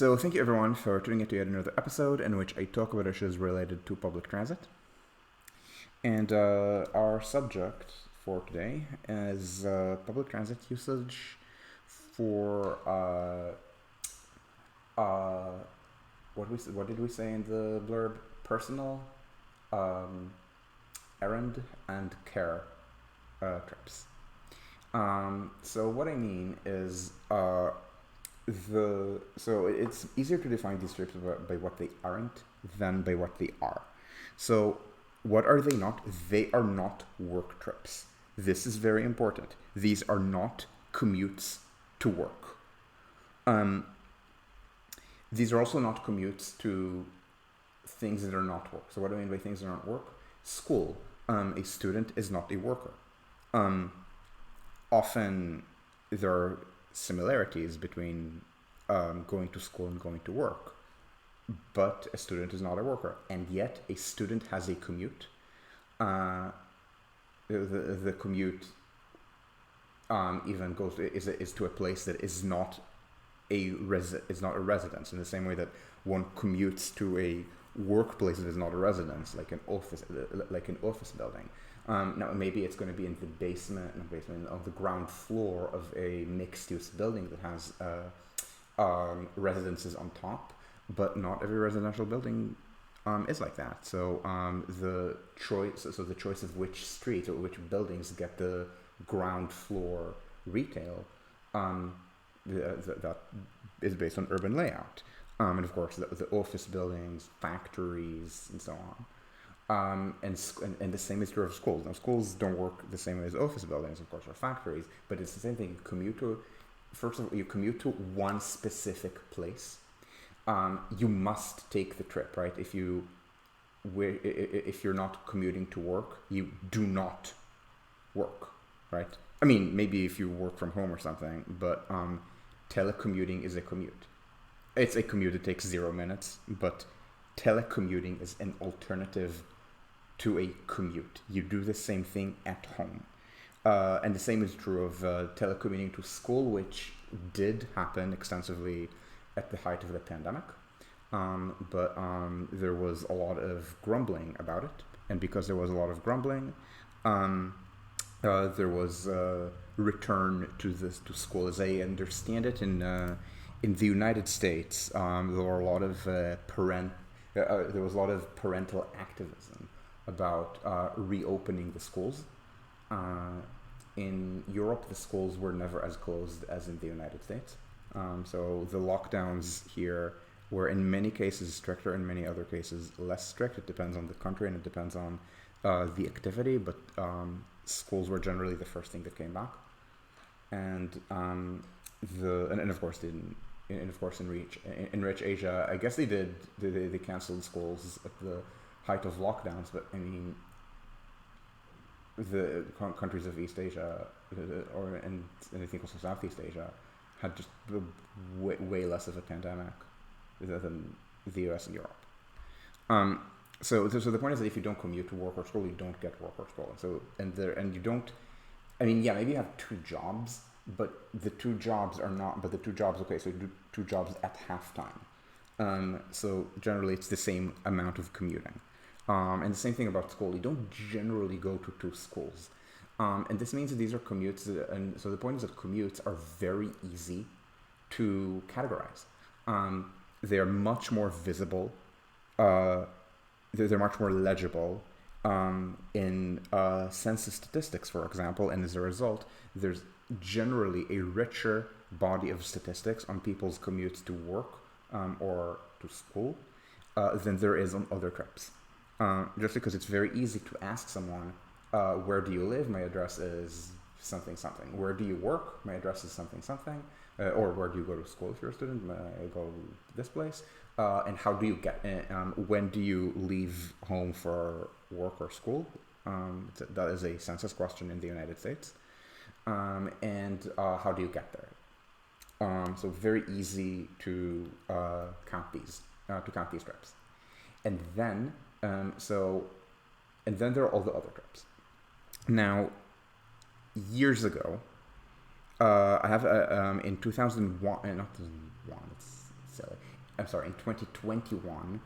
So thank you everyone for tuning in to yet another episode in which I talk about issues related to public transit. And our subject for today is public transit usage for uh, what did we say in the blurb? Personal, um, errand, and care trips. So what I mean is so it's easier to define these trips by what they aren't than by what they are. So what are they not? They are not work trips. This is very important. These are not commutes to work. Um, these are also not commutes to things that are not work. So what do I mean by things that are not work? School. A student is not a worker. Um, Often there are similarities between going to school and going to work, but a student is not a worker, and yet a student has a commute. Uh, the commute even goes is to a place that is not is not a residence, in the same way that one commutes to a workplace that is not a residence, like an office building. Now maybe it's going to be in the basement of the ground floor of a mixed-use building that has residences on top, but not every residential building is like that. So the choice of which streets or which buildings get the ground floor retail, that is based on urban layout, and of course the office buildings, factories, and so on. And the same is true of schools. Now, schools don't work the same way as office buildings, of course, or factories, but it's the same thing. First of all, you commute to one specific place. You must take the trip, right? If you're not commuting to work, you do not work, right? I mean, maybe if you work from home or something, but telecommuting is a commute. It's a commute that takes 0 minutes, but telecommuting is an alternative to a commute. You do the same thing at home. And the same is true of telecommuting to school, which did happen extensively at the height of the pandemic. But there was a lot of grumbling about it. And because there was a lot of grumbling, there was a return to school. As I understand it, in the United States, there were a lot of there was a lot of parental activism about reopening the schools. In Europe, the schools were never as closed as in the United States. So the lockdowns here were in many cases stricter, in many other cases less strict. It depends on the country and it depends on the activity, but schools were generally the first thing that came back. And of course in rich Asia, I guess they canceled schools at the height of lockdowns, but I mean the countries of East Asia and I think also Southeast Asia had just way less of a pandemic than the US and Europe. So the point is that if you don't commute to work or school, you don't get work or school. And you don't. I mean, yeah, maybe you have two jobs, but the two jobs okay, so you do two jobs at halftime. So generally it's the same amount of commuting. And the same thing about school. You don't generally go to two schools. And this means that these are commutes, and so the point is that commutes are very easy to categorize. They are much more visible. They're much more legible in census statistics, for example, and as a result, there's generally a richer body of statistics on people's commutes to work or to school than there is on other trips. Just because it's very easy to ask someone, where do you live? My address is something something. Where do you work? My address is something something. Or where do you go to school if you're a student? I go this place. And how do you get? When do you leave home for work or school? That is a census question in the United States. And how do you get there? So very easy to count these trips, and then there are all the other trips. Now, years ago, I have in 2001, not 2001, silly. I'm sorry, in 2021,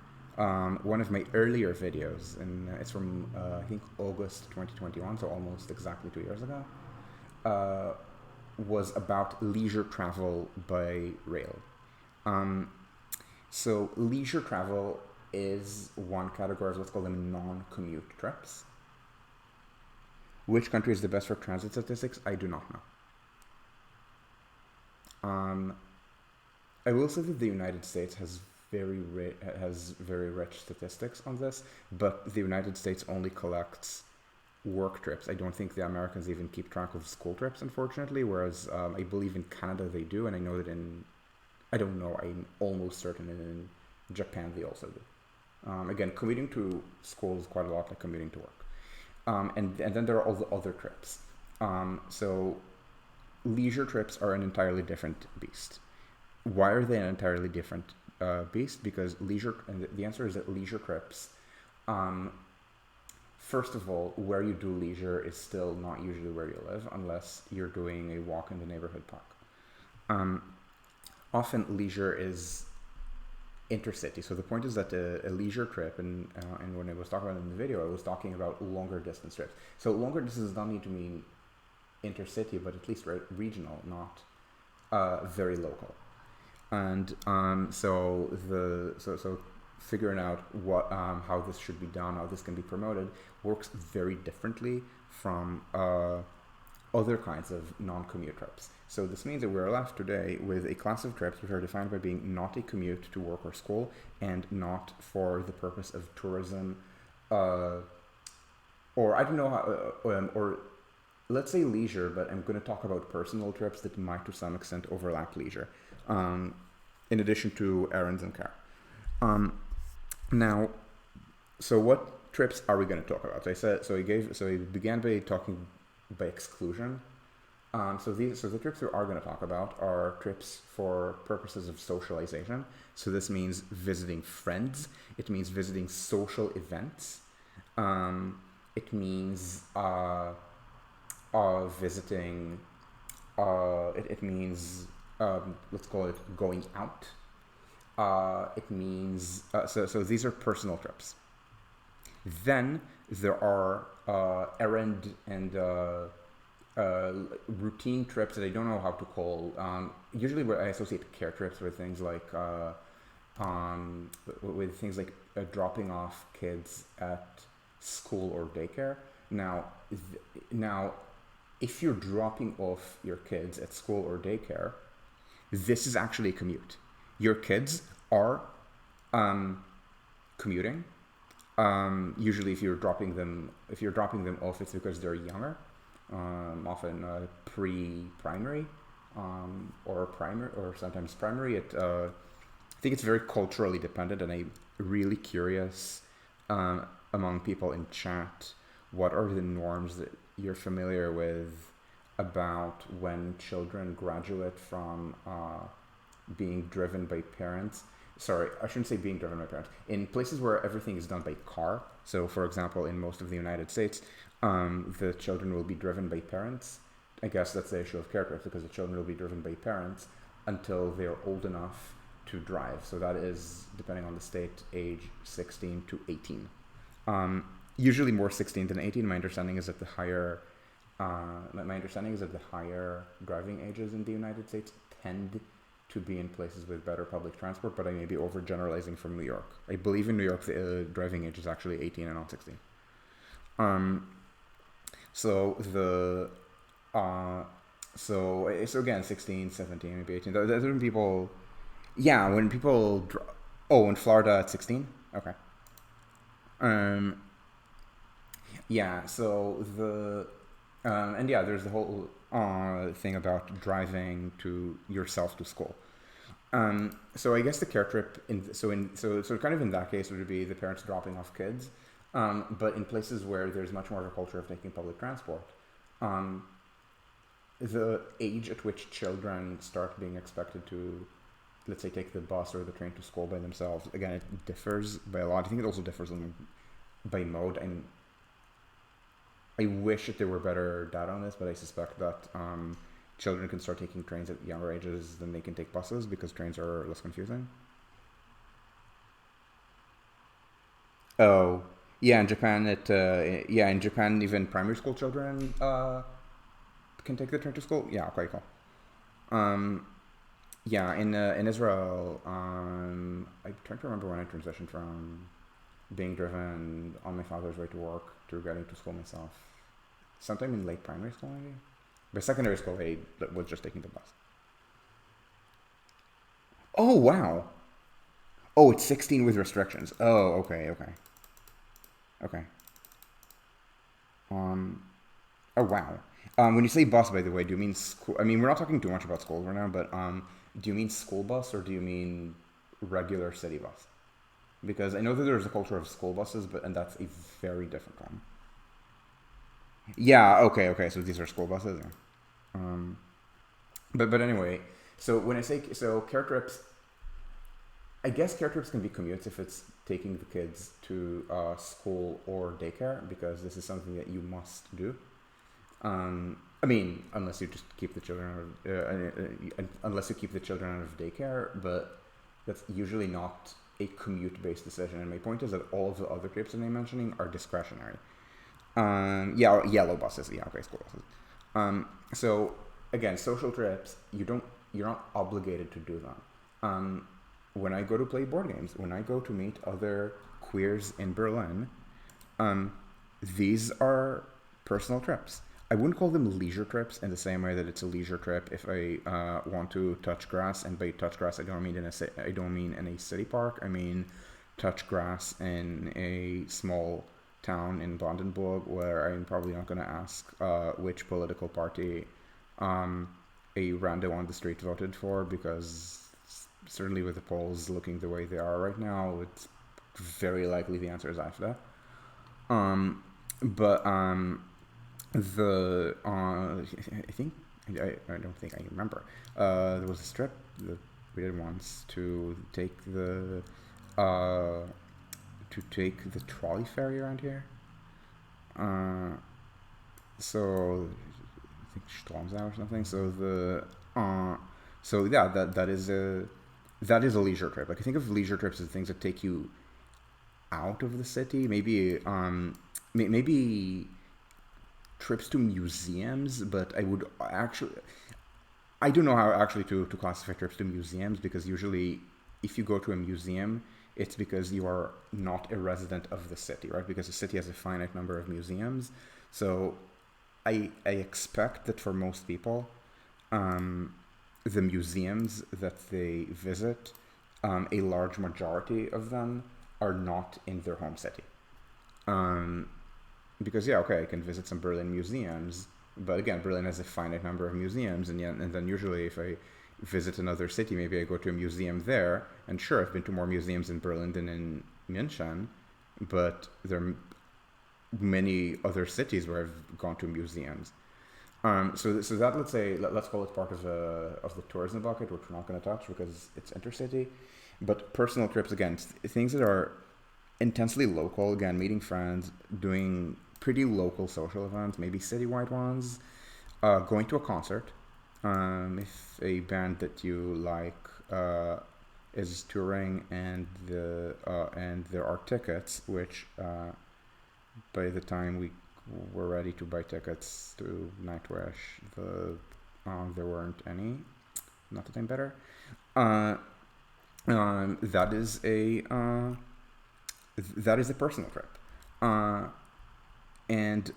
one of my earlier videos, and it's from I think August 2021, so almost exactly 2 years ago, was about leisure travel by rail. Um, so leisure travel is one category of, let's call them, non-commute trips. Which country is the best for transit statistics? I do not know. I will say that the United States has very rich statistics on this, but the United States only collects work trips. I don't think the Americans even keep track of school trips, unfortunately. Whereas I believe in Canada they do, and I know that I don't know, I'm almost certain in Japan they also do. Again, commuting to school is quite a lot like commuting to work. And then there are all the other trips. So leisure trips are an entirely different beast. Why are they an entirely different beast? Because and the answer is that leisure trips, first of all, where you do leisure is still not usually where you live, unless you're doing a walk in the neighborhood park. Often leisure is intercity. So the point is that a leisure trip, and when I was talking about it in the video, I was talking about longer distance trips. So longer distance does not need to mean intercity, but at least regional, not very local. And so figuring out what how this should be done, how this can be promoted, works very differently from other kinds of non-commute trips. So this means that we're left today with a class of trips which are defined by being not a commute to work or school and not for the purpose of tourism, or I don't know how, or let's say leisure, but I'm going to talk about personal trips that might to some extent overlap leisure, in addition to errands and care. Now, so what trips are we going to talk about? So I began by talking by exclusion. So the trips we are going to talk about are trips for purposes of socialization. So this means visiting friends. It means visiting social events. It means visiting. It means let's call it going out. It means so these are personal trips. Then there are errand and routine trips that I don't know how to call. Usually, where I associate care trips with things like dropping off kids at school or daycare. Now, if you're dropping off your kids at school or daycare, this is actually a commute. Your kids are commuting. Usually, if you're dropping them off, it's because they're younger. Often pre-primary, or primary, or sometimes primary. I think it's very culturally dependent, and I'm really curious among people in chat, what are the norms that you're familiar with about when children graduate from being driven by parents. Sorry, I shouldn't say being driven by parents. In places where everything is done by car, so for example, in most of the United States, the children will be driven by parents. I guess that's the issue of care trips, because the children will be driven by parents until they're old enough to drive. So that is, depending on the state, age 16 to 18. Usually more 16 than 18. My understanding is that the higher driving ages in the United States tend to be in places with better public transport, but I may be overgeneralizing from New York. I believe in New York the driving age is actually 18 and not 16. So again, 16, 17, maybe 18. There's when people, in Florida at 16? Okay. There's the whole thing about driving to yourself to school. So I guess the care trip kind of in that case would be the parents dropping off kids. But in places where there's much more of a culture of taking public transport, the age at which children start being expected to, let's say, take the bus or the train to school by themselves, again, it differs by a lot. I think it also differs by mode, and I wish that there were better data on this, but I suspect that children can start taking trains at younger ages than they can take buses because trains are less confusing. Oh, yeah, in Japan, in Japan, even primary school children can take the train to school. Yeah, okay, cool. Um, yeah, in Israel, I'm trying to remember when I transitioned from being driven on my father's way to work to getting to school myself. Sometime in late primary school, maybe. By secondary school, I was just taking the bus. Oh wow! Oh, it's 16 with restrictions. Oh, okay, okay, okay. Um, oh wow. When you say bus, by the way, do you mean school? I mean, we're not talking too much about schools right now, but do you mean school bus or do you mean regular city bus? Because I know that there's a culture of school buses, but and that's a very different one. Yeah. Okay. Okay. So these are school buses. Yeah. Um, but anyway, so when I say so, care trips, I guess care trips can be commutes if it's taking the kids to school or daycare because this is something that you must do. I mean, unless you just keep the children out of, unless you keep the children out of daycare, but that's usually not a commute-based decision. And my point is that all of the other trips that I'm mentioning are discretionary. Yeah, yellow buses. Yeah, okay, school buses. So again, social trips, you're not obligated to do them. When I go to play board games, when I go to meet other queers in Berlin, um, these are personal trips. I wouldn't call them leisure trips in the same way that it's a leisure trip if I want to touch grass. And by touch grass, I don't mean in a city park. I mean touch grass in a small town in Brandenburg where I'm probably not going to ask which political party a rando on the street voted for because certainly with the polls looking the way they are right now, it's very likely the answer is AfD. Um, but the I think I don't think I remember. There was a strip that we did once uh, to take the trolley ferry around here. Uh, so I think Stromsau or something. So yeah, that is a leisure trip. Like I think of leisure trips as things that take you out of the city. Maybe trips to museums, but I don't know how actually to classify trips to museums because usually if you go to a museum, it's because you are not a resident of the city, right? Because the city has a finite number of museums. So I expect that for most people, the museums that they visit, a large majority of them are not in their home city. Um, because yeah, okay, I can visit some Berlin museums, but again, Berlin has a finite number of museums, and then usually if I visit another city, maybe I go to a museum there, and sure, I've been to more museums in Berlin than in München, but there are many other cities where I've gone to museums. So that let's call it part of the tourism bucket, which we're not going to touch because it's intercity, but personal trips again, things that are intensely local. Again, meeting friends, doing pretty local social events, maybe citywide ones, going to a concert. If a band that you like is touring and there are tickets, which by the time we were ready to buy tickets to Nightwish, there weren't any. Not that I'm better. Uh, that is a personal trip, and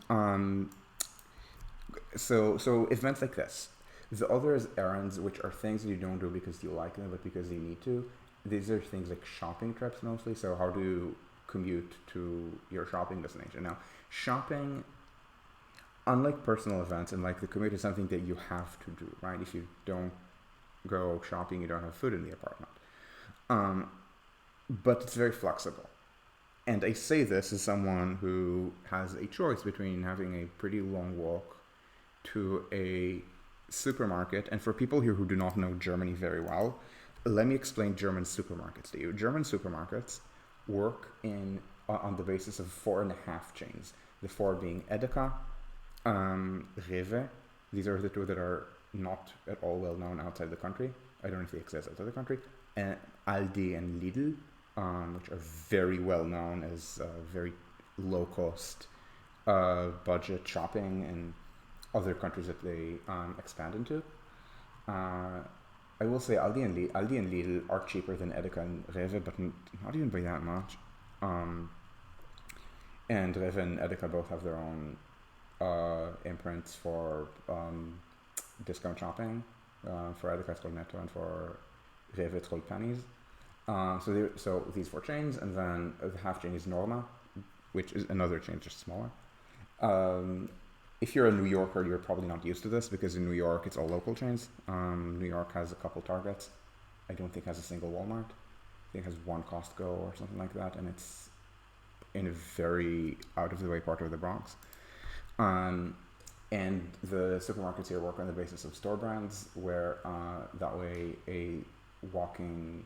so events like this. The other is errands, which are things that you don't do because you like them, but because you need to. These are things like shopping trips mostly. So how do you commute to your shopping destination? Now, shopping, unlike personal events and like the commute, is something that you have to do, right? If you don't go shopping, you don't have food in the apartment. Um, but it's very flexible. And I say this as someone who has a choice between having a pretty long walk to a supermarket. And for people here who do not know Germany very well, let me explain German supermarkets to you. German supermarkets work on the basis of 4.5 chains. The four being Edeka, Rewe. These are the two that are not at all well known outside the country. I don't know if they exist outside the country. And Aldi and Lidl, which are very well known as very low cost budget shopping in other countries that they expand into. I will say Aldi and Lidl are cheaper than Edeka and Rewe, but not even by that much. And Rewe and Edeka both have their own imprints for discount shopping. For Edeka it's called Netto, and for Rewe it's called Pennies. So these four chains, and then the half chain is Norma, which is another chain, just smaller. If you're a New Yorker, you're probably not used to this, because in New York it's all local chains. New York has a couple Targets. I don't think it has a single Walmart. I think it has one Costco or something like that, and it's in a very out of the way part of the Bronx. And the supermarkets here work on the basis of store brands, where that way a walking,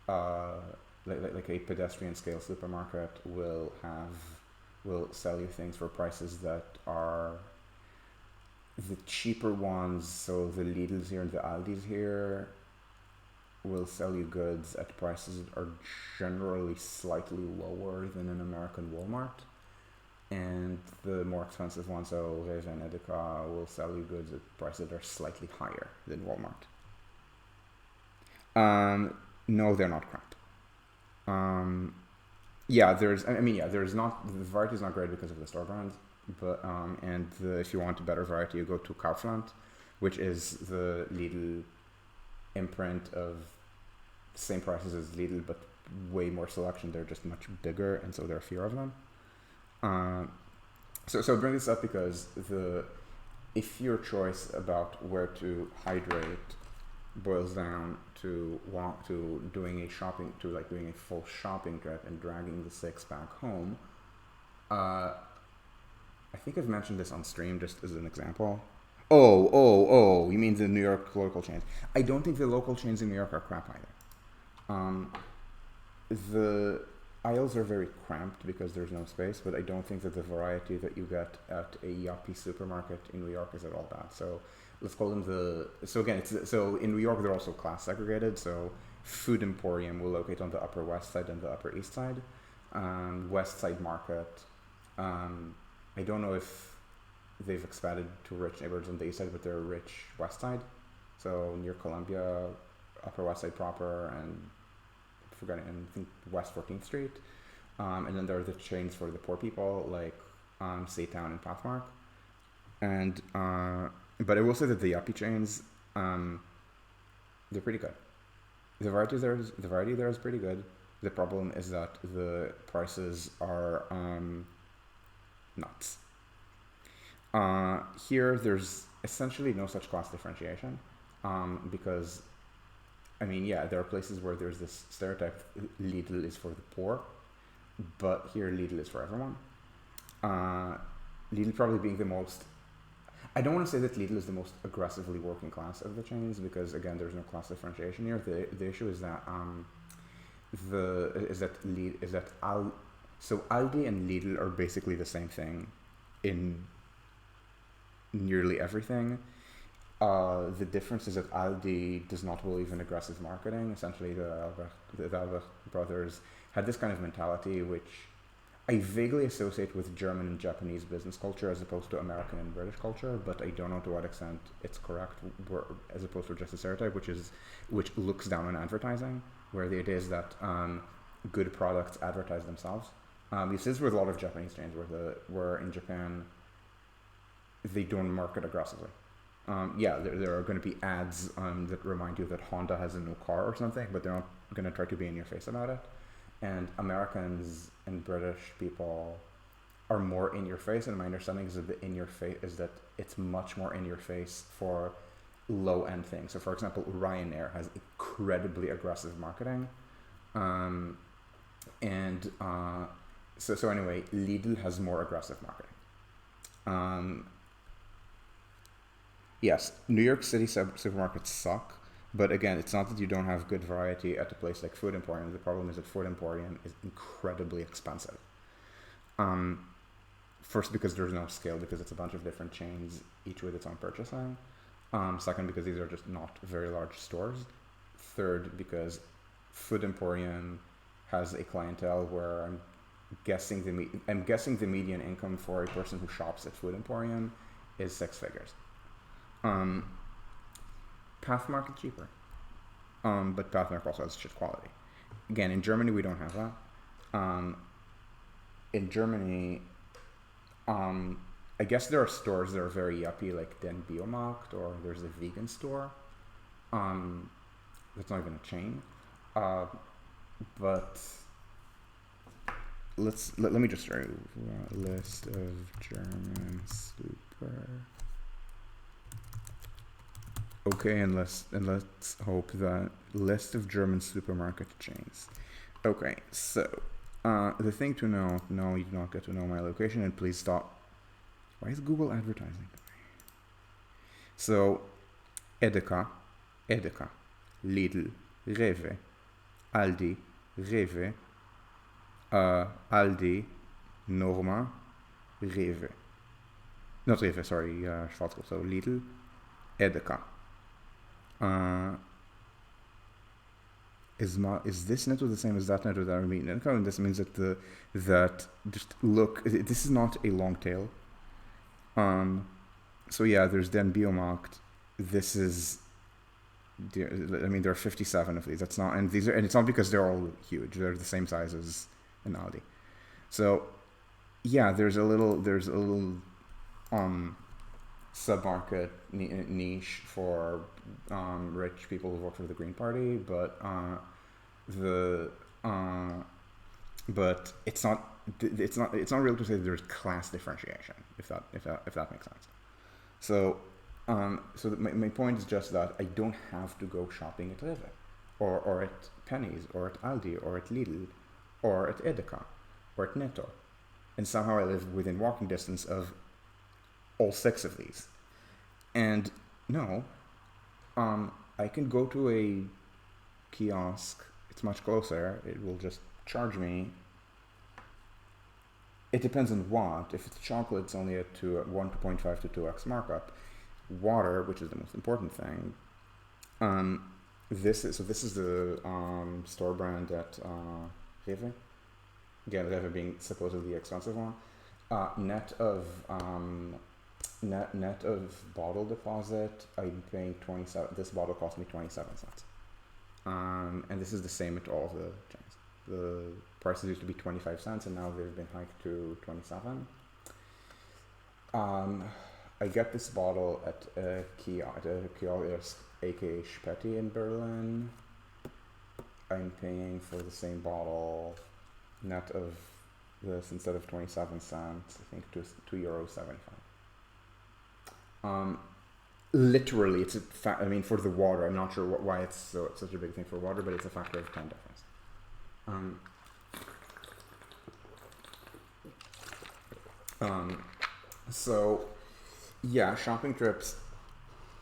like a pedestrian scale supermarket will sell you things for prices that are the cheaper ones. So the Lidls here and the Aldis here will sell you goods at prices that are generally slightly lower than an American Walmart. And the more expensive ones, so Rewe and Edeka, will sell you goods at prices that are slightly higher than Walmart. No, they're not crap. There's not, the variety is not great because of the store brands, but if you want a better variety, you go to Kaufland, which is the Lidl imprint of same prices as Lidl, but way more selection. They're just much bigger, and so there are fewer of them. So bring this up because if your choice about where to hydrate boils down to doing a full shopping trip and dragging the 6 back home, I think I've mentioned this on stream just as an example. Oh, you mean the New York local chains? I don't think the local chains in New York are crap either. The aisles are very cramped because there's no space, but I don't think that the variety that you get at a yuppie supermarket in New York is at all bad. So let's call them so in New York they're also class segregated. So Food Emporium will locate on the Upper West Side and the Upper East Side. West Side Market, I don't know if they've expanded to rich neighborhoods on the East Side, but they're rich West Side. So near Columbia, Upper West Side proper, and I think West 14th Street. And then there are the chains for the poor people, like Saytown and Pathmark. And but I will say that the yuppie chains, they're pretty good. The variety there is pretty good. The problem is that the prices are nuts. Here, there's essentially no such class differentiation, because there are places where there's this stereotype Lidl is for the poor, but here Lidl is for everyone. Lidl probably being the most, I don't want to say that Lidl is the most aggressively working class of the chains, because again, there's no class differentiation here. The issue is that Aldi and Lidl are basically the same thing in nearly everything. The difference is that Aldi does not believe in aggressive marketing. Essentially, the Albert brothers had this kind of mentality, which I vaguely associate with German and Japanese business culture as opposed to American and British culture, but I don't know to what extent it's correct, as opposed to just a stereotype, which looks down on advertising, where the idea is that good products advertise themselves. You see this with a lot of Japanese chains, where in Japan they don't market aggressively. There are going to be ads that remind you that Honda has a new car or something, but they're not going to try to be in your face about it. And Americans and British people are more in your face, and my understanding is that it's much more in your face for low end things. So, for example, Ryanair has incredibly aggressive marketing, so anyway, Lidl has more aggressive marketing. Yes, New York City supermarkets suck, but again, it's not that you don't have good variety at a place like Food Emporium. The problem is that Food Emporium is incredibly expensive. First, because there's no scale, because it's a bunch of different chains, each with its own purchasing. Second, because these are just not very large stores. Third, because Food Emporium has a clientele where I'm guessing the median income for a person who shops at Food Emporium is 6 figures. Um, Pathmark is cheaper, but Pathmark also has shit quality. Again, in Germany we don't have that. In Germany, I guess there are stores that are very yuppie, like Den Biomarkt, or there's a vegan store. That's not even a chain. But let me just show you a list of German super. Okay, and let's hope that list of German supermarket chains. Okay, so the thing to know. No, you do not get to know my location, and please stop. Why is Google advertising? So, Edeka, Lidl, Rewe, Aldi, Rewe, Aldi, Norma, Rewe. Not Rewe, sorry, Schwarzkopf. So Lidl, Edeka. Is this network the same as that network that I mean? And this means that just look. This is not a long tail. So yeah, there's Den Biomarkt. This is. I mean, there are 57 of these. That's not, and it's not because they're all huge. They're the same size as an Aldi. So yeah, there's a little submarket niche for rich people who vote for the Green Party, but it's not real to say that there's class differentiation, if that makes sense. So my point is just that I don't have to go shopping at Rewe, or at Penny's, or at Aldi, or at Lidl, or at Edeka, or at Netto, and somehow I live within walking distance of all 6 of these. And no, I can go to a kiosk. It's much closer. It will just charge me. It depends on what. If it's chocolate, it's only at 1.5 to 2x markup. Water, which is the most important thing. This is the store brand at Rewe. Again, Rewe being supposedly the expensive one. Net of bottle deposit, I'm paying 27. This bottle cost me 27 cents. And this is the same at all of the chains. The prices used to be 25 cents, and now they've been hiked to 27. I get this bottle at a kiosk, aka Speti in Berlin. I'm paying for the same bottle, net of this, instead of 27 cents, I think €2.75. Literally, it's I mean, for the water, I'm not sure why it's such a big thing for water, but it's a factor of 10 difference. So yeah, shopping trips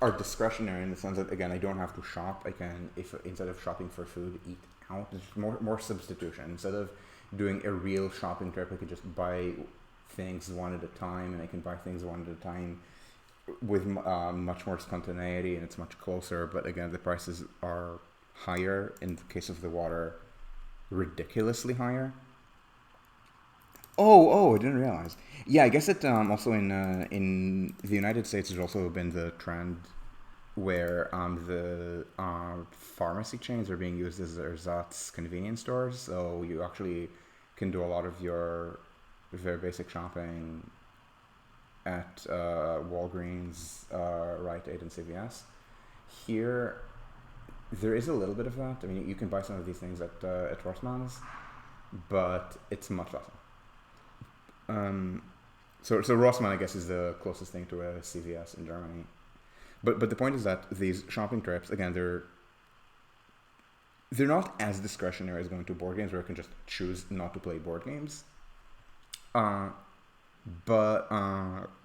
are discretionary in the sense that, again, I don't have to shop. I can, if instead of shopping for food, eat out. There's more substitution. Instead of doing a real shopping trip, I could just buy things one at a time, and I can buy things one at a time with much more spontaneity, and it's much closer. But again, the prices are higher. In the case of the water, ridiculously higher. Oh, I didn't realize. Yeah, I guess it also in the United States there's also been the trend where the pharmacy chains are being used as ersatz convenience stores. So you actually can do a lot of your very basic shopping at Walgreens, Rite Aid, and CVS. Here, there is a little bit of that. I mean, you can buy some of these things at Rossmann's, but it's much less. So Rossmann, I guess, is the closest thing to a CVS in Germany. But the point is that these shopping trips, again, they're not as discretionary as going to board games, where I can just choose not to play board games. Or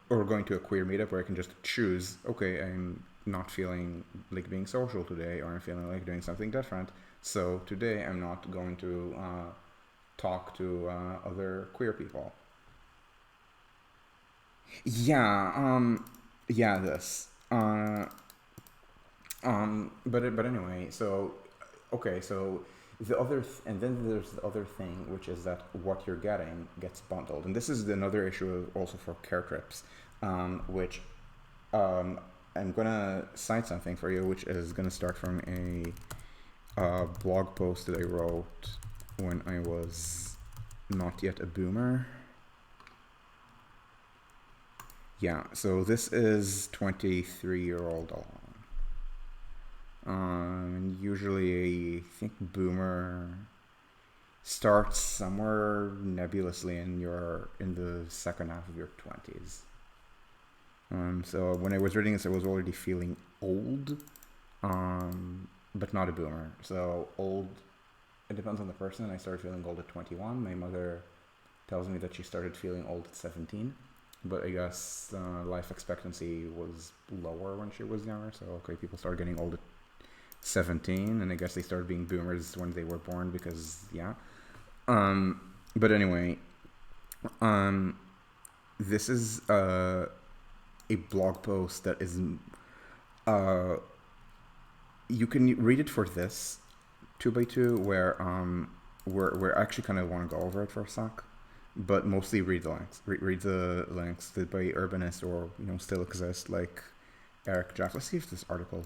going to a queer meetup, where I can just choose, okay, I'm not feeling like being social today, or I'm feeling like doing something different. So today I'm not going to talk to other queer people. Yeah, this. But anyway, so okay, so and then there's the other thing, which is that what you're getting gets bundled, and this is another issue also for care trips, which um, I'm gonna cite something for you, which is gonna start from a blog post that I wrote when I was not yet a boomer. Yeah, so this is 23-year-old Alon. Usually, I think boomer starts somewhere nebulously in the second half of your 20s. So when I was reading this, I was already feeling old, but not a boomer. So old, it depends on the person. I started feeling old at 21. My mother tells me that she started feeling old at 17. But I guess life expectancy was lower when she was younger. So, okay, people started getting old at 17. And I guess they started being boomers when they were born because, yeah. But anyway, this is a blog post that is... you can read it for this 2x2 where we're actually kind of want to go over it for a sec. But mostly read the links. Read the links that by urbanists or still exist, like Eric Jack. Let's see if this article.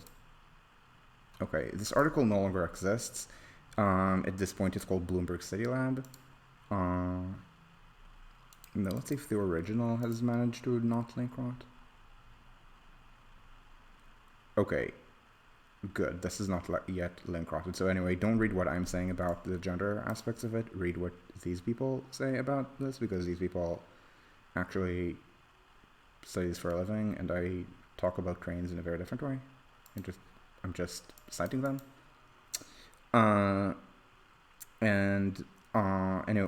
Okay, this article no longer exists. At this point, it's called Bloomberg City Lab. No, let's see if the original has managed to not link rot. Okay, good. This is not yet link rotted. So anyway, don't read what I'm saying about the gender aspects of it. Read what these people say about this, because these people actually study this for a living, and I talk about trains in a very different way. I'm just citing them.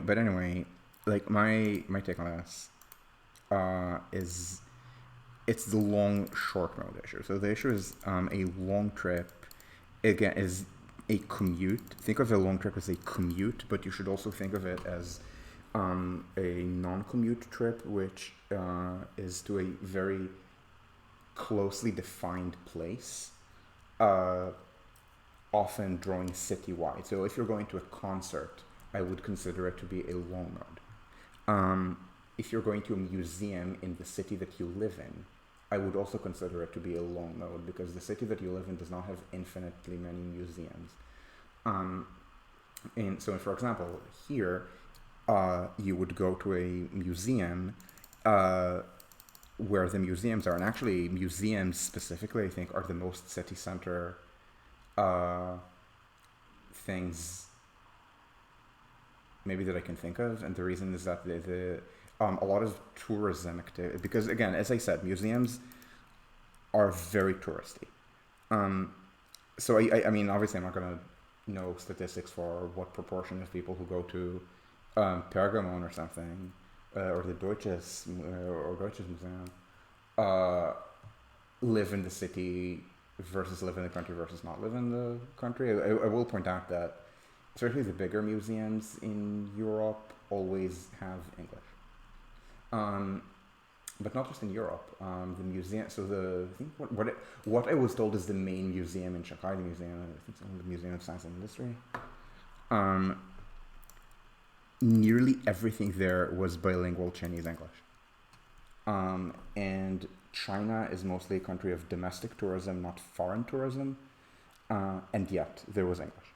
Anyway, like my take on this is it's the long short mode issue. So the issue is a long trip again is a commute. Think of a long trip as a commute, but you should also think of it as a non-commute trip, which is to a very closely defined place, often drawing citywide. So if you're going to a concert, I would consider it to be a long mode. If you're going to a museum in the city that you live in, I would also consider it to be a long mode, because the city that you live in does not have infinitely many museums. And so, for example, here, you would go to a museum where the museums are, and actually museums specifically, I think, are the most city center things maybe that I can think of. And the reason is that a lot of tourism activity, because again, as I said, museums are very touristy. So I mean, obviously I'm not going to know statistics for what proportion of people who go to Pergamon or something, or the Deutsches Museum, live in the city versus live in the country versus not live in the country. I will point out that especially the bigger museums in Europe always have English. But not just in Europe. The museum. So I think what I was told is the main museum in Shanghai, the Museum of Science and Industry. Nearly everything there was bilingual Chinese English. And China is mostly a country of domestic tourism, not foreign tourism. And yet there was English.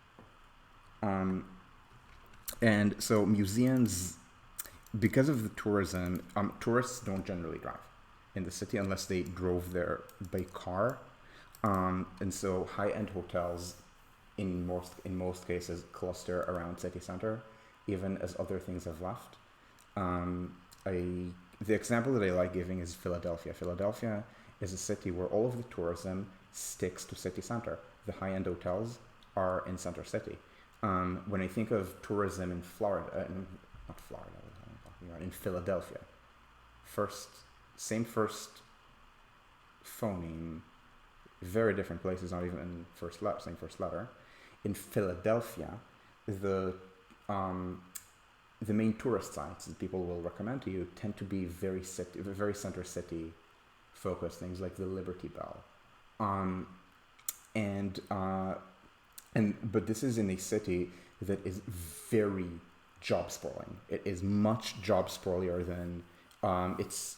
And so museums, because of the tourism, tourists don't generally drive in the city unless they drove there by car. And so high-end hotels in most cases cluster around city center, even as other things have left. The example that I like giving is Philadelphia. Philadelphia is a city where all of the tourism sticks to city center. The high-end hotels are in center city. When I think of tourism in Florida, not Florida, in Philadelphia, same first phoneme, very different places, not even same first letter. In Philadelphia, the main tourist sites that people will recommend to you tend to be very center city focused, things like the Liberty Bell. and but this is in a city that is very job sprawling. It is much job sprawlier than its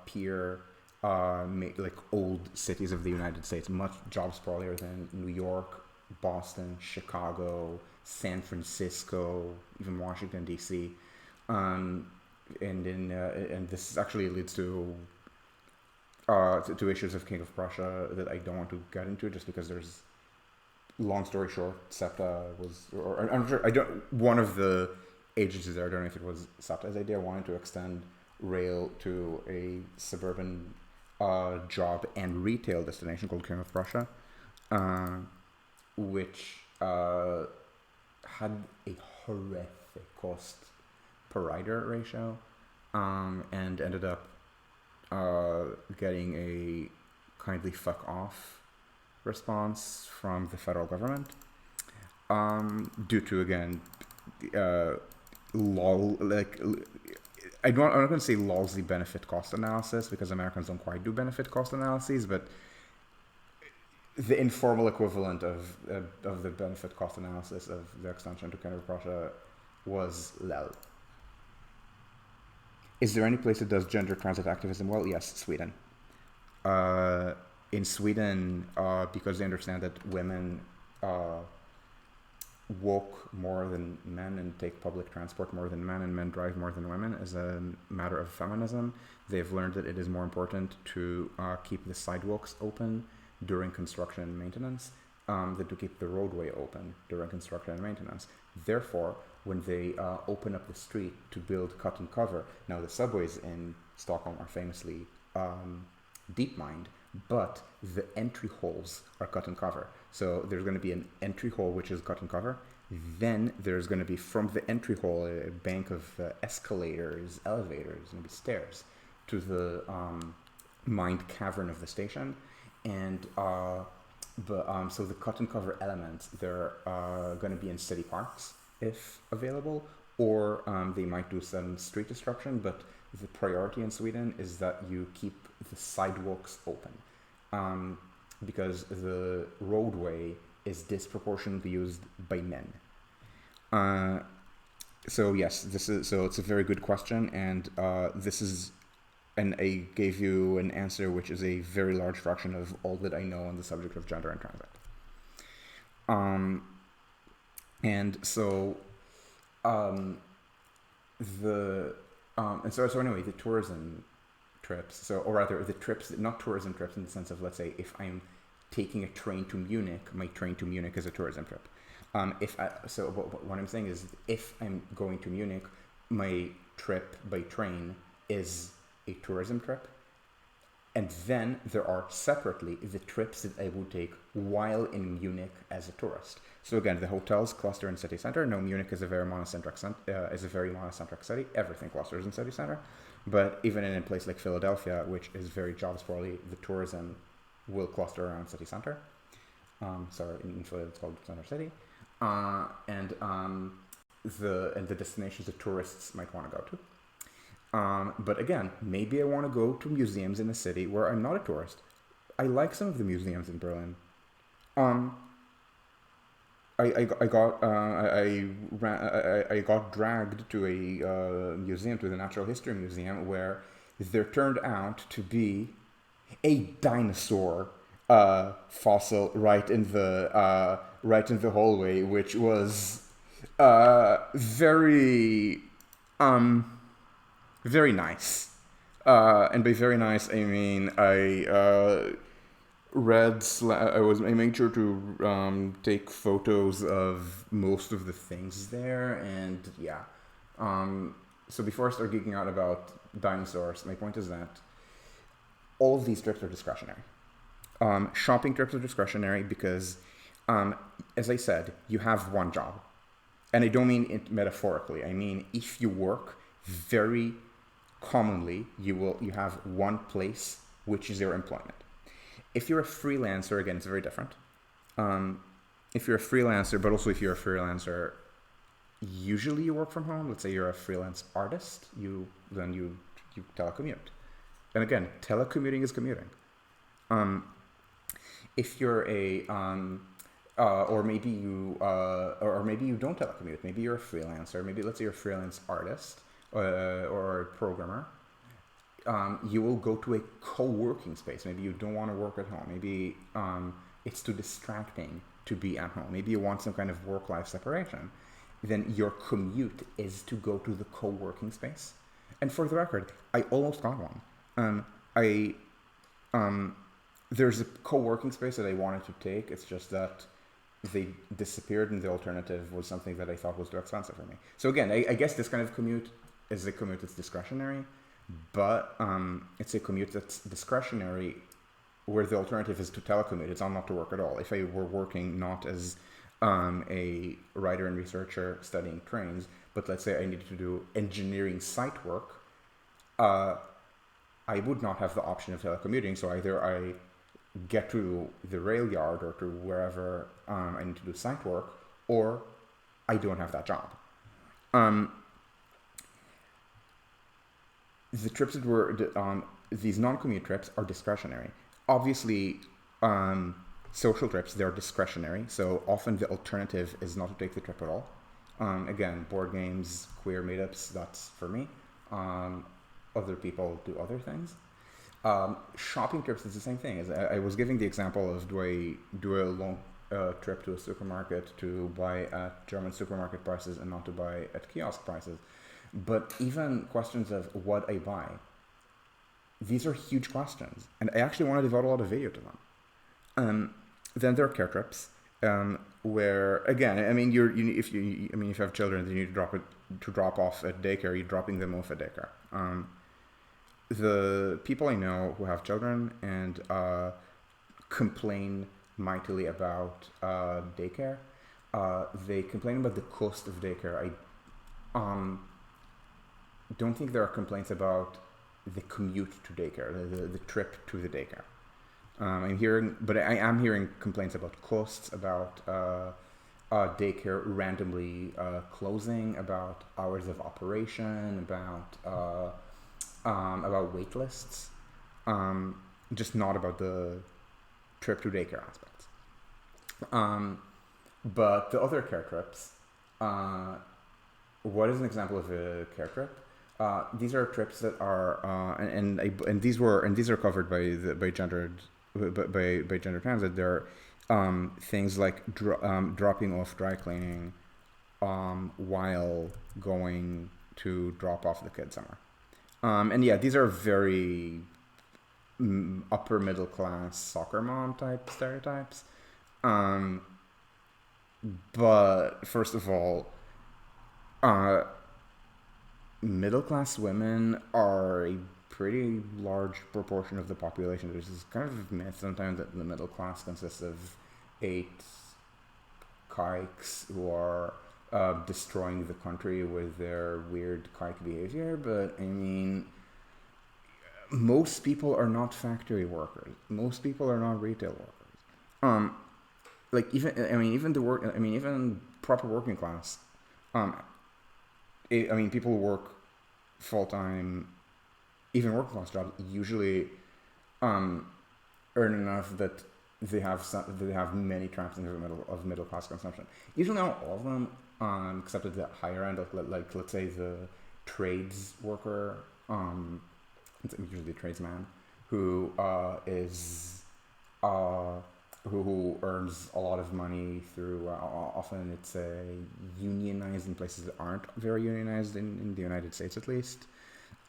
peer like old cities of the United States. Much job sprawlier than New York, Boston, Chicago, San Francisco, even Washington D.C. And this actually leads to issues of King of Prussia that I don't want to get into, just because there's, long story short, SEPTA was, or I'm sure, one of the agencies there, I don't know if it was SEPTA's idea, wanted to extend rail to a suburban job and retail destination called King of Prussia, which had a horrific cost per rider ratio, and ended up getting a kindly fuck off response from the federal government, due to, again, I'm not going to say lousy benefit cost analysis, because Americans don't quite do benefit cost analyses, but the informal equivalent of the benefit cost analysis of the extension to King of Prussia was LEL. Is there any place that does gender transit activism well? Yes, Sweden. In Sweden, because they understand that women walk more than men and take public transport more than men, and men drive more than women as a matter of feminism, they've learned that it is more important to keep the sidewalks open during construction and maintenance than to keep the roadway open during construction and maintenance. Therefore, when they open up the street to build cut and cover, now the subways in Stockholm are famously deep mined, but the entry holes are cut and cover. So there's going to be an entry hole which is cut and cover. Then there's going to be, from the entry hole, a bank of escalators, elevators, going to be stairs to the mined cavern of the station. And so the cut and cover elements, they're going to be in city parks if available, or they might do some street destruction, but the priority in Sweden is that you keep the sidewalks open, because the roadway is disproportionately used by men. So yes, it's a very good question, and and I gave you an answer which is a very large fraction of all that I know on the subject of gender and transit. So anyway, the tourism trips, or rather the trips, not tourism trips in the sense of, let's say, if I'm taking a train to Munich, my train to Munich is a tourism trip. What I'm saying is, if I'm going to Munich, my trip by train is a tourism trip. And then there are separately the trips that I would take while in Munich as a tourist. So again, the hotels cluster in city center. No, Munich is a very monocentric city. Everything clusters in city center. But even in a place like Philadelphia, which is very job sprawly, the tourism will cluster around city center. So in Philadelphia, it's called Center City. And the destinations that tourists might want to go to. But again, maybe I want to go to museums in a city where I'm not a tourist. I like some of the museums in Berlin. I got dragged to a museum, to the Natural History Museum, where there turned out to be a dinosaur fossil right in the hallway, which was very very nice. And by very nice, I mean I made sure to take photos of most of the things there, and yeah. So before I start geeking out about dinosaurs, my point is that all of these trips are discretionary. Shopping trips are discretionary because, as I said, you have one job. And I don't mean it metaphorically. I mean, if you work, very commonly you have one place which is your employment. If you're a freelancer, again, it's very different. If you're a freelancer, but also if you're a freelancer, usually you work from home. Let's say you're a freelance artist, you telecommute. And again, telecommuting is commuting. If you're or maybe you don't telecommute. Maybe you're a freelancer. Maybe let's say you're a freelance artist or a programmer. You will go to a co-working space. Maybe you don't want to work at home. Maybe it's too distracting to be at home. Maybe you want some kind of work-life separation. Then your commute is to go to the co-working space. And for the record, I almost got one. I There's a co-working space that I wanted to take. It's just that they disappeared, and the alternative was something that I thought was too expensive for me. So again, I guess this kind of commute is a commute that's discretionary, but it's a commute that's discretionary where the alternative is to telecommute. It's not to work at all. If I were working not as a writer and researcher studying trains, but let's say I needed to do engineering site work, I would not have the option of telecommuting. So either I get to the rail yard or to wherever I need to do site work, or I don't have that job. The trips that were these non-commute trips are discretionary. Obviously, social trips, they're discretionary, so often the alternative is not to take the trip at all. Again, board games, queer meetups, that's for me. Other people do other things. Shopping trips is the same thing. As I was giving the example of do I do a long trip to a supermarket to buy at German supermarket prices and not to buy at kiosk prices. But even questions of what I buy, these are huge questions, and I actually want to devote a lot of video to them. Then there are care trips, where again, I mean, if you have children, then you need to drop off at daycare. You're dropping them off at daycare. The people I know who have children and complain mightily about daycare, they complain about the cost of daycare. I don't think there are complaints about the commute to daycare, the trip to the daycare. I am hearing complaints about costs, about daycare randomly closing, about hours of operation, about wait lists, just not about the trip to daycare aspects. But the other care trips, what is an example of a care trip? These are trips that are and these are covered by gender transit. They're things like dropping off dry cleaning while going to drop off the kids somewhere. And yeah, these are very upper middle class soccer mom type stereotypes. But first of all, middle class women are a pretty large proportion of the population. There's this kind of myth sometimes that the middle class consists of 8 kikes who are destroying the country with their weird kike behavior, but I mean, most people are not factory workers. Most people are not retail workers. Even proper working class. People who work full time, even working class jobs, usually earn enough that they have many trappings of middle class consumption. Usually not all of them, except at the higher end, like let's say the trades worker, it's usually a tradesman who who earns a lot of money through, often it's unionized in places that aren't very unionized in the United States at least.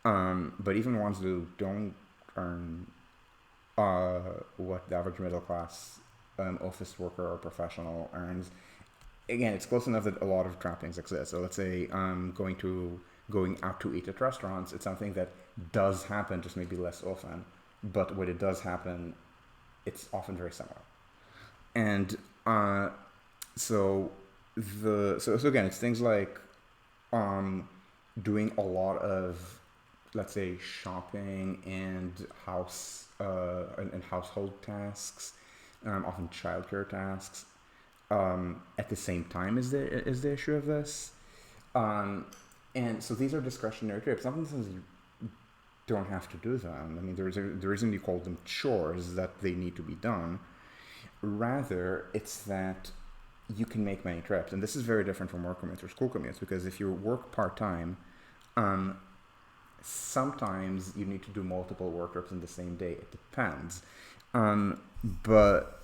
But even ones who don't earn what the average middle class office worker or professional earns, again, it's close enough that a lot of trappings exist. So let's say going out to eat at restaurants, it's something that does happen, just maybe less often. But when it does happen, it's often very similar. And so again, it's things like doing a lot of, let's say, shopping and household tasks, often childcare tasks, at the same time is the issue of this. And so these are discretionary trips. Sometimes you don't have to do them. I mean, the reason you call them chores is that they need to be done. Rather, it's that you can make many trips, and this is very different from work commutes or school commutes, because if you work part-time, um, sometimes you need to do multiple work trips in the same day. It depends. Um, but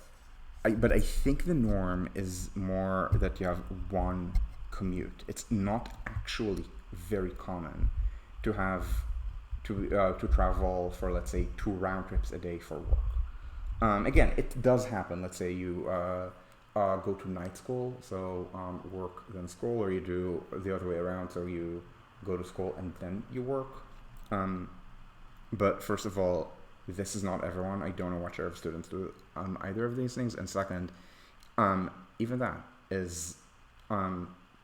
but I think the norm is more that you have one commute. It's not actually very common to have to travel for, let's say, 2 round trips a day for work. Again, it does happen. Let's say you go to night school, so work then school, or you do the other way around, so you go to school and then you work. Um, but first of all, this is not everyone. I don't know what share of students do either of these things. And second, even that is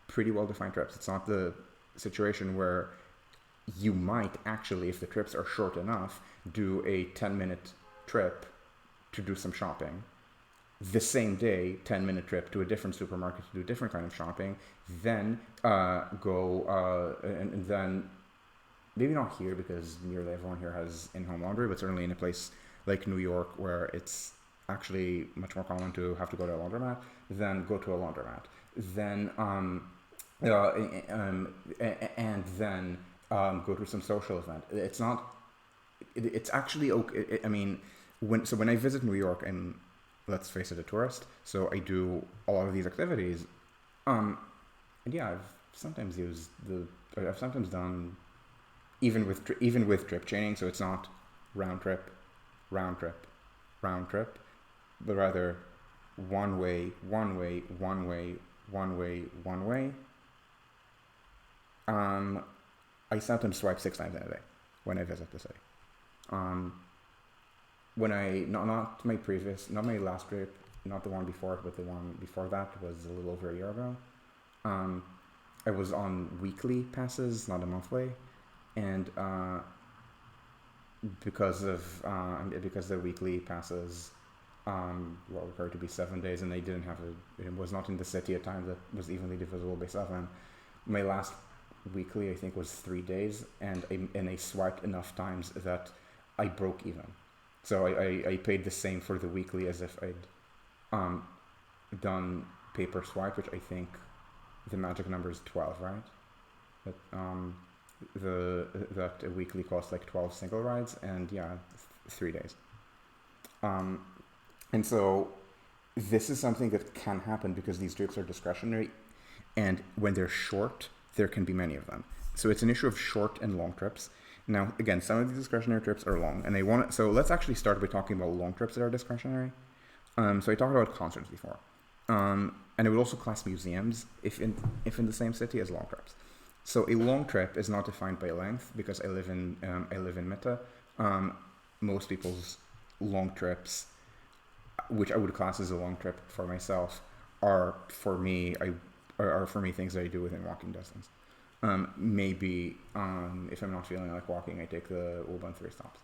pretty well defined trips. It's not the situation where you might actually, if the trips are short enough, do a 10-minute trip to do some shopping. The same day, 10-minute trip to a different supermarket to do a different kind of shopping, then go and then maybe not here because nearly everyone here has in-home laundry, but certainly in a place like New York where it's actually much more common to have to go to a laundromat, then go to a laundromat. Then and then go to some social event. It's not. It's actually okay. I mean, when I visit New York, I'm, let's face it, a tourist, so I do a lot of these activities. And yeah, I've sometimes done even with trip chaining, so it's not round trip, round trip, round trip, but rather one way, one way, one way, one way, one way. I sometimes swipe 6 times in a day when I visit the city. When I not my last trip, not the one before it, but the one before that was a little over a year ago. I was on weekly passes, not a monthly, and because the weekly passes were required to be 7 days, and it was not in the city at time that was evenly divisible by 7. My last weekly, I think, was 3 days, and I swiped enough times that I broke even. So I paid the same for the weekly as if I'd done paper swipe, which I think the magic number is 12, right? That a weekly costs like 12 single rides, and yeah, 3 days. And so this is something that can happen because these trips are discretionary, and when they're short, there can be many of them. So it's an issue of short and long trips. Now, again, some of these discretionary trips are long, and so let's actually start by talking about long trips that are discretionary. So I talked about concerts before, and I would also class museums if in the same city as long trips. So a long trip is not defined by length because I live in Meta. Most people's long trips, which I would class as a long trip for myself, are for me things that I do within walking distance. Maybe if I'm not feeling like walking, I take the U-Bahn 3 stops.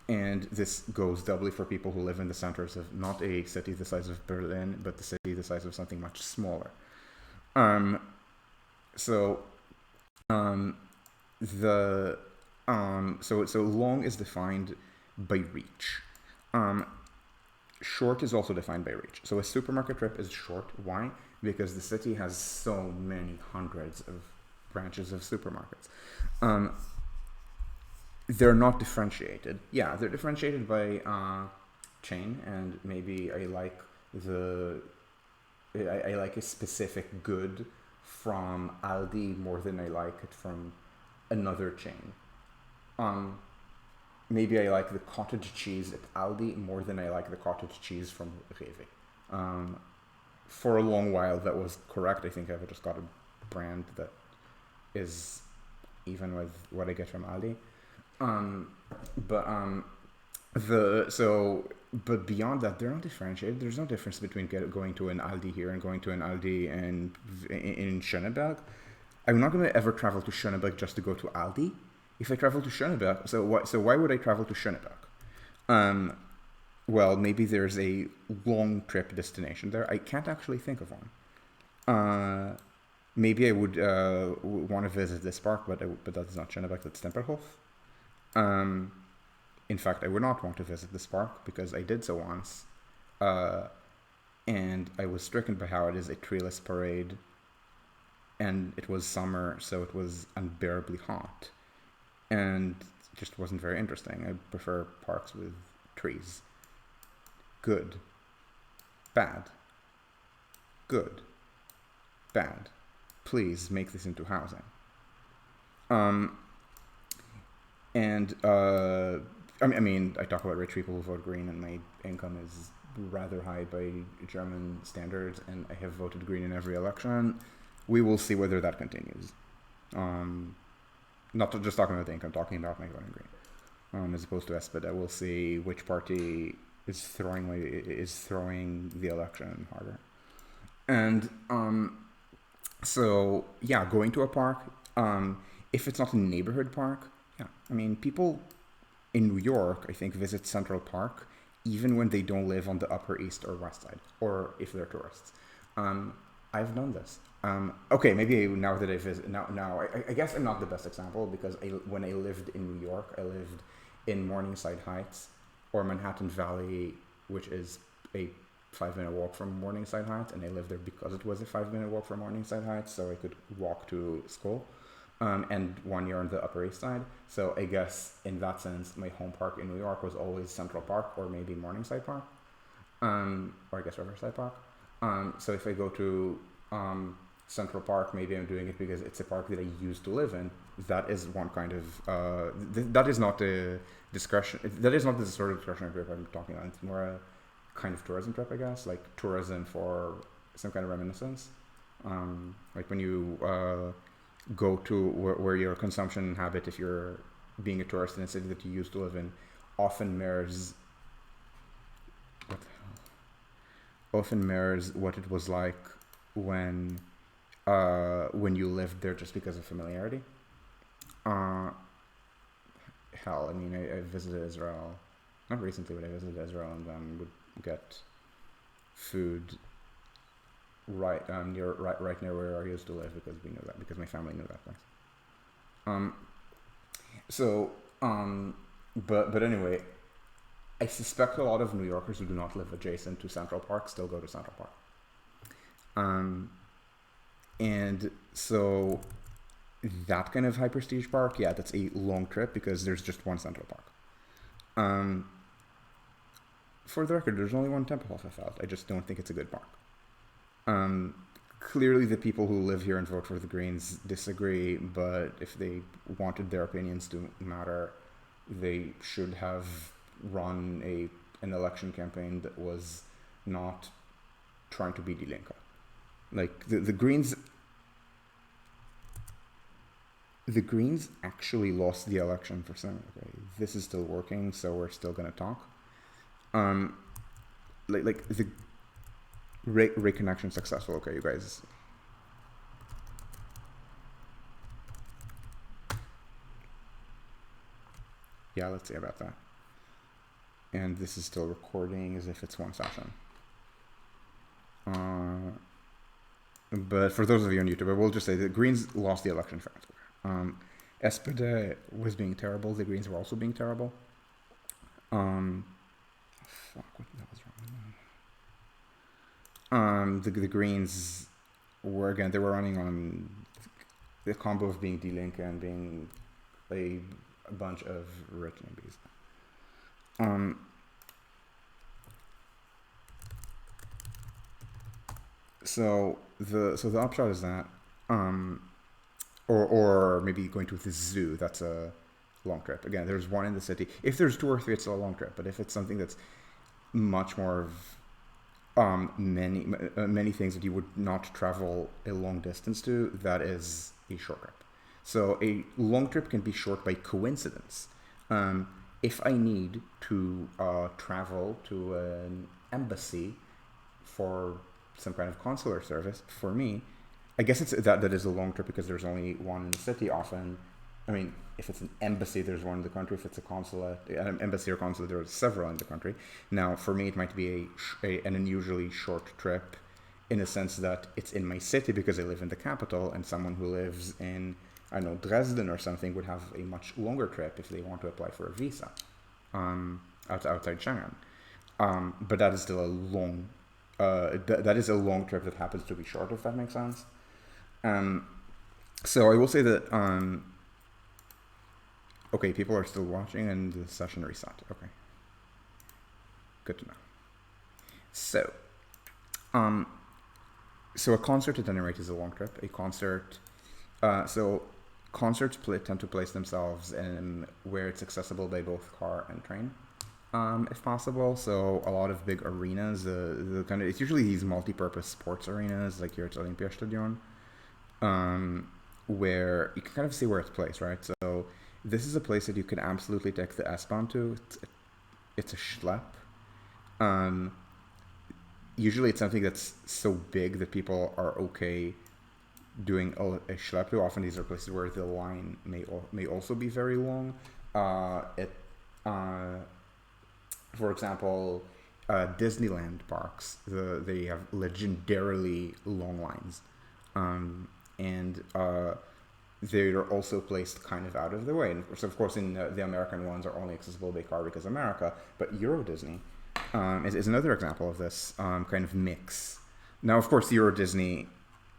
And this goes doubly for people who live in the centers of not a city the size of Berlin, but the city the size of something much smaller. So long is defined by reach. Short is also defined by reach. So a supermarket trip is short. Why? Because the city has so many hundreds of branches of supermarkets. They're not differentiated. Yeah, they're differentiated by chain, and maybe I like a specific good from Aldi more than I like it from another chain. Maybe I like the cottage cheese at Aldi more than I like the cottage cheese from Rewe. For a long while, that was correct. I think I've just got a brand that is even with what I get from Aldi. But beyond that, they're not differentiated. There's no difference between going to an Aldi here and going to an Aldi in Schöneberg. I'm not going to ever travel to Schöneberg just to go to Aldi. If I travel to Schöneberg, so why would I travel to Schöneberg? Well, maybe there's a long trip destination there. I can't actually think of one. Maybe I would want to visit this park, but that's not Schöneberg, that's Tempelhof. in fact, I would not want to visit this park because I did so once, uh, and I was stricken by how it is a treeless parade, and it was summer, so it was unbearably hot, and it just wasn't very interesting. I prefer parks with trees. Good, bad, good, bad. Please make this into housing. Um, and I mean, I talk about rich people who vote green, and my income is rather high by German standards, and I have voted green in every election. We will see whether that continues. Not just talking about the income, talking about my voting green, as opposed to SPD. We'll see which party is throwing the election harder. And so yeah, going to a park. If it's not a neighborhood park, yeah, I mean, people in New York, I think, visit Central Park even when they don't live on the Upper East or West Side, or if they're tourists. I've done this. Okay, maybe now that I visit, I guess I'm not the best example because when I lived in New York, I lived in Morningside Heights or Manhattan Valley, which is a 5-minute walk from Morningside Heights, and I lived there because it was a 5-minute walk from Morningside Heights, so I could walk to school. And 1 year on the Upper East Side. So I guess in that sense, my home park in New York was always Central Park or maybe Morningside Park, or I guess Riverside Park. So if I go to Central Park, maybe I'm doing it because it's a park that I used to live in. That is one kind of that is not the discussion. That is not the sort of discussionary trip I'm talking about. It's more a kind of tourism trip, I guess, like tourism for some kind of reminiscence. Like when you go to where your consumption habit, if you're being a tourist in a city that you used to live in, often mirrors what it was like when you lived there just because of familiarity. Hell, I mean, I visited Israel, not recently, but I visited Israel and then would get food right near where I used to live because we knew that, because my family knew that place. But anyway, I suspect a lot of New Yorkers who do not live adjacent to Central Park still go to Central Park. And so that kind of high prestige park, yeah, that's a long trip because there's just one Central Park. For the record, there's only one Tempelhof I felt. I just don't think it's a good park. Clearly the people who live here and vote for the Greens disagree, but if they wanted their opinions to matter, they should have run an election campaign that was not trying to be Die Linke. Like the Greens actually lost the election for some. Okay, this is still working, so we're still gonna talk. Like the reconnection successful. Okay, you guys. Yeah, let's see about that. And this is still recording as if it's one session. But for those of you on YouTube, I will just say the Greens lost the election fair and square. SPD was being terrible. The Greens were also being terrible. Fuck, what the hell was wrong with them? The Greens were, again, they were running on the combo of being Die Linke and being a bunch of rich NIMBYs. So the upshot is that, or maybe going to the zoo, that's a long trip. Again, there's one in the city. If there's 2 or 3, it's still a long trip. But if it's something that's much more of many things that you would not travel a long distance to, that is a short trip. So a long trip can be short by coincidence. If I need to travel to an embassy for some kind of consular service, for me, I guess it's that is a long trip because there's only one in the city often. I mean, if it's an embassy, there's one in the country. If it's a consulate, an embassy or consulate, there are several in the country. Now, for me, it might be an unusually short trip in the sense that it's in my city because I live in the capital, and someone who lives in, I don't know, Dresden or something would have a much longer trip if they want to apply for a visa. outside Schengen. But that is still a long, that is a long trip that happens to be short, if that makes sense. So I will say that, okay, people are still watching and the session reset. Okay. Good to know. So, so a concert at any rate is a long trip. A concert, so concerts tend to place themselves in where it's accessible by both car and train, if possible. So a lot of big arenas, the kind of, it's usually these multi-purpose sports arenas, like here at Olympiastadion, where you can kind of see where it's placed, right? So this is a place that you can absolutely take the S-Bahn to. It's a schlep. Usually it's something that's so big that people are okay doing a schlep to. Often these are places where the line may also be very long. For example, Disneyland parks, they have legendarily long lines, and they're also placed kind of out of the way. And so, of course, in the American ones are only accessible by car because America, but Euro Disney is another example of this kind of mix. Now, of course, Euro Disney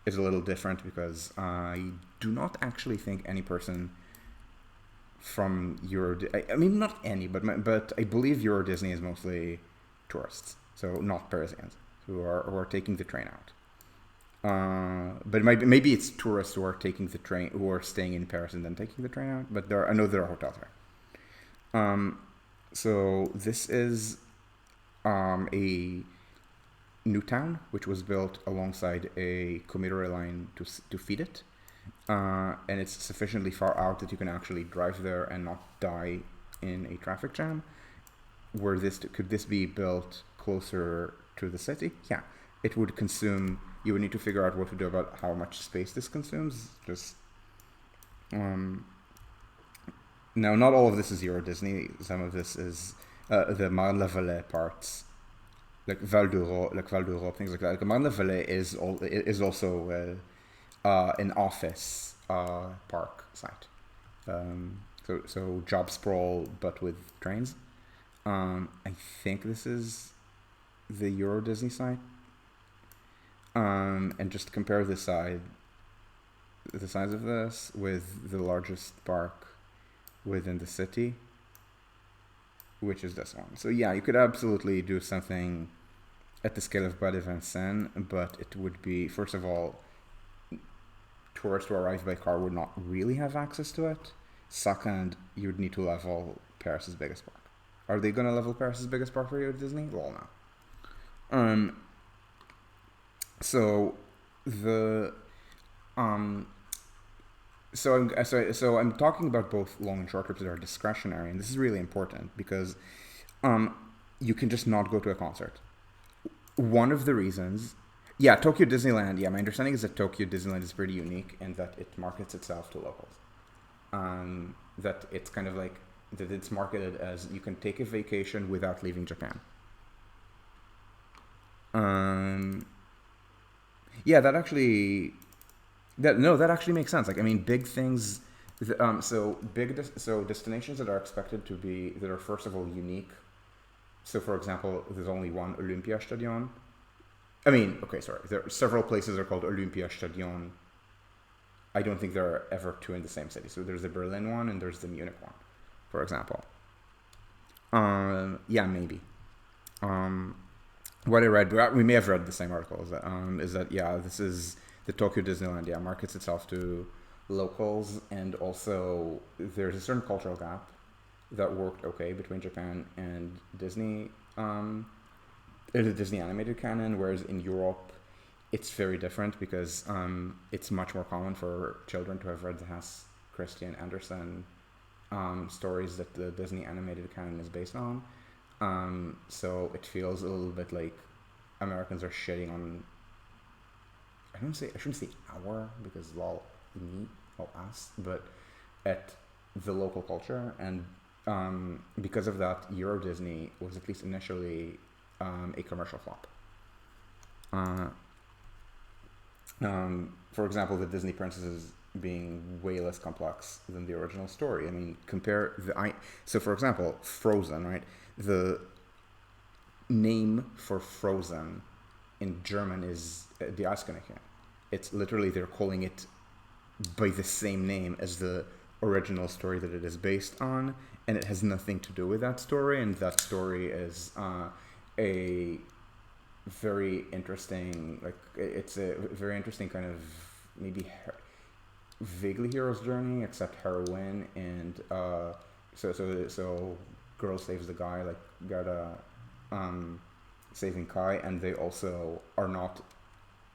is a little different because I do not actually think any person from I mean, not any, but I believe Euro Disney is mostly tourists, so not Parisians who are taking the train out. But maybe it's tourists who are taking the train, who are staying in Paris and then taking the train out. But I know there are hotels there. So this is a new town which was built alongside a commuter line to feed it, and it's sufficiently far out that you can actually drive there and not die in a traffic jam. Could this be built closer to the city? Yeah, it would consume. You would need to figure out what to do about how much space this consumes. Just now, not all of this is Euro Disney. Some of this is the Marne-la-Vallée parts, like Val d'Europe, things like that. Like Marne-la-Vallée is also an office park site. So job sprawl, but with trains. I think this is the Euro Disney site. And just compare the size of this with the largest park within the city, which is this one. So yeah, you could absolutely do something at the scale of Bas de Vincennes, but it would be, first of all, tourists who arrive by car would not really have access to it. Second, you would need to level Paris's biggest park. Are they going to level Paris's biggest park for you at Disney? Well, no. So I'm talking about both long and short trips that are discretionary, and this is really important because you can just not go to a concert. One of the reasons, yeah, Tokyo Disneyland, yeah, my understanding is that Tokyo Disneyland is pretty unique in that it markets itself to locals. That it's kind of like, that it's marketed as you can take a vacation without leaving Japan. Yeah, that actually makes sense. Like, I mean, big things. So destinations that are expected to be, that are first of all unique. So, for example, there's only one Olympiastadion. I mean, okay, sorry. There are several places that are called Olympiastadion. I don't think there are ever two in the same city. So there's the Berlin one and there's the Munich one, for example. Yeah, maybe. What I read, we may have read the same article, is that yeah, this is the Tokyo Disneyland, yeah, markets itself to locals, and also there's a certain cultural gap that worked okay between Japan and Disney, the Disney animated canon, whereas in Europe it's very different because it's much more common for children to have read the Hans Christian Andersen stories that the Disney animated canon is based on. So it feels a little bit like Americans are shitting on, I shouldn't say our, because us, but at the local culture, and because of that, Euro Disney was at least initially a commercial flop. For example, the Disney princesses being way less complex than the original story. I mean, so for example, Frozen, right? The name for Frozen in German is Die Eiskönigin. It's literally, they're calling it by the same name as the original story that it is based on, and it has nothing to do with that story. And that story is a very interesting, like, it's a very interesting kind of maybe vaguely hero's journey, except heroine, and so girl saves the guy, like Gerda saving Kai, and they also are not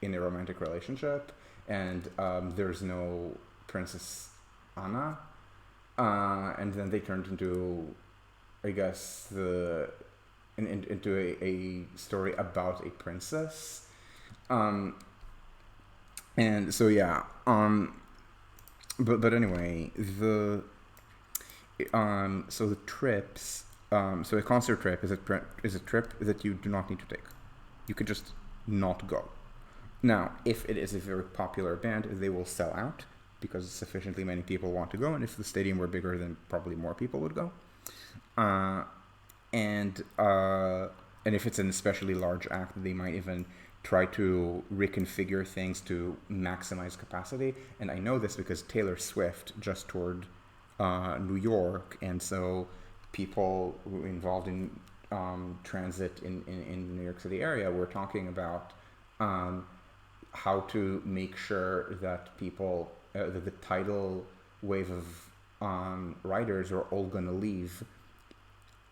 in a romantic relationship, and there's no Princess Anna, and then they turned into, I guess, into a story about a princess, and so yeah, but anyway, so the trips, so a concert trip is a trip that you do not need to take. You could just not go. Now, if it is a very popular band, they will sell out because sufficiently many people want to go, and if the stadium were bigger, then probably more people would go. And if it's an especially large act, they might even try to reconfigure things to maximize capacity. And I know this because Taylor Swift just toured New York, and so people who involved in transit in the New York City area were talking about how to make sure that people, that the tidal wave of riders are all going to leave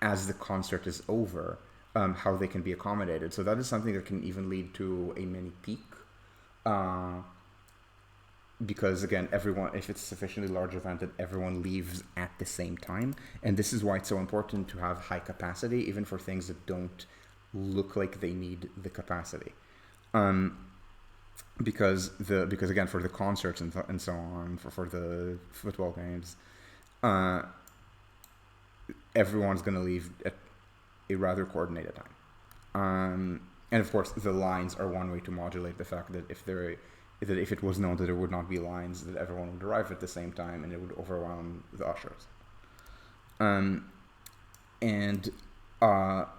as the concert is over, how they can be accommodated. So that is something that can even lead to a mini peak. Because again, everyone, if it's a sufficiently large event, that everyone leaves at the same time. And this is why it's so important to have high capacity, even for things that don't look like they need the capacity. Because again, for the concerts and so on, for the football games, everyone's going to leave at a rather coordinated time. And of course, the lines are one way to modulate the fact that if it was known that there would not be lines, that everyone would arrive at the same time, and it would overwhelm the ushers.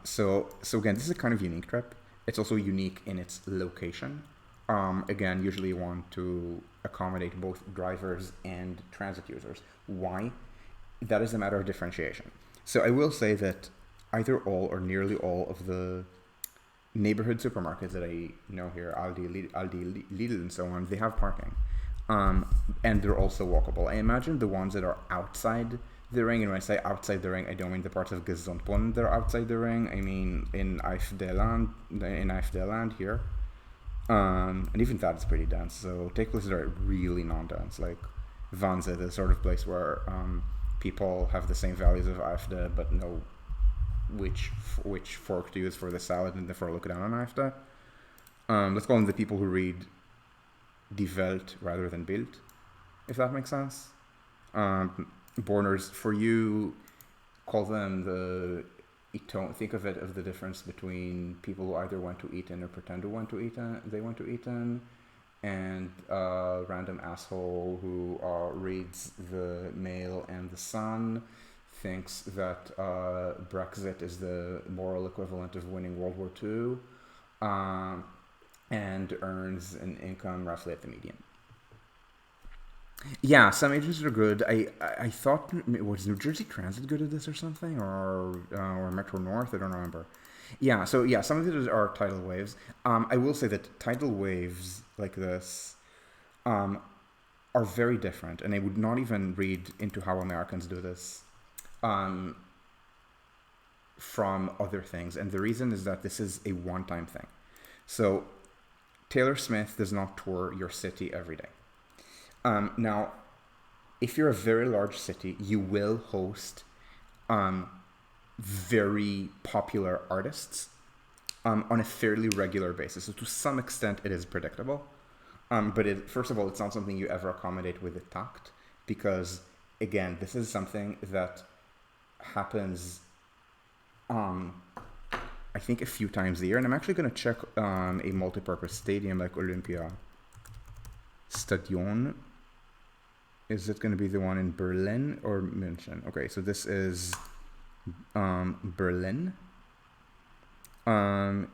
So again, this is a kind of unique trip. It's also unique in its location. Again, usually you want to accommodate both drivers and transit users. Why? That is a matter of differentiation. So I will say that either all or nearly all of the neighborhood supermarkets that I know here, Aldi, Lidl, and so on, they have parking. And they're also walkable. I imagine the ones that are outside the ring, and when I say outside the ring, I don't mean the parts of Gesundbrunnen that are outside the ring. I mean in AfD-Land here. And even that's pretty dense. So take places that are really non-dense, like Wannsee, the sort of place where people have the same values of AfD, but know which fork to use for the salad and therefore look down on AfD. Let's call them the people who read Die Welt rather than Bild, if that makes sense. Borners, for you, call them think of it as the difference between people who either went to Eton or pretend to went to Eton, and random asshole who reads the Mail and the Sun, thinks that Brexit is the moral equivalent of winning World War II, and earns an income roughly at the median. Yeah, some agencies are good. I thought, was New Jersey Transit good at this or something, or Metro North? I don't remember. Yeah, so yeah, some of these are tidal waves. I will say that tidal waves like this are very different, and I would not even read into how Americans do this from other things. And the reason is that this is a one-time thing. So Taylor Swift does not tour your city every day. Now, if you're a very large city, you will host very popular artists on a fairly regular basis. So to some extent, it is predictable. But first of all, it's not something you ever accommodate with a tact, because, again, this is something that happens, I think, a few times a year. And I'm actually going to check a multi-purpose stadium like Olympia Stadion. Is it going to be the one in Berlin or München? Okay, so this is Berlin. And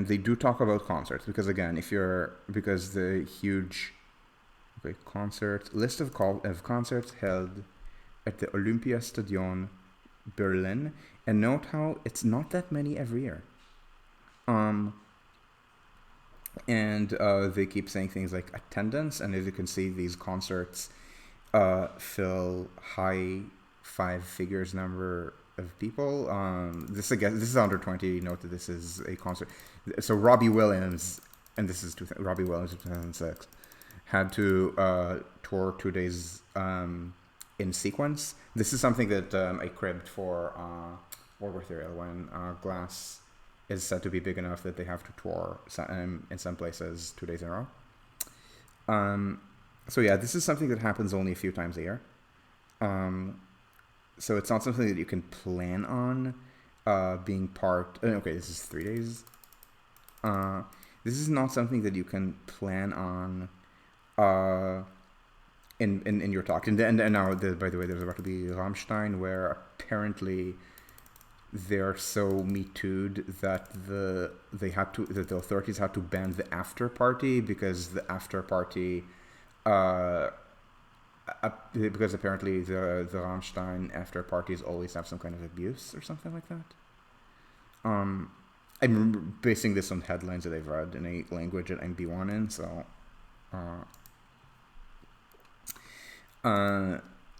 they do talk about concerts because again, because the huge concerts list of concerts held at the Olympiastadion Berlin, and note how it's not that many every year. And they keep saying things like attendance, and as you can see, these concerts fill high five figures number of people. This is under 20. Note that this is a concert. So Robbie Williams, and this is Robbie Williams in 2006, had to tour 2 days in sequence. This is something that I cribbed for World War III when glass is said to be big enough that they have to tour in some places 2 days in a row. So yeah, this is something that happens only a few times a year. So it's not something that you can plan on being part. Okay, this is 3 days. This is not something that you can plan on in your talk. And now, by the way, there's about to be Rammstein, where apparently they're so Me Too'd that the authorities had to ban the after party because the after party. Because apparently the Rammstein after parties always have some kind of abuse or something like that. I'm basing this on headlines that I've read in a language that I'm B1 in, so.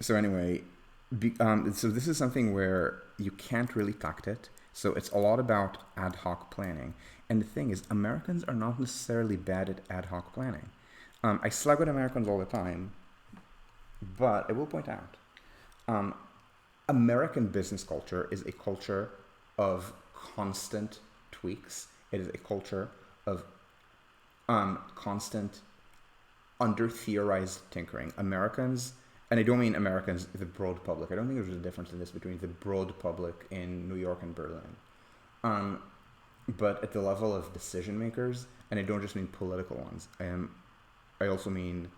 So anyway, so this is something where you can't really tact it. So it's a lot about ad hoc planning. And the thing is, Americans are not necessarily bad at ad hoc planning. I slug at Americans all the time, but I will point out, American business culture is a culture of constant tweaks. It is a culture of constant under-theorized tinkering. Americans, and I don't mean Americans, the broad public. I don't think there's a difference in this between the broad public in New York and Berlin. But at the level of decision makers, and I don't just mean political ones, I also mean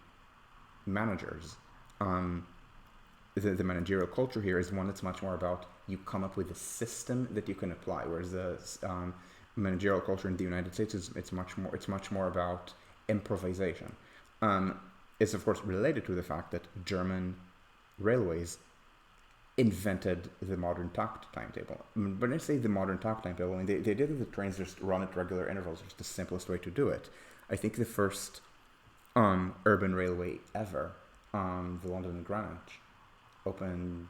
managers. The managerial culture here is one that's much more about you come up with a system that you can apply, whereas the managerial culture in the United States it's much more about improvisation. It's of course related to the fact that German railways invented the modern takt timetable. When I say the modern takt timetable, I mean they did the trains just run at regular intervals, just the simplest way to do it. I think the first urban railway ever, the London and Greenwich, opened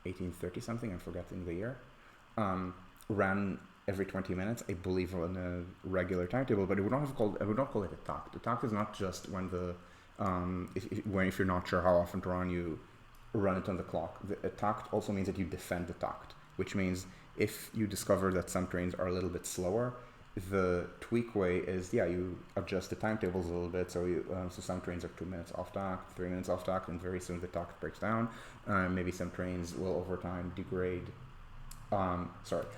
1830 something, I'm forgetting the year, ran every 20 minutes, I believe, on a regular timetable, but I would not call it a takt. The takt is not just when if you're not sure how often to run, you run it on the clock. A takt also means that you defend the takt, which means if you discover that some trains are a little bit slower, the tweak way is, you adjust the timetables a little bit, so so some trains are 2 minutes off takt, 3 minutes off takt, and very soon the takt breaks down. Maybe some trains will over time degrade. I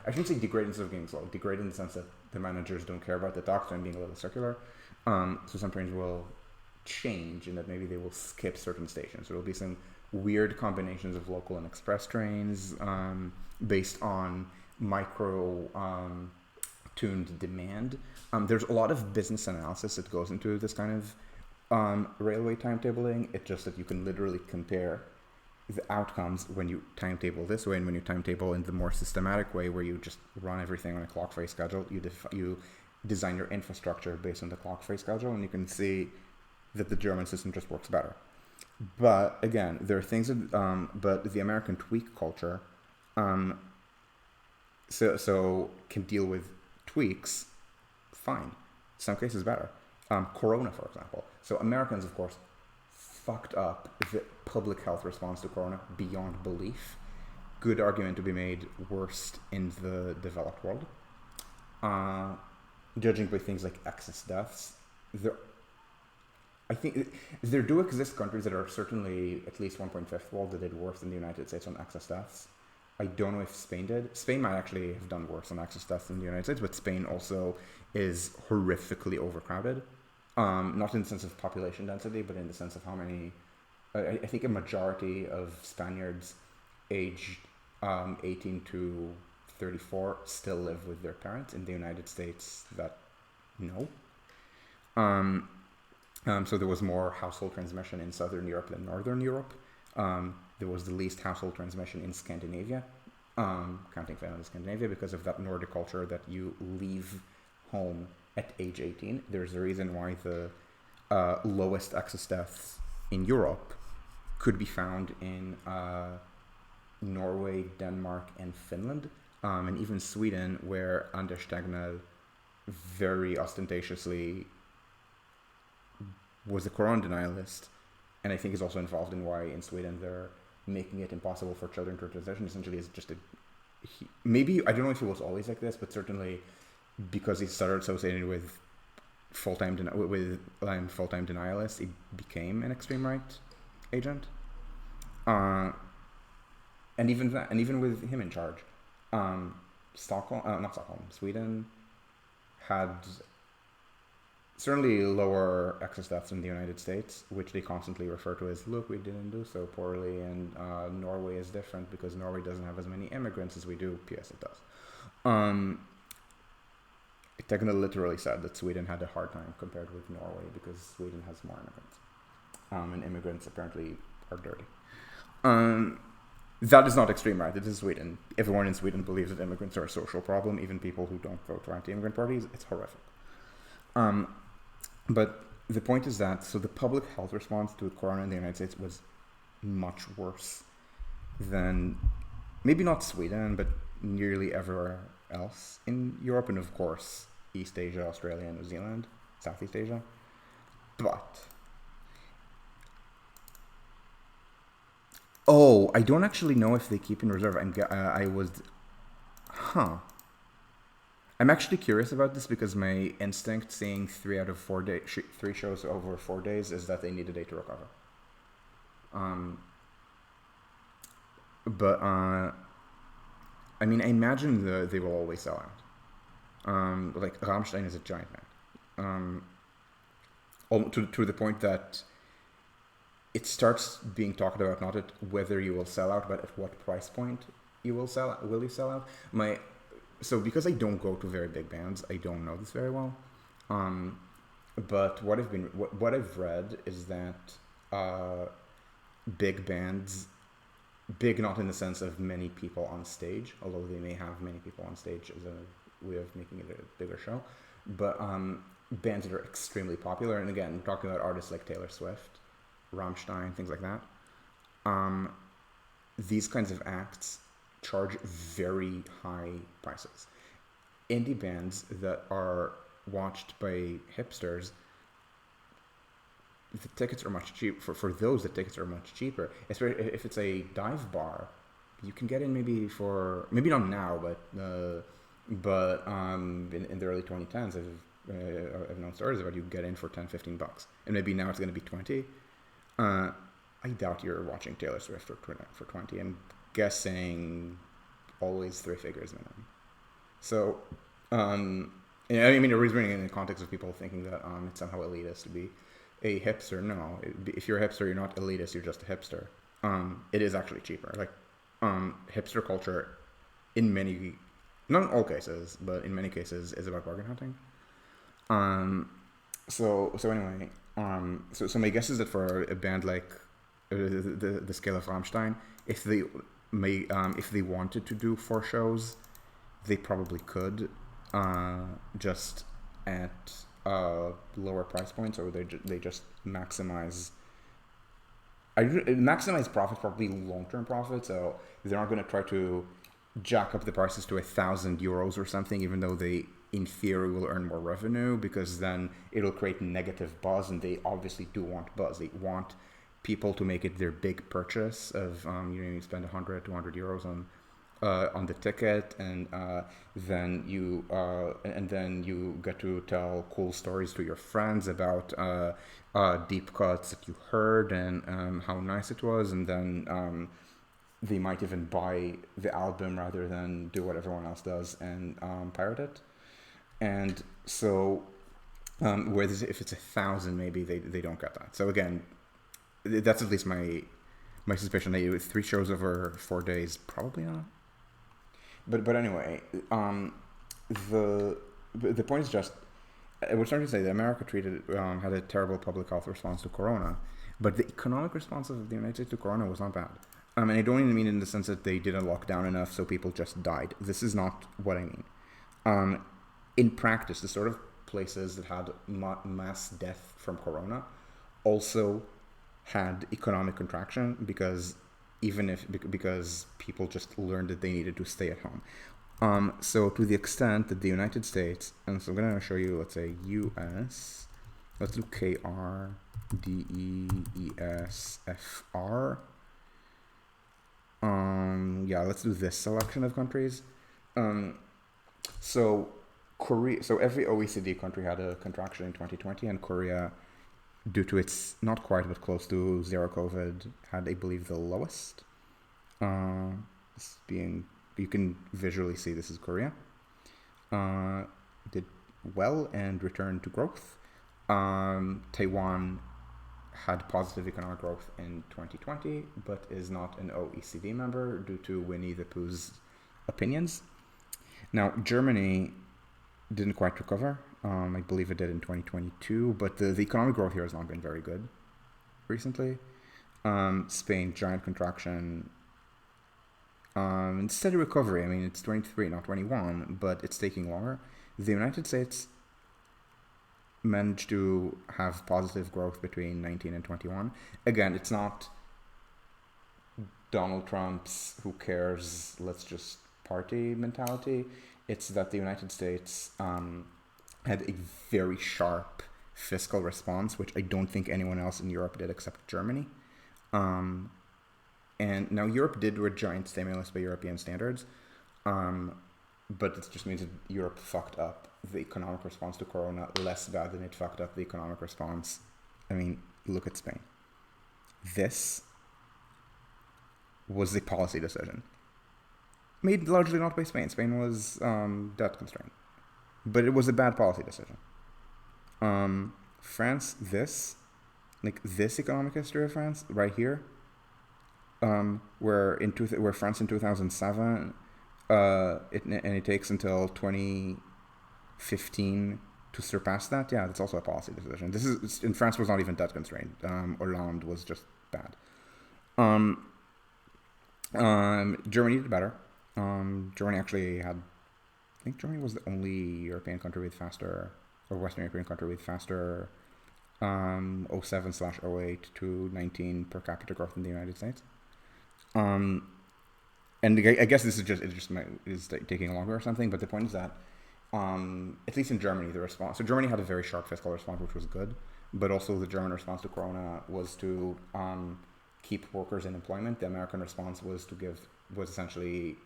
shouldn't say degrade instead of getting slow. Degrade in the sense that the managers don't care about the takt, so I'm being a little circular. So some trains will change in that maybe they will skip certain stations. So there'll be some weird combinations of local and express trains based on micro tuned demand. There's a lot of business analysis that goes into this kind of railway timetabling. It's just that you can literally compare the outcomes when you timetable this way and when you timetable in the more systematic way where you just run everything on a clock phase schedule. You design your infrastructure based on the clock phase schedule, and you can see that the German system just works better. But again, there are things that, but the American tweak culture so can deal with tweaks fine. Some cases better. Corona, for example. So Americans, of course, fucked up the public health response to Corona beyond belief. Good argument to be made worst in the developed world. Judging by things like excess deaths, I think there do exist countries that are certainly at least 1.5 world that did worse than the United States on excess deaths. I don't know if Spain did. Spain might actually have done worse on excess deaths than the United States, but Spain also is horrifically overcrowded. Not in the sense of population density, but in the sense of how many I think a majority of Spaniards aged 18 to 34 still live with their parents. In the United States, that no. Um, so there was more household transmission in Southern Europe than Northern Europe. There was the least household transmission in Scandinavia, counting Finland and Scandinavia, because of that Nordic culture that you leave home at age 18. There's a reason why the lowest excess deaths in Europe could be found in Norway, Denmark, and Finland, and even Sweden, where Anders Tegnell very ostentatiously was a corona denialist, and I think is also involved in why in Sweden they're making it impossible for children to transition. Essentially, it's just maybe I don't know if it was always like this, but certainly because he started associated with full-time denialists, he became an extreme right agent. And even with him in charge, Sweden had certainly lower excess deaths than the United States, which they constantly refer to as, look, we didn't do so poorly, and Norway is different because Norway doesn't have as many immigrants as we do. P.S. it does. Tegnell literally said that Sweden had a hard time compared with Norway because Sweden has more immigrants. And immigrants apparently are dirty. That is not extreme right. It is Sweden. Everyone in Sweden believes that immigrants are a social problem, even people who don't vote for anti-immigrant parties. It's horrific. But the point is that, so the public health response to corona in the United States was much worse than, maybe not Sweden, but nearly everywhere else in Europe, and of course, East Asia, Australia, New Zealand, Southeast Asia. But, I don't actually know if they keep in reserve. I'm actually curious about this because my instinct seeing 3 out of 4 days, 3 shows over 4 days is that they need a day to recover. But I mean, I imagine they will always sell out. Like Rammstein is a giant band. To the point that it starts being talked about not at whether you will sell out, but at what price point will you sell out. So because I don't go to very big bands, I don't know this very well. But what I've read is that big bands, big not in the sense of many people on stage, although they may have many people on stage as a way of making it a bigger show, but bands that are extremely popular, and again, we're talking about artists like Taylor Swift, Rammstein, things like that. These kinds of acts charge very high prices. Indie bands that are watched by hipsters, the tickets are much cheaper. For those, the tickets are much cheaper. Especially if it's a dive bar, you can get in maybe not now, but in the early 2010s, I've known stories about you get in for $10-15, and maybe now it's going to be 20. I doubt you're watching Taylor Swift for 20. I'm guessing always 3 figures minimum. So, I mean, it was bringing in the context of people thinking that it's somehow elitist to be a hipster. No, if you're a hipster, you're not elitist. You're just a hipster. It is actually cheaper. Like, hipster culture, in many, not in all cases, but in many cases, is about bargain hunting. So anyway, so my guess is that for a band like the scale of Rammstein, if they wanted to do 4 shows, they probably could, just at lower price points, or they just maximize profits, probably long-term profits. So they're not going to try to jack up the prices to €1,000 or something, even though they in theory will earn more revenue, because then it'll create negative buzz, and they obviously do want buzz. They want people to make it their big purchase of you spend €100-200 on the ticket, and then you get to tell cool stories to your friends about deep cuts that you heard and how nice it was, and then they might even buy the album rather than do what everyone else does and pirate it. And so whereas if it's 1,000, maybe they don't get that. So again, That's at least my suspicion. That 3 shows over 4 days, probably not. But anyway, the point is just, I was starting to say that America had a terrible public health response to Corona, but the economic response of the United States to Corona was not bad. And I don't even mean in the sense that they didn't lock down enough so people just died. This is not what I mean. In practice, the sort of places that had mass death from Corona also had economic contraction because people just learned that they needed to stay at home. So to the extent that the United States, and so I'm going to show you, let's say US, let's do KRDEESFR. Yeah, let's do this selection of countries. So every OECD country had a contraction in 2020, and Korea, due to its not quite but close to zero COVID, had, I believe, the lowest. You can visually see this is Korea. Did well and returned to growth. Taiwan had positive economic growth in 2020, but is not an OECD member due to Winnie the Pooh's opinions. Now, Germany didn't quite recover. I believe it did in 2022, but the economic growth here has not been very good recently. Spain, giant contraction. Steady recovery. I mean, it's 23, not 21, but it's taking longer. The United States managed to have positive growth between 19 and 21. Again, it's not Donald Trump's who cares, let's just party mentality. It's that the United States had a very sharp fiscal response, which I don't think anyone else in Europe did except Germany. And now Europe did a giant stimulus by European standards, but it just means that Europe fucked up the economic response to Corona less bad than it fucked up the economic response. I mean, look at Spain. This was a policy decision made largely not by Spain. Spain was debt constrained, but it was a bad policy decision. France, this economic history of France right here, where France in 2007, it takes until 2015 to surpass that. Yeah, that's also a policy decision. In France was not even debt constrained. Hollande was just bad. Germany did better. Germany actually had, I think Germany was the only European country with faster, or Western European country with faster 07/08 to 19 per capita growth in the United States. And I guess this is taking longer or something, but the point is that at least in Germany, the response, so Germany had a very sharp fiscal response, which was good, but also the German response to Corona was to keep workers in employment. The American response was essentially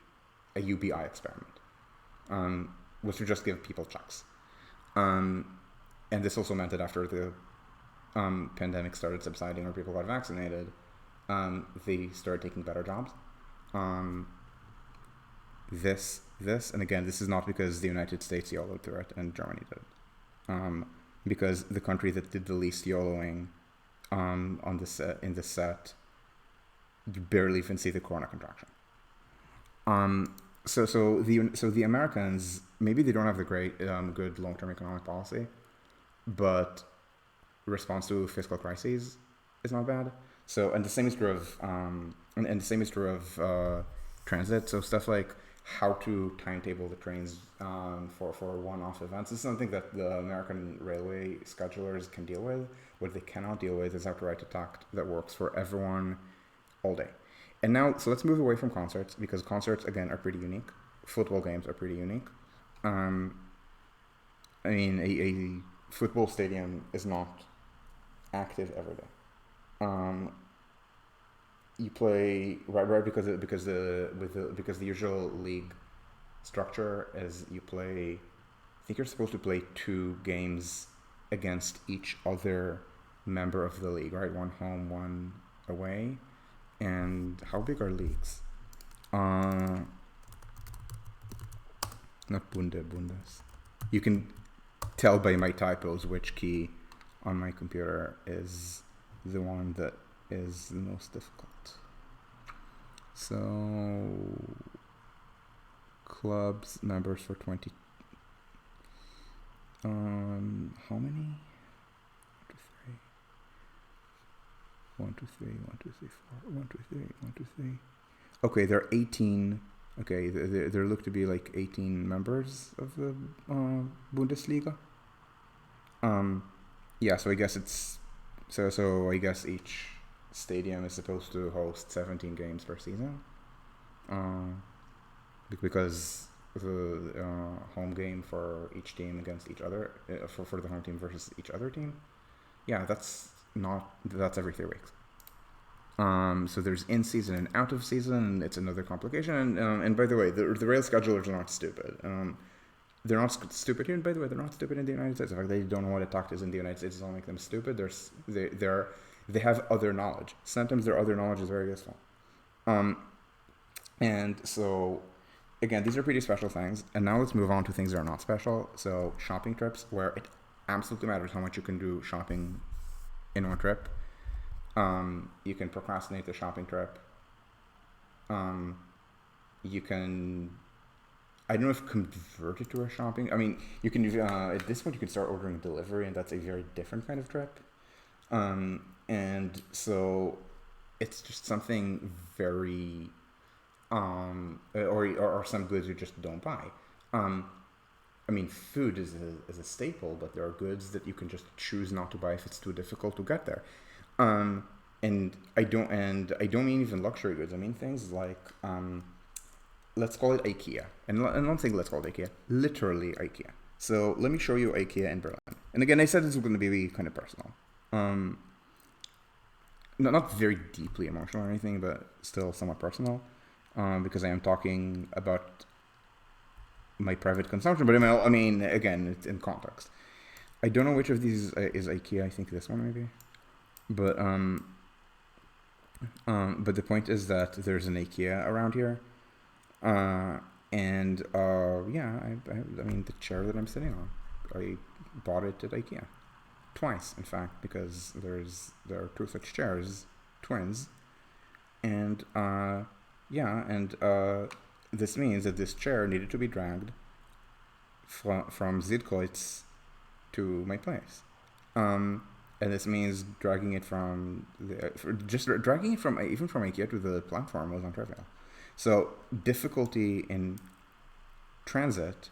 a UBI experiment, was to just give people checks. And this also meant that after the pandemic started subsiding or people got vaccinated, they started taking better jobs. This, and again, this is not because the United States YOLO'd through it and Germany did. Because the country that did the least YOLOing in this set, you barely even see the Corona contraction. So the Americans, maybe they don't have the great good long-term economic policy, but response to fiscal crises is not bad. So, and the same is true of transit. So stuff like how to timetable the trains for one-off events is something that the American railway schedulers can deal with. What they cannot deal with is how to write a tact that works for everyone all day. And now, so let's move away from concerts, because concerts, again, are pretty unique. Football games are pretty unique. I mean, a football stadium is not active every day. You play right because the usual league structure is you play. I think you're supposed to play 2 games against each other member of the league, right? 1 home, 1 away. And how big are leagues? Not Bundes. You can tell by my typos which key on my computer is the one that is the most difficult. So clubs members for 20. How many? 1, 2, 3, 1, 2, 3, 4, 1, 2, 3, 1, 2, 3. Okay, there are 18. Okay, there look to be like 18 members of the Bundesliga. Yeah, so I guess it's so I guess each stadium is supposed to host 17 games per season. Because the home game for each team against each other for the home team versus each other team. Yeah, that's every 3 weeks. So there's in season and out of season. It's another complication. And by the way, the rail schedulers are not stupid. They're not stupid here. And by the way, they're not stupid in the United States. In fact, they don't know what a tact is in the United States. Doesn't make them stupid. They have other knowledge. Sometimes their other knowledge is very useful. And so, again, these are pretty special things. And now let's move on to things that are not special. So shopping trips, where it absolutely matters how much you can do shopping in one trip. You can procrastinate the shopping trip. You can, I don't know if convert it to a shopping. I mean, you can at this point you can start ordering delivery, and that's a very different kind of trip. And so it's just something very, or some goods you just don't buy. I mean, food is a staple, but there are goods that you can just choose not to buy if it's too difficult to get there. And I don't mean even luxury goods. I mean things like, let's call it IKEA. And don't think let's call it IKEA. Literally IKEA. So let me show you IKEA in Berlin. And again, I said this was going to be kind of personal. Not very deeply emotional or anything, but still somewhat personal. Because I am talking about my private consumption. But I mean, again, it's in context. I don't know which of these is IKEA. I think this one maybe. But the point is that there's an IKEA around here, yeah, I mean the chair that I'm sitting on, I bought it at IKEA, twice in fact, because there are 2 such chairs, twins, and this means that this chair needed to be dragged from Südkreuz to my place. And this means dragging it from even from IKEA to the platform was non-trivial. So difficulty in transit,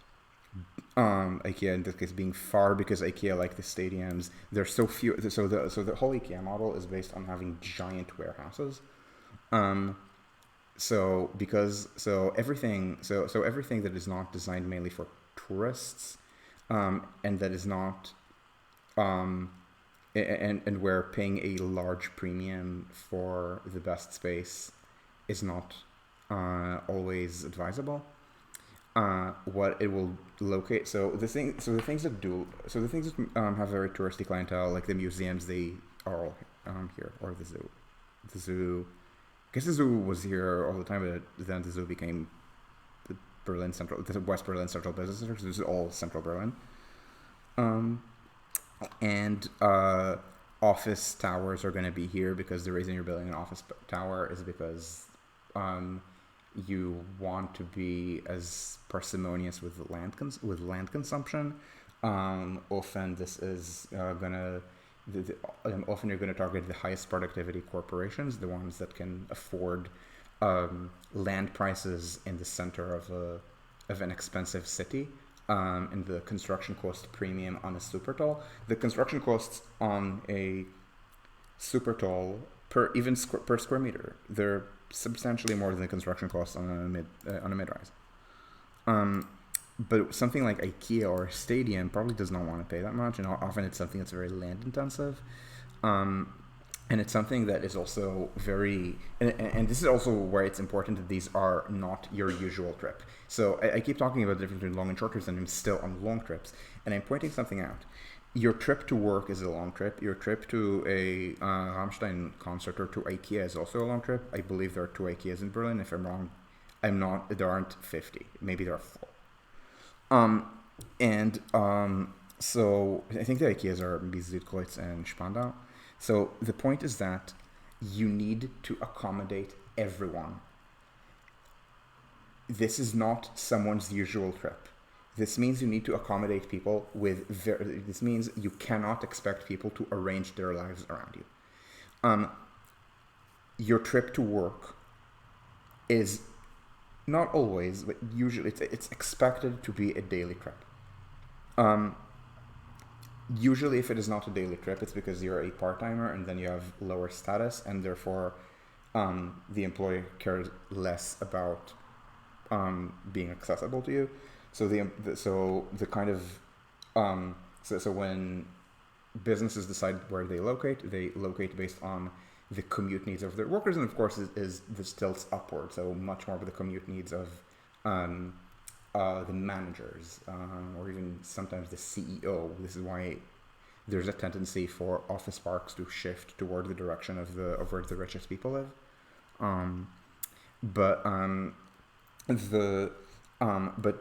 IKEA in this case being far, because IKEA, like the stadiums, there's so few. So the whole IKEA model is based on having giant warehouses. So everything that is not designed mainly for tourists, and that is not, and where paying a large premium for the best space is not always advisable. What it will locate. The things that have very touristy clientele, like the museums, they are all here, or the zoo. The zoo. I guess the zoo was here all the time, but then the zoo became the West Berlin Central Business Center. So this is all Central Berlin. And office towers are going to be here, because the reason you're building an office tower is because you want to be as parsimonious with land consumption. Often this is often you're going to target the highest productivity corporations, the ones that can afford land prices in the center of an expensive city. And the construction cost premium on a super tall. The construction costs on a super tall per square meter, they're substantially more than the construction costs on a mid-rise. But something like IKEA or a stadium probably does not want to pay that much, and often it's something that's very land intensive. And it's something that is also very, and this is also where it's important that these are not your usual trip. So I keep talking about the difference between long and short trips, and I'm still on long trips. And I'm pointing something out. Your trip to work is a long trip. Your trip to a Rammstein concert or to IKEA is also a long trip. I believe there are 2 IKEAs in Berlin. If I'm wrong, I'm not. There aren't 50. Maybe there are 4. So I think the IKEAs are Südkreuz and Spandau. So the point is that you need to accommodate everyone. This is not someone's usual trip. This means you need to accommodate people this means you cannot expect people to arrange their lives around you. Your trip to work is not always, but usually it's expected to be a daily trip. Usually, if it is not a daily trip, it's because you're a part-timer and then you have lower status, and therefore the employer cares less about being accessible to you. So so when businesses decide where they locate based on the commute needs of their workers, and of course this tilts upward, so much more of the commute needs of the managers, or even sometimes the CEO. This is why there's a tendency for office parks to shift toward the direction of where the richest people live. But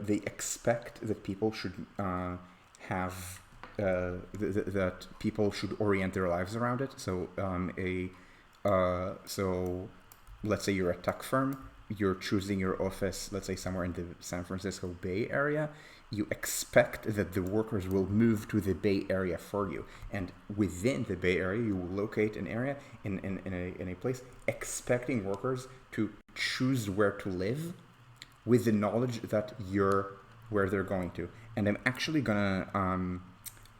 they expect that people should have that people should orient their lives around it. So so let's say you're a tech firm, you're choosing your office, let's say somewhere in the San Francisco Bay Area. You expect that the workers will move to the Bay Area for you, and within the Bay Area, you will locate an area in a place, expecting workers to choose where to live, with the knowledge that you're where they're going to. And I'm actually gonna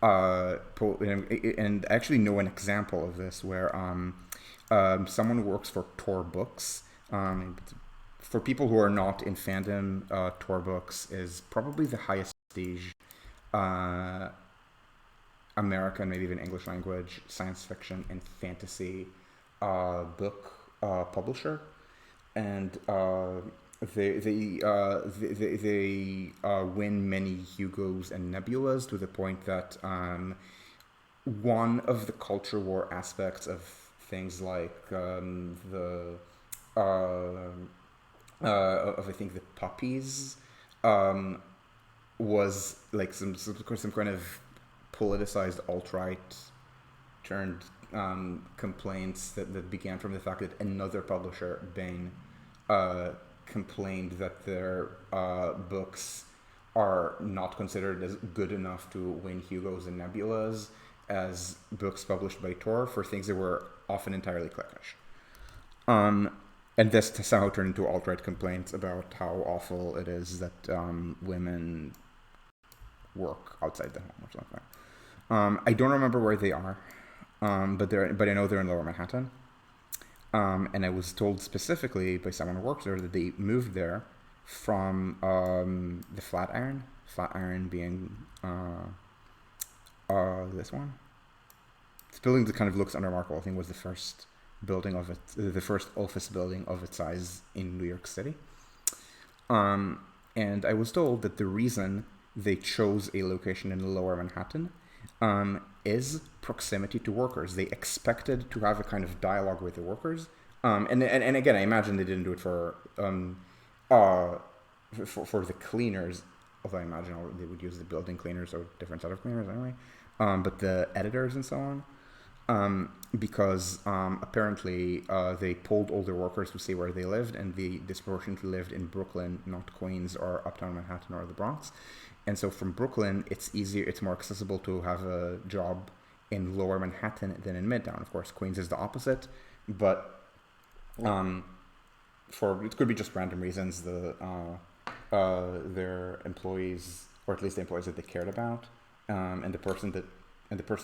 and I actually know an example of this where someone who works for Tor Books. For people who are not in fandom, Tor Books is probably the highest prestige American, maybe even English language, science fiction and fantasy book publisher, and they win many Hugos and Nebulas, to the point that one of the culture war aspects of things like of I think the puppies was like some kind of politicized alt-right turned complaints that began from the fact that another publisher, Bain, complained that their books are not considered as good enough to win Hugos and Nebulas as books published by Tor, for things that were often entirely cliquish. And this somehow turned into alt-right complaints about how awful it is that women work outside the home or something. I don't remember where they are, but I know they're in Lower Manhattan. And I was told specifically by someone who works there that they moved there from the Flatiron being this one. This building that kind of looks unremarkable. I think was the first office building of its size in New York City. And I was told that the reason they chose a location in Lower Manhattan is proximity to workers. They expected to have a kind of dialogue with the workers. And again, I imagine they didn't do it for the cleaners, although I imagine they would use the building cleaners or different set of cleaners anyway. But the editors and so on. Because apparently they polled older workers to see where they lived, and they disproportionately lived in Brooklyn, not Queens or Uptown Manhattan or the Bronx. And so from Brooklyn, it's more accessible to have a job in Lower Manhattan than in Midtown. Of course, Queens is the opposite, but it could be just random reasons. Their employees, or at least the employees that they cared about, and the person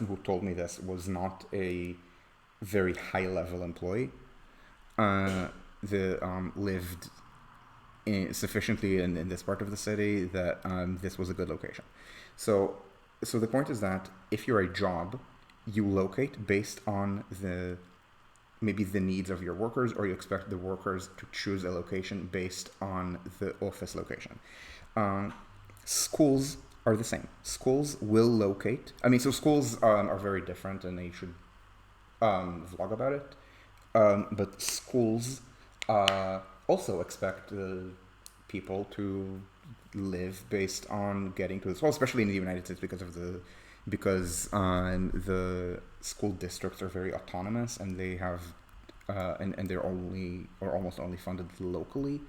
who told me this was not a very high level employee. Lived sufficiently in this part of the city that this was a good location. So the point is that if you're a job, you locate based on maybe the needs of your workers, or you expect the workers to choose a location based on the office location. Schools are the same. Schools will locate. So schools are very different, and they should vlog about it. But schools also expect people to live based on getting to the school, especially in the United States, because the school districts are very autonomous, and they have and they're only or almost only funded locally.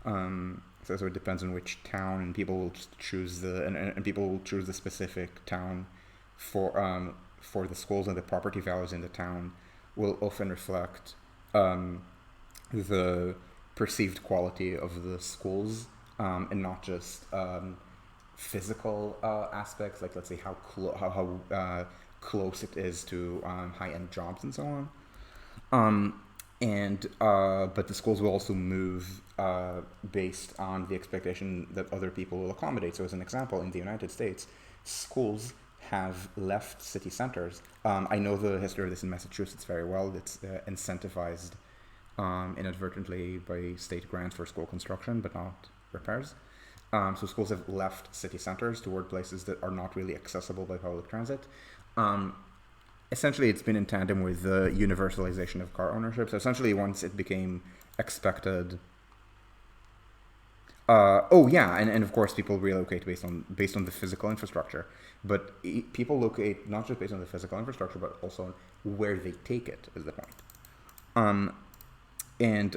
So it depends on which town, and people will just choose and people will choose the specific town for the schools, and the property values in the town will often reflect the perceived quality of the schools, and not just physical aspects, like let's say how close it is to high end jobs and so on. And but the schools will also move based on the expectation that other people will accommodate. So, as an example, in the United States, schools have left city centers. I know the history of this in Massachusetts very well. It's incentivized inadvertently by state grants for school construction, but not repairs. So schools have left city centers toward places that are not really accessible by public transit. Essentially, it's been in tandem with the universalization of car ownership. So essentially, once it became expected, and of course, people relocate based on the physical infrastructure. But people locate not just based on the physical infrastructure, but also on where they take it is the point. And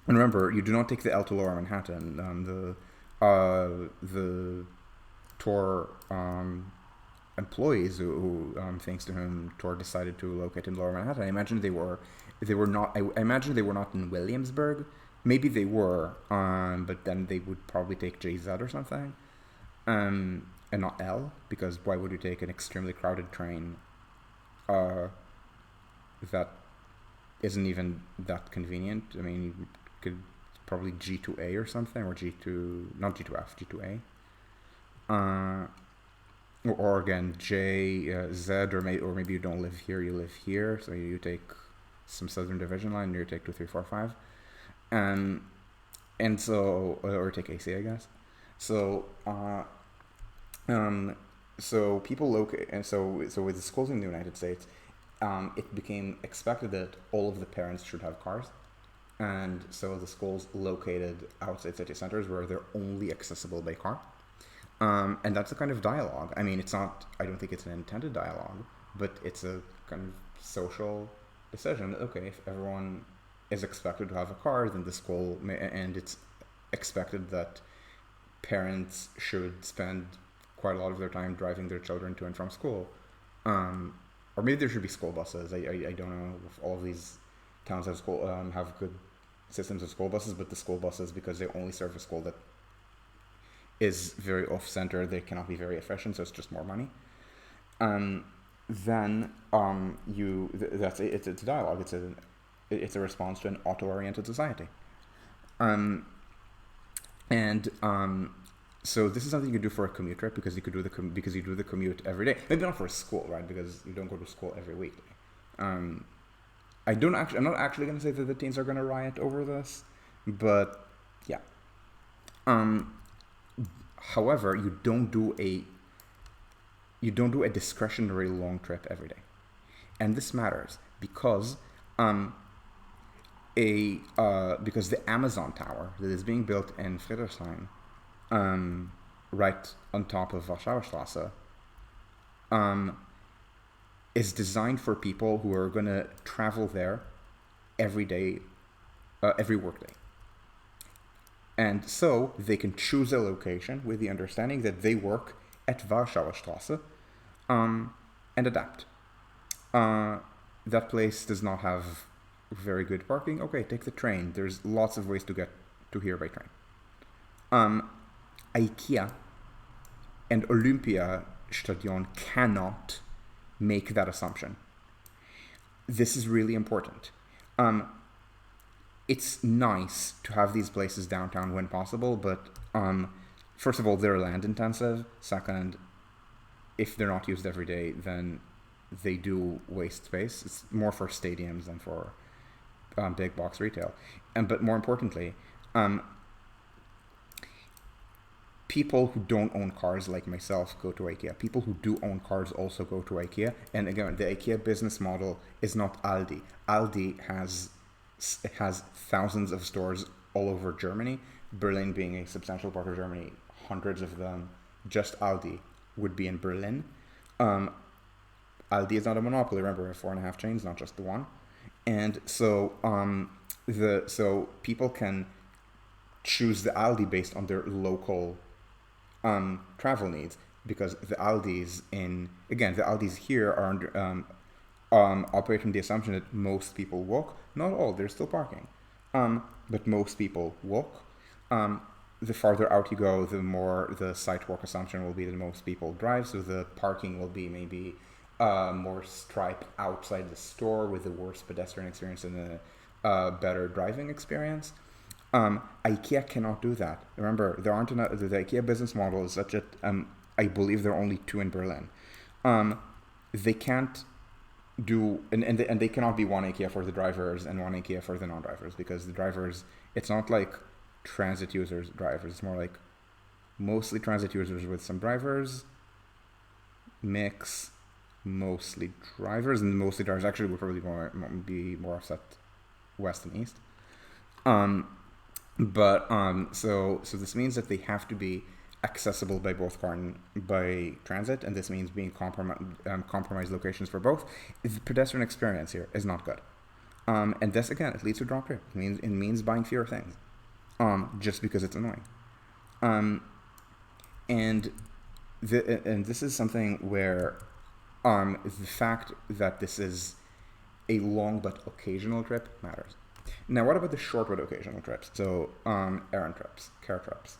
remember, you do not take the L to Lower Manhattan. The Tor employees who thanks to whom Tor decided to locate in Lower Manhattan, I imagine they were not. I imagine they were not in Williamsburg. Maybe they were, but then they would probably take JZ or something, and not L, because why would you take an extremely crowded train that isn't even that convenient? I mean, you could probably G2A or something, or not G2F, G2A. Or again, Z, or maybe you don't live here, you live here, so you take some Southern Division line, or you take 2, 3, 4, 5. And so, or take AC, I guess. So, so people locate, and so with the schools in the United States, it became expected that all of the parents should have cars, and so the schools located outside city centers where they're only accessible by car, and that's a kind of dialogue. I mean, it's not. I don't think it's an intended dialogue, but it's a kind of social decision. Okay, if everyone is expected to have a car, then the school and it's expected that parents should spend quite a lot of their time driving their children to and from school. Or maybe there should be school buses. I don't know if all of these towns have have good systems of school buses, but the school buses, because they only serve a school that is very off-center, they cannot be very efficient, so it's just more money. Then it's a dialogue. It's a response to an auto-oriented society. So this is something you can do for a commute trip, because you could do because you do the commute every day. Maybe not for school, right? Because you don't go to school every week. I'm not actually going to say that the teens are going to riot over this, but yeah. However, you don't do a discretionary long trip every day, and this matters because because the Amazon Tower that is being built in Friedrichshain, right on top of Warschauer Straße, is designed for people who are going to travel there every day, every workday. And so they can choose a location with the understanding that they work at Warschauer Straße, and adapt. That place does not have very good parking. Okay, take the train. There's lots of ways to get to here by train. IKEA and Olympiastadion cannot make that assumption. This is really important. It's nice to have these places downtown when possible, but first of all, they're land intensive. Second, if they're not used every day, then they do waste space. It's more for stadiums than for big box retail. But more importantly, people who don't own cars like myself go to IKEA. People who do own cars also go to IKEA. And again, the IKEA business model is not Aldi. Aldi has thousands of stores all over Germany. Berlin being a substantial part of Germany, hundreds of them. Just Aldi would be in Berlin. Aldi is not a monopoly. Remember, we have 4.5 chains, not just the one. And so people can choose the Aldi based on their local travel needs, because the Aldis here are operate from the assumption that most people walk. Not all, there's still parking, but most people walk. The farther out you go, the more the sidewalk assumption will be that most people drive, so the parking will be maybe more striped outside the store with a worse pedestrian experience and a better driving experience. IKEA cannot do that. Remember, there aren't enough. The IKEA business model is such that I believe there are only two in Berlin. They can't do, and they cannot be one IKEA for the drivers and one IKEA for the non-drivers, because the drivers, it's not like transit users drivers. It's more like mostly transit users with some drivers, mix, mostly drivers, and mostly drivers actually would probably be more offset west and east. So this means that they have to be accessible by both car and by transit, and this means being compromised locations for both. The pedestrian experience here is not good, and this again, it leads to drop here. It means buying fewer things, just because it's annoying, and this is something where the fact that this is a long but occasional trip matters. Now, what about the short but occasional trips? So, errand trips, care trips,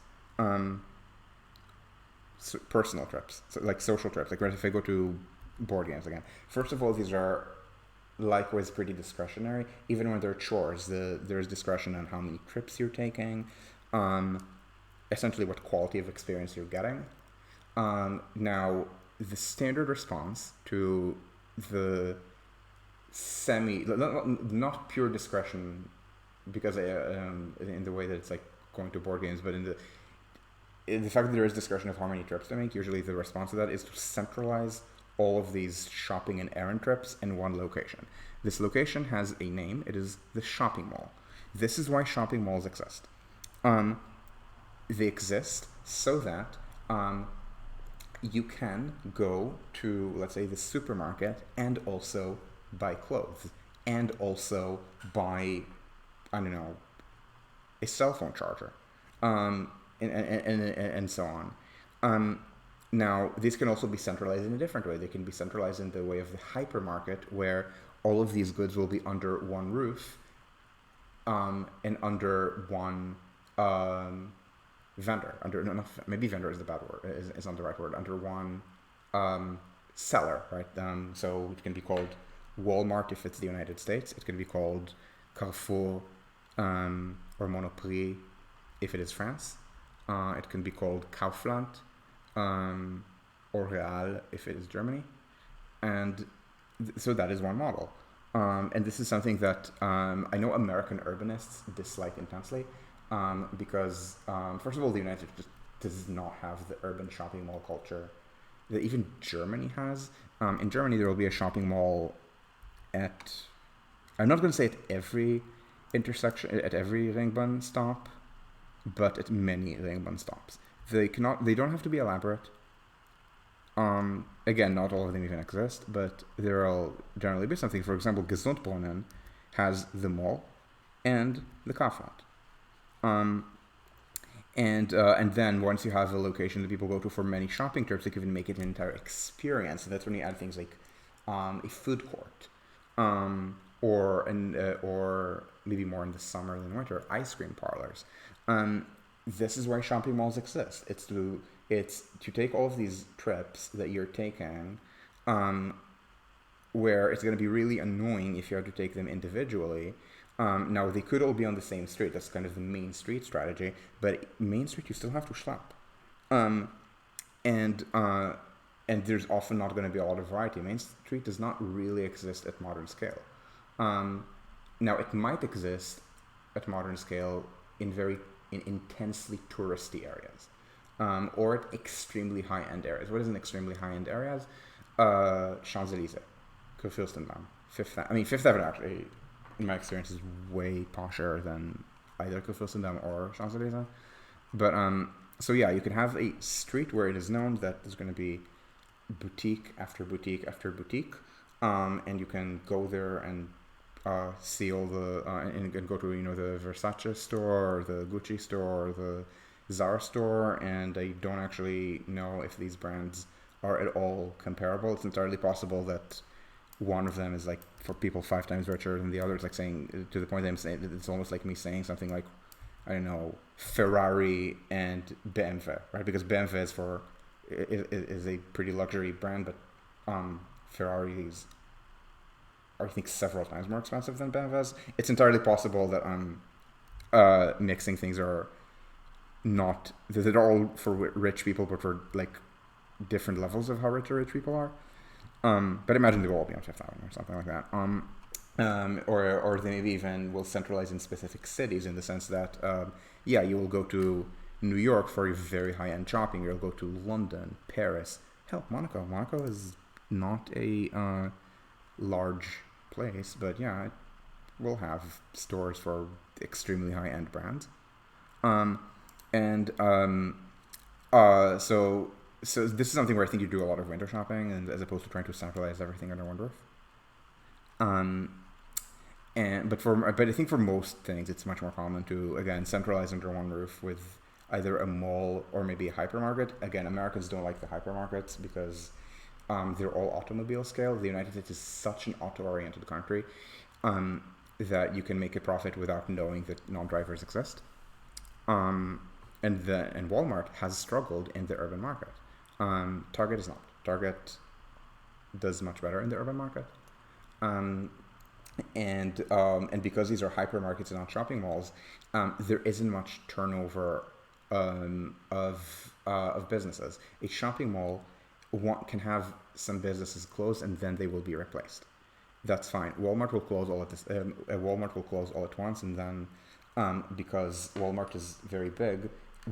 personal trips, so like social trips. Like if I go to board games again. First of all, these are likewise pretty discretionary. Even when they're chores, there's discretion on how many trips you're taking, essentially what quality of experience you're getting. Now, the standard response to the not pure discretion, because in the way that it's like going to board games, but in the fact that there is discretion of how many trips to make, usually the response to that is to centralize all of these shopping and errand trips in one location. This location has a name. It is the shopping mall. This is why shopping malls exist. They exist so that you can go to, let's say, the supermarket and also buy clothes and also buy, I don't know, a cell phone charger, and so on. Now, these can also be centralized in a different way. They can be centralized in the way of the hypermarket, where all of these goods will be under one roof, and under one vendor. Maybe vendor is the bad word. Is not the right word. Under one seller, right? So it can be called Walmart if it's the United States. It can be called Carrefour or Monoprix if it is France. It can be called Kaufland or Real if it is Germany. And so that is one model. And this is something that I know American urbanists dislike intensely, because first of all, the United States just does not have the urban shopping mall culture that even Germany has. In Germany, there will be a shopping mall at, I'm not going to say at every intersection, at every Ringbahn stop, but at many Ringbahn stops. They don't have to be elaborate. Again, not all of them even exist, but there will generally be something. For example, Gesundbrunnen has the mall and the Kaufland. And then once you have a location that people go to for many shopping trips, they can even make it an entire experience. And that's when you add things like a food court, or maybe more in the summer than winter, ice cream parlors. This is why shopping malls exist. It's to take all of these trips that you're taking, where it's going to be really annoying if you have to take them individually. Now, they could all be on the same street. That's kind of the main street strategy. But Main Street, you still have to schlep. And there's often not going to be a lot of variety. Main Street does not really exist at modern scale. Now, it might exist at modern scale in intensely touristy areas, or at extremely high-end areas. What is an extremely high-end areas? Champs-Élysées, Kurfürstendamm, Fifth Avenue actually, in my experience, is way posher than either Kurfürstendamm or Champs-Élysées. But so yeah, you can have a street where it is known that there's going to be boutique after boutique after boutique, and you can go there and see all the and go to the Versace store or the Gucci store or the Zara store, and I don't actually know if these brands are at all comparable. It's entirely possible that one of them is like for people 5 times richer than the other. It's like saying, to the point that I'm saying, it's almost like me saying something like, I don't know, Ferrari and BMW, right? Because BMW is a pretty luxury brand, but Ferraris are, I think, several times more expensive than BMWs. It's entirely possible that I'm mixing things, are not, they're all for rich people, but for like different levels of how rich people are. But imagine they will all be on Fifth Avenue or something like that. Or they maybe even will centralize in specific cities, in the sense that, you will go to New York for your very high-end shopping. You'll go to London, Paris, hell, Monaco. Monaco is not a large place, but yeah, it will have stores for extremely high-end brands. So this is something where I think you do a lot of window shopping, and as opposed to trying to centralize everything under one roof. But I think for most things, it's much more common to, again, centralize under one roof with either a mall or maybe a hypermarket. Again, Americans don't like the hypermarkets because they're all automobile scale. The United States is such an auto-oriented country that you can make a profit without knowing that non-drivers exist. And Walmart has struggled in the urban market. Target is not. Target does much better in the urban market. And because these are hypermarkets and not shopping malls, there isn't much turnover of businesses. A shopping mall can have some businesses close, and then they will be replaced. That's fine. Walmart will close all at once, and then because Walmart is very big,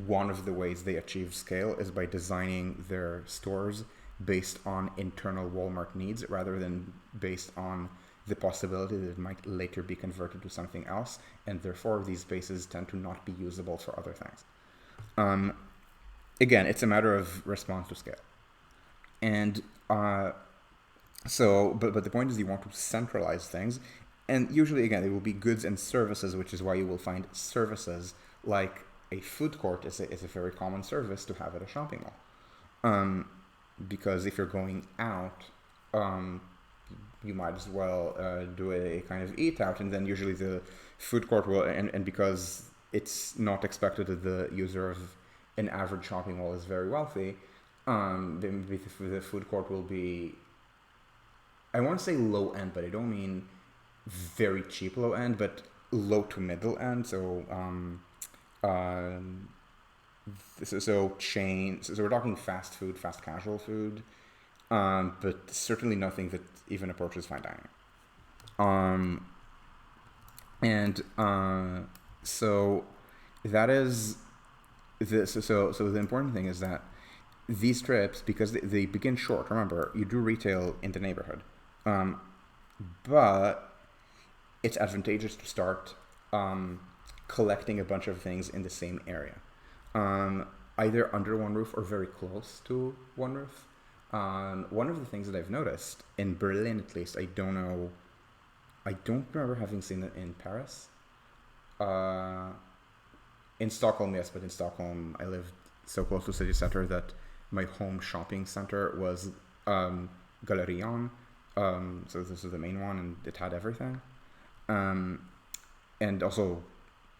one of the ways they achieve scale is by designing their stores based on internal Walmart needs, rather than based on the possibility that it might later be converted to something else, and therefore these spaces tend to not be usable for other things. Again, it's a matter of response to scale. And but the point is, you want to centralize things, and usually, again, it will be goods and services, which is why you will find services like a food court is a very common service to have at a shopping mall. Because if you're going out, you might as well do a kind of eat out, and then usually the food court will, and because it's not expected that the user of an average shopping mall is very wealthy, the food court will be, I want to say low end, but I don't mean very cheap low end, but low to middle end. So we're talking fast food, fast casual food, but certainly nothing that even approaches fine dining. So that is this. So the important thing is that these trips, because they begin short. Remember, you do retail in the neighborhood, but it's advantageous to start collecting a bunch of things in the same area, either under one roof or very close to one roof. One of the things that I've noticed in Berlin, at least, I don't remember having seen it in Paris. In Stockholm, yes, but in Stockholm, I lived so close to city center that my home shopping center was Gallerian. So this is the main one, and it had everything. And also,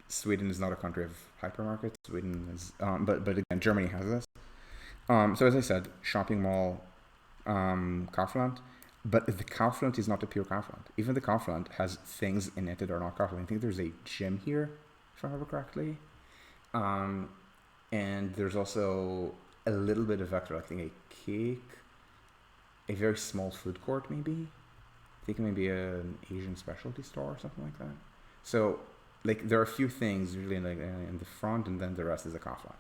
Sweden is not a country of hypermarkets. Sweden is, but again, Germany has this. So as I said, shopping mall, Kaufland, but the Kaufland is not a pure Kaufland. Even the Kaufland has things in it that are not Kaufland. I think there's a gym here, if I remember correctly. And there's also a little bit of extra, I think a cake, a very small food court maybe. I think maybe an Asian specialty store or something like that. So like there are a few things usually in the front, and then the rest is a Kaufland.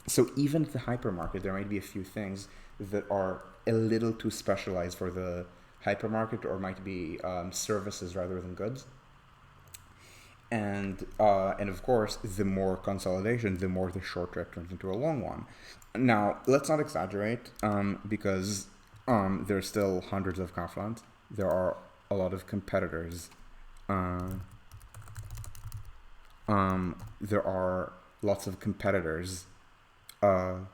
So even at the hypermarket, there might be a few things that are a little too specialized for the hypermarket, or might be services rather than goods. And of course, the more consolidation, the more the short trip turns into a long one. Now, let's not exaggerate, because there's still hundreds of Kaufland. There are a lot of competitors. There are lots of competitors to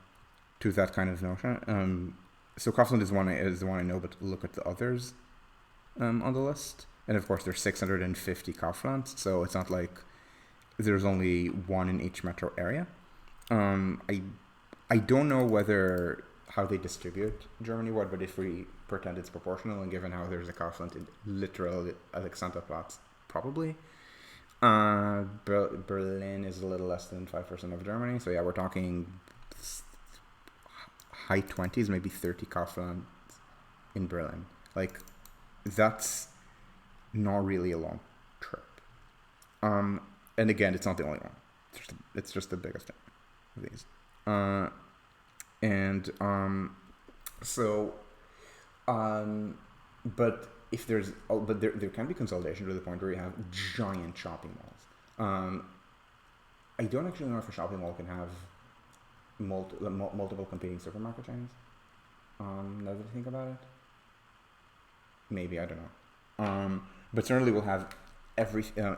that kind of notion. So Kaufland is the one I know, but look at the others on the list. And of course, there's 650 Kauflands, so it's not like there's only one in each metro area. I don't know how they distribute Germany-wide, but if we pretend it's proportional, and given how there's a Kaufland in literally Alexanderplatz, probably. Berlin is a little less than 5% of Germany, so yeah, we're talking high 20s, maybe 30 Kaufland in Berlin. Like, that's not really a long trip. And again, it's not the only one. It's just the biggest of these. But if there can be consolidation to the point where you have giant shopping malls. I don't actually know if a shopping mall can have multiple competing supermarket chains. Now that I think about it, maybe, I don't know. But certainly we'll have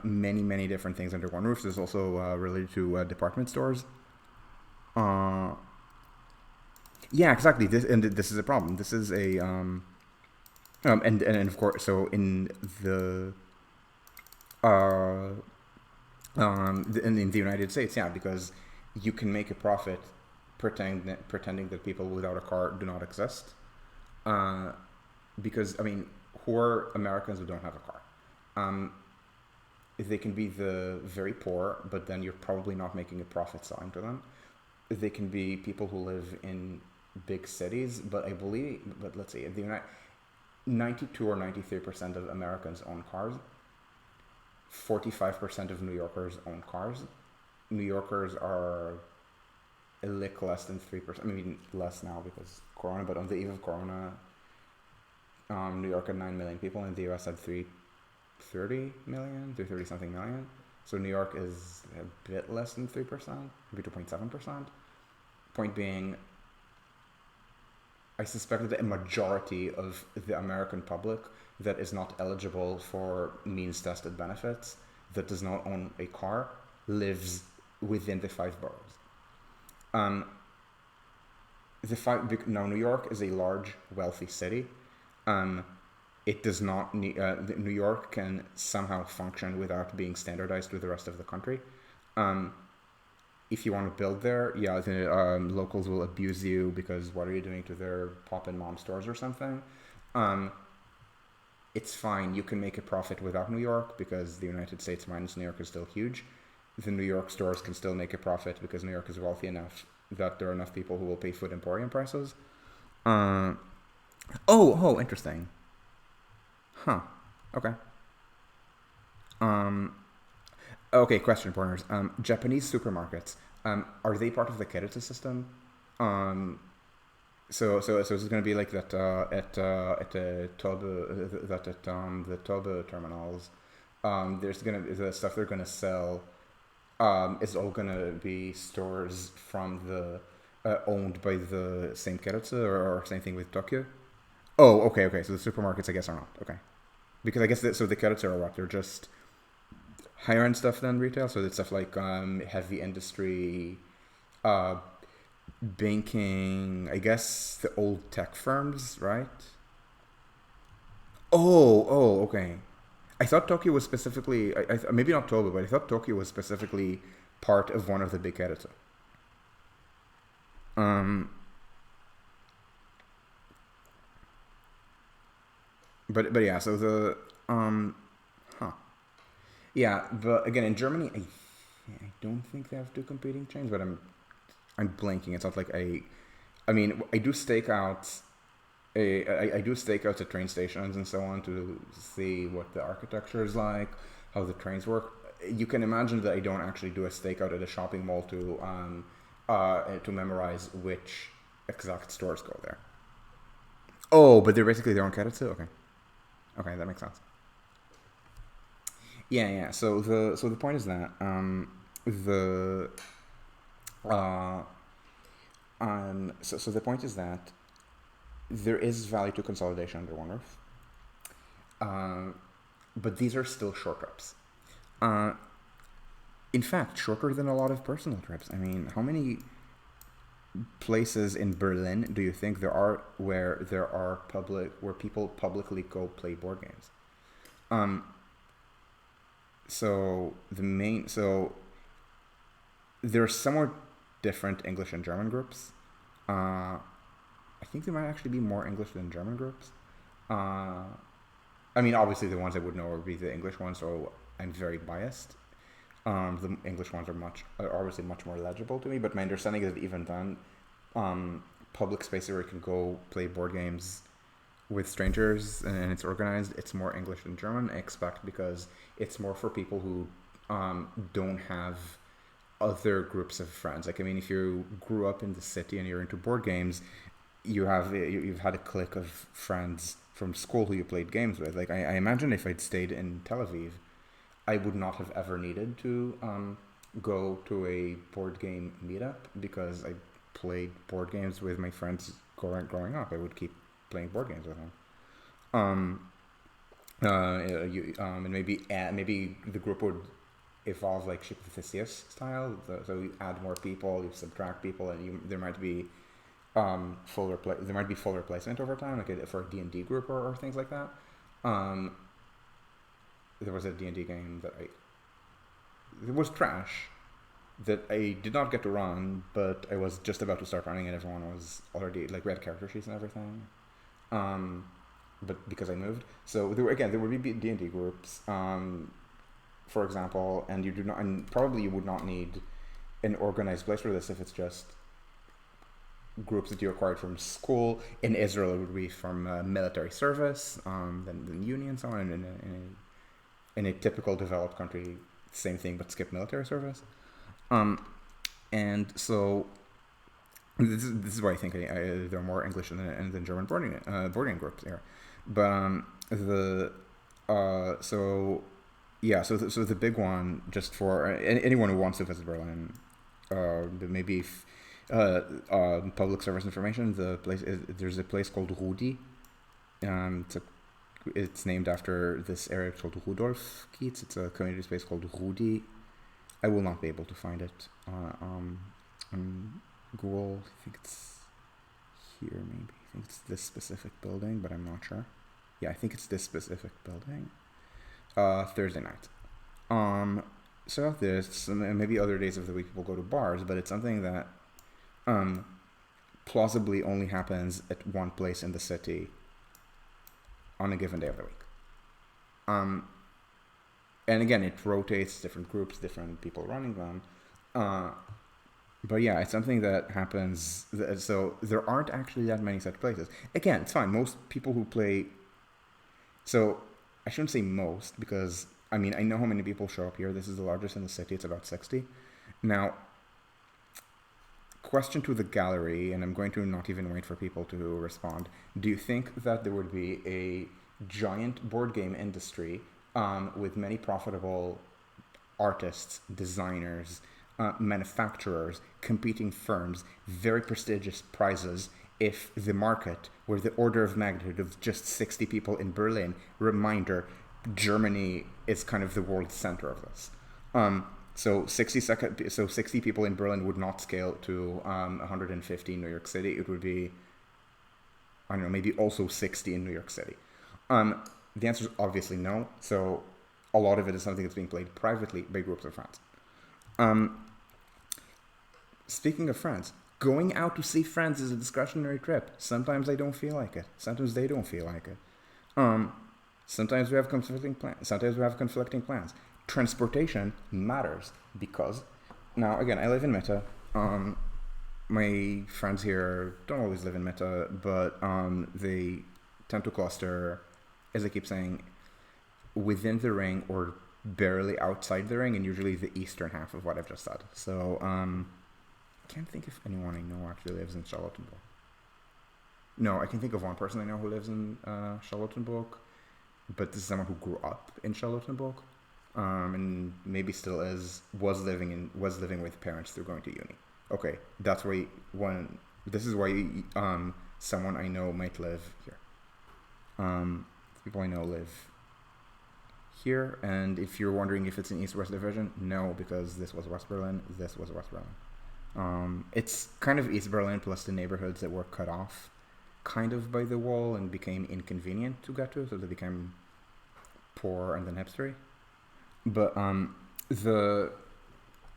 many different things under one roof. There's also related to department stores. Yeah, exactly. This is a problem. This is a and of course, so in the in the United States, yeah, because you can make a profit pretending that people without a car do not exist. Because, I mean, who are Americans who don't have a car? They can be the very poor, but then you're probably not making a profit selling to them. They can be people who live in big cities, but let's see, in the 92 or 93% of Americans own cars. 45% of New Yorkers own cars. New Yorkers are a lick less than 3%. I mean, less now because Corona, but on the eve of Corona, New York had 9 million people, and the US had 330 something million. So New York is a bit less than 3%, maybe 2.7%. Point being, I suspect that a majority of the American public that is not eligible for means-tested benefits, that does not own a car, lives within the 5 boroughs. Now, New York is a large, wealthy city. It does not need, New York can somehow function without being standardized with the rest of the country. If you want to build there, yeah, the locals will abuse you because what are you doing to their pop and mom stores or something? It's fine. You can make a profit without New York because the United States minus New York is still huge. The New York stores can still make a profit because New York is wealthy enough that there are enough people who will pay food emporium prices. Interesting. Huh. Okay. Okay, question, partners. Japanese supermarkets, are they part of the Keiretsu system? So it's going to be like that at the Tobu, that at the Tobu terminals. There's gonna the stuff they're gonna sell. Is all gonna be stores from the owned by the same Keiretsu or same thing with Tokyo. Oh, okay. So the supermarkets, I guess, are not okay, because I guess so the Keiretsu are what? They're just higher end stuff than retail. So it's stuff like heavy industry, banking, I guess the old tech firms, right? Okay. I thought Tokyo was specifically, maybe not Toba, but I thought Tokyo was specifically part of one of the big Keiretsu. But yeah, so the yeah, but again, in Germany, I don't think they have two competing chains, but I'm blanking. It's not like I mean, I do stake out I do stakeouts at train stations and so on to see what the architecture is like, how the trains work. You can imagine that I don't actually do a stakeout at a shopping mall to memorize which exact stores go there. Oh, but they're basically their own Keiretsu? Okay, that makes sense. Yeah. So the point is that so the point is that there is value to consolidation under one roof. But these are still short trips. Uh, in fact, shorter than a lot of personal trips. I mean, how many places in Berlin do you think there are where people publicly go play board games? Um, so there are somewhat different English and German groups. I think there might actually be more English than German groups. Uh, I mean, obviously the ones I would know would be the English ones, so I'm very biased. The English ones are obviously much more legible to me, but my understanding is that even then, public spaces where you can go play board games with strangers and it's organized, it's more English than German, I expect, because it's more for people who don't have other groups of friends. Like, I mean, if you grew up in the city and you're into board games, you've had a clique of friends from school who you played games with. Like, I imagine if I'd stayed in Tel Aviv, I would not have ever needed to go to a board game meetup because I played board games with my friends growing up. I would keep playing board games with them. Um, and maybe the group would evolve like Ship of Theseus style. So you add more people, you subtract people, and there might be there might be full replacement over time, like for a D&D group or things like that. Um, there was a D&D game that it was trash that I did not get to run, but I was just about to start running, and everyone was already like we had character sheets and everything. Um, but because I moved, so there would be D&D groups, for example, and probably you would not need an organized place for this if it's just groups that you acquired from school. In Israel, it would be from military service, then uni and so on. And in a typical developed country, same thing, but skip military service. And so this is why I think there are more English than German boarding groups here. But so yeah, so the big one, just for anyone who wants to visit Berlin, maybe public service information. There's a place called Rudi. It's named after this area called Rudolf Kiez. It's a community space called Rudi. I will not be able to find it on Google. I think it's here, maybe. I think it's this specific building, but I'm not sure. Yeah, I think it's this specific building. Thursday night. So there's maybe other days of the week people go to bars, but it's something that plausibly only happens at one place in the city on a given day of the week. And again, it rotates, different groups, different people running them. But yeah, it's something that happens. So there aren't actually that many such places. Again, it's fine. Most people who play. So I shouldn't say most, because I mean, I know how many people show up here. This is the largest in the city. It's about 60. Now, question to the gallery, and I'm going to not even wait for people to respond. Do you think that there would be a giant board game industry with many profitable artists, designers, manufacturers, competing firms, very prestigious prizes, if the market were the order of magnitude of just 60 people in Berlin? Reminder, Germany is kind of the world center of this. So 60 people in Berlin would not scale to 150 in New York City. It would be, I don't know, maybe also 60 in New York City. The answer is obviously no. So a lot of it is something that's being played privately by groups of friends. Speaking of friends, going out to see friends is a discretionary trip. Sometimes I don't feel like it. Sometimes they don't feel like it. Sometimes we have conflicting plans. Transportation matters because, now again, I live in Mitte. My friends here don't always live in Mitte, but they tend to cluster, as I keep saying, within the ring or barely outside the ring, and usually the eastern half of what I've just said. So I can't think if anyone I know actually lives in Charlottenburg. No, I can think of one person I know who lives in Charlottenburg, but this is someone who grew up in Charlottenburg, and maybe still was living with parents through going to uni. Okay, that's why this is why someone I know might live here. People I know live here, and if you're wondering if it's an East-West division, no, because this was West Berlin, this was West Berlin. It's kind of East Berlin plus the neighborhoods that were cut off kind of by the wall and became inconvenient to get to, so they became poor and then hipstery. But the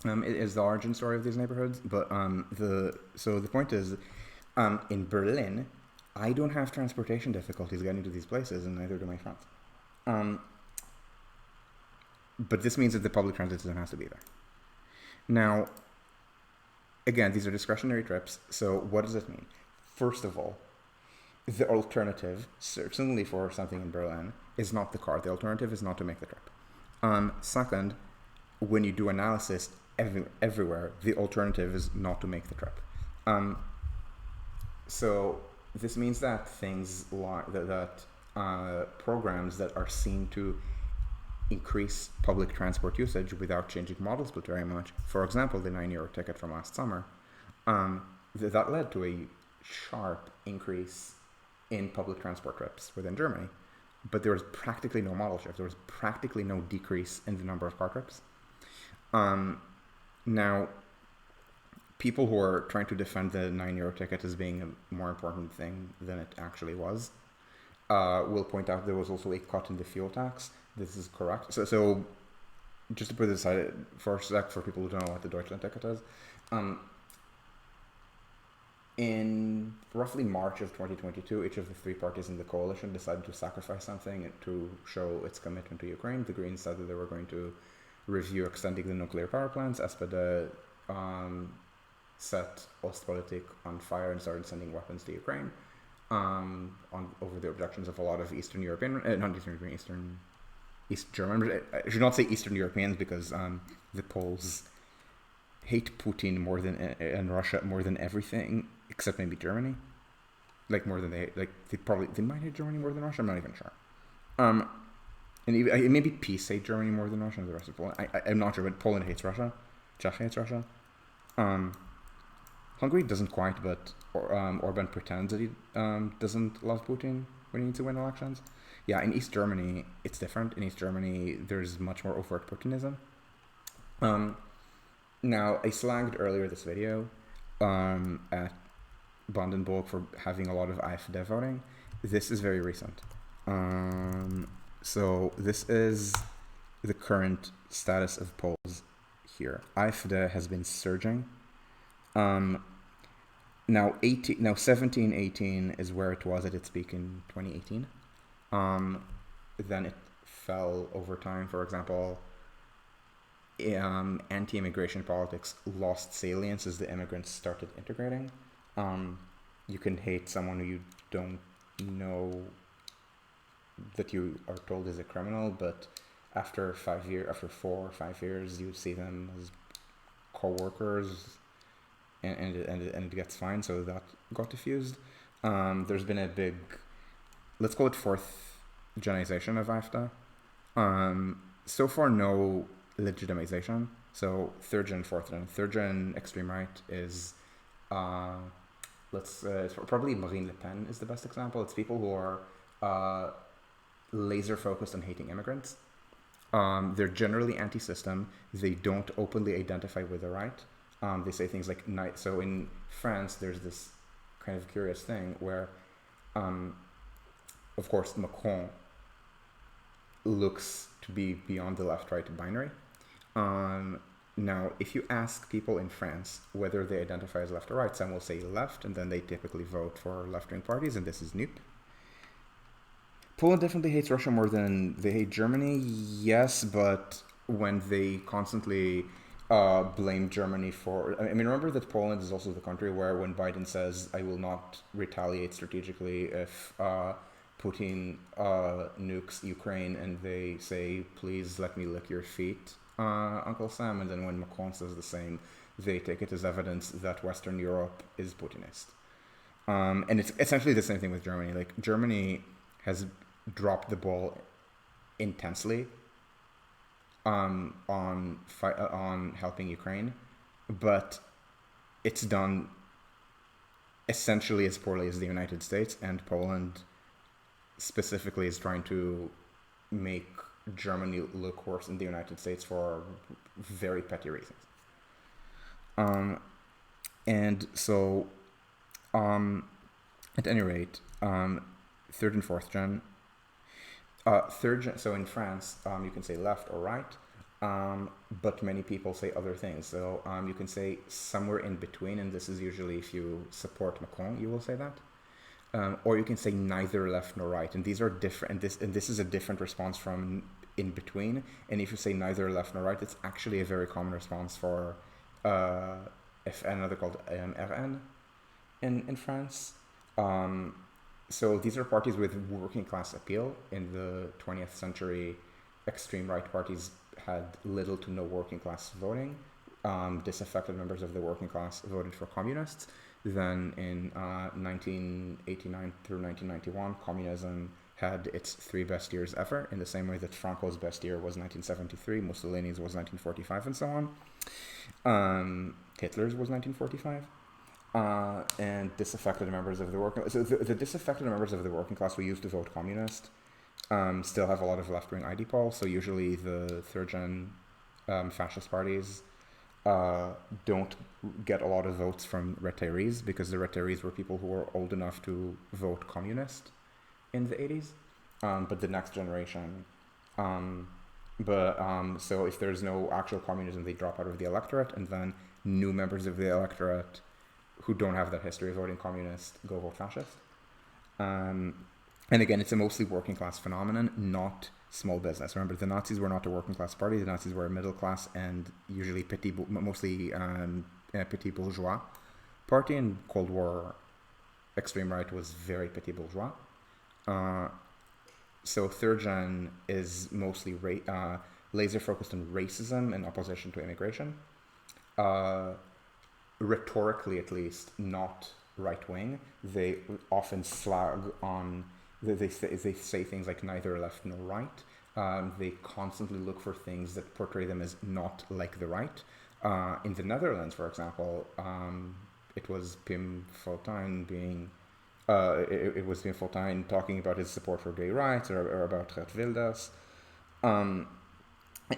it is the origin story of these neighborhoods. But the point is, in Berlin, I don't have transportation difficulties getting to these places, and neither do my friends. But this means that the public transit system has to be there. Now, again, these are discretionary trips. So what does it mean? First of all, the alternative, certainly for something in Berlin, is not the car. The alternative is not to make the trip. Second, when you do analysis everywhere, the alternative is not to make the trip. So this means that things like that programs that are seen to increase public transport usage without changing models but very much. For example, the €9 ticket from last summer, that led to a sharp increase in public transport trips within Germany, but there was practically no model shift. There was practically no decrease in the number of car trips. Now, people who are trying to defend the €9 ticket as being a more important thing than it actually was will point out there was also a cut in the fuel tax. This is correct. So just to put this aside for a sec, for people who don't know what the Deutschland ticket is, in roughly March of 2022, each of the three parties in the coalition decided to sacrifice something to show its commitment to Ukraine. The Greens said that they were going to review extending the nuclear power plants. SPD set Ostpolitik on fire and started sending weapons to Ukraine over the objections of a lot of Eastern European, East German. I should not say Eastern Europeans because the Poles hate Putin more than and Russia more than everything except maybe Germany. Like more than they might hate Germany more than Russia. I'm not even sure. And even, maybe peace hate Germany more than Russia and the rest of Poland. I'm not sure, but Poland hates Russia. Czech hates Russia. Hungary doesn't quite, but Orban pretends that he doesn't love Putin when he needs to win elections. Yeah, in East Germany, it's different. In East Germany, there's much more overt Putinism. Now, I slagged earlier this video at Brandenburg for having a lot of AfD voting. This is very recent. So this is the current status of polls here. AfD has been surging. Now 1718 is where it was at its peak in 2018. Then it fell over time. For example, anti-immigration politics lost salience as the immigrants started integrating. You can hate someone who you don't know that you are told is a criminal, but after 4 or 5 years, you see them as co-workers, and it gets fine. So that got diffused. There's been a big, let's call it fourth genization of AfD. So far, no legitimization. So third gen, fourth gen. Third gen extreme right is, probably Marine Le Pen is the best example. It's people who are laser focused on hating immigrants. They're generally anti-system. They don't openly identify with the right. They say things like, so in France, there's this kind of curious thing where, of course, Macron looks to be beyond the left-right binary. Now, if you ask people in France whether they identify as left or right, some will say left, and then they typically vote for left-wing parties, and this is new. Poland definitely hates Russia more than they hate Germany, yes, but when they constantly blame Germany for... I mean, remember that Poland is also the country where when Biden says, I will not retaliate strategically if Putin nukes Ukraine, and they say, please let me lick your feet, Uncle Sam, and then when Macron says the same, they take it as evidence that Western Europe is Putinist. And it's essentially the same thing with Germany. Like, Germany has dropped the ball intensely on helping Ukraine, but it's done essentially as poorly as the United States, and Poland specifically is trying to make Germany look worse in the United States for very petty reasons. And so, at any rate, third and fourth gen. Third gen. So in France, you can say left or right, but many people say other things. So you can say somewhere in between, and this is usually if you support Macron, you will say that. Or you can say neither left nor right, and these are different. And this is a different response from in between. And if you say neither left nor right, it's actually a very common response for another called Errand in France. So these are parties with working class appeal. In the 20th century, extreme right parties had little to no working class voting. Disaffected members of the working class voted for communists. Then in 1989 through 1991, communism had its 3 best years ever, in the same way that Franco's best year was 1973, Mussolini's was 1945, and so on. Hitler's was 1945. And disaffected members of the working class. So the disaffected members of the working class who used to vote communist still have a lot of left-wing ID polls. So usually the third-gen fascist parties don't get a lot of votes from retirees, because the retirees were people who were old enough to vote communist in the 80s. But the next generation, so if there's no actual communism, they drop out of the electorate, and then new members of the electorate who don't have that history of voting communist go vote fascist. And again, it's a mostly working class phenomenon, not small business. Remember, the Nazis were not a working class party. The Nazis were a middle class and usually mostly petit bourgeois party. In Cold War, extreme right was very petit bourgeois. So third gen is mostly laser focused on racism and opposition to immigration. Rhetorically, at least, not right wing. They often slag on. They say things like neither left nor right. They constantly look for things that portray them as not like the right. In the Netherlands, for example, it was Pim Fortuyn being. It was Pim Fortuyn talking about his support for gay rights or about Geert Wilders,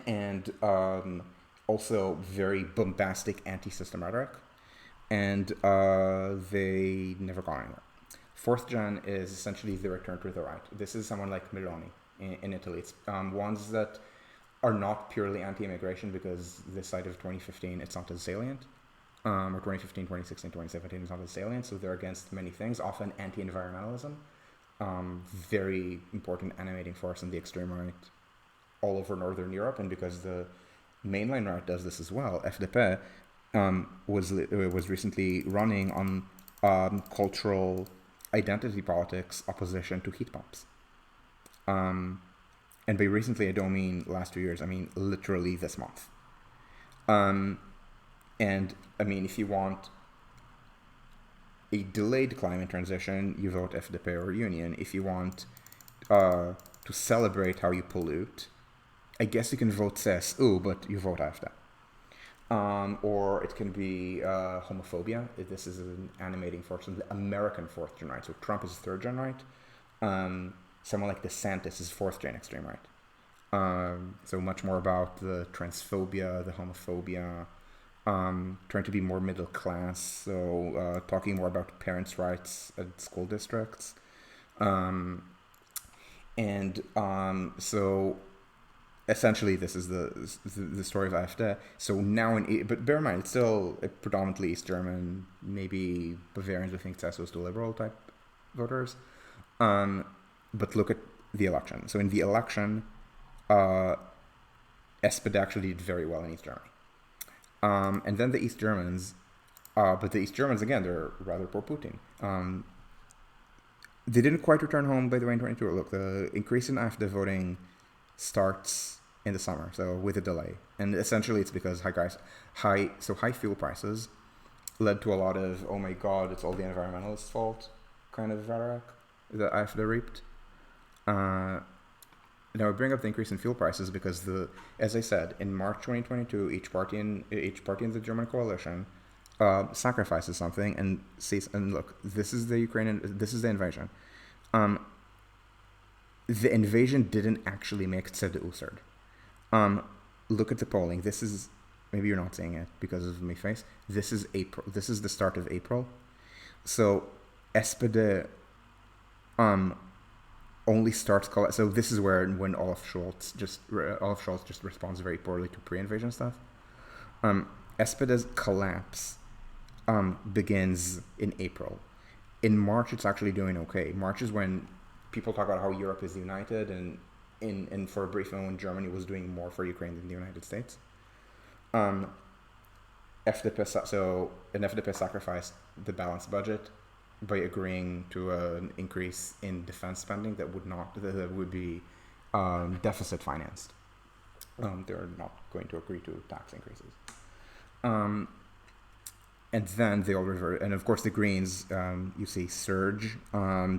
and also very bombastic anti-system rhetoric. And they never got anywhere. Fourth gen is essentially the return to the right. This is someone like Meloni in Italy. It's ones that are not purely anti-immigration, because this side of 2015, it's not as salient. Or 2015, 2016, 2017, it's not as salient. So they're against many things, often anti-environmentalism. Very important animating force in the extreme right all over Northern Europe. And because the mainline right does this as well, FDP was recently running on cultural identity politics opposition to heat pumps. And by recently, I don't mean last 2 years, I mean literally this month. And I mean, if you want a delayed climate transition, you vote FDP or Union. If you want to celebrate how you pollute, I guess you can vote CSU, but you vote AfD. Or it can be homophobia. This is an animating force in the American fourth gen right. So Trump is third gen right. Someone like DeSantis is fourth gen extreme right. So much more about the transphobia, the homophobia, trying to be more middle class. So talking more about parents' rights at school districts. So essentially, this is the story of AfD. So now, but bear in mind, it's still predominantly East German, maybe Bavarians who think CSU is too liberal type voters. But look at the election. So in the election, SPD actually did very well in East Germany. And then the East Germans, but the East Germans, again, they're rather pro-Putin. They didn't quite return home, by the way, in 2022. Look, the increase in AfD voting starts in the summer, so with a delay. And essentially it's because high fuel prices led to a lot of, oh my god, it's all the environmentalists' fault kind of rhetoric that AfD reaped. Now I bring up the increase in fuel prices because as I said, in March 2022, each party in the German coalition sacrifices something and says, and look, this is the invasion. the invasion didn't actually make Tzede Usard. Um, Look at the polling. This is, maybe you're not seeing it because of my face. This is April. This is the start of April. So SPD only starts. So this is when Olaf Scholz just responds very poorly to pre-invasion stuff. SPD's collapse begins in April. In March, it's actually doing okay. March is when people talk about how Europe is united, and for a brief moment, Germany was doing more for Ukraine than the United States. FDP sacrificed the balanced budget by agreeing to an increase in defense spending that would be deficit financed. They're not going to agree to tax increases. And then they all revert. And of course, the Greens, you see, surge.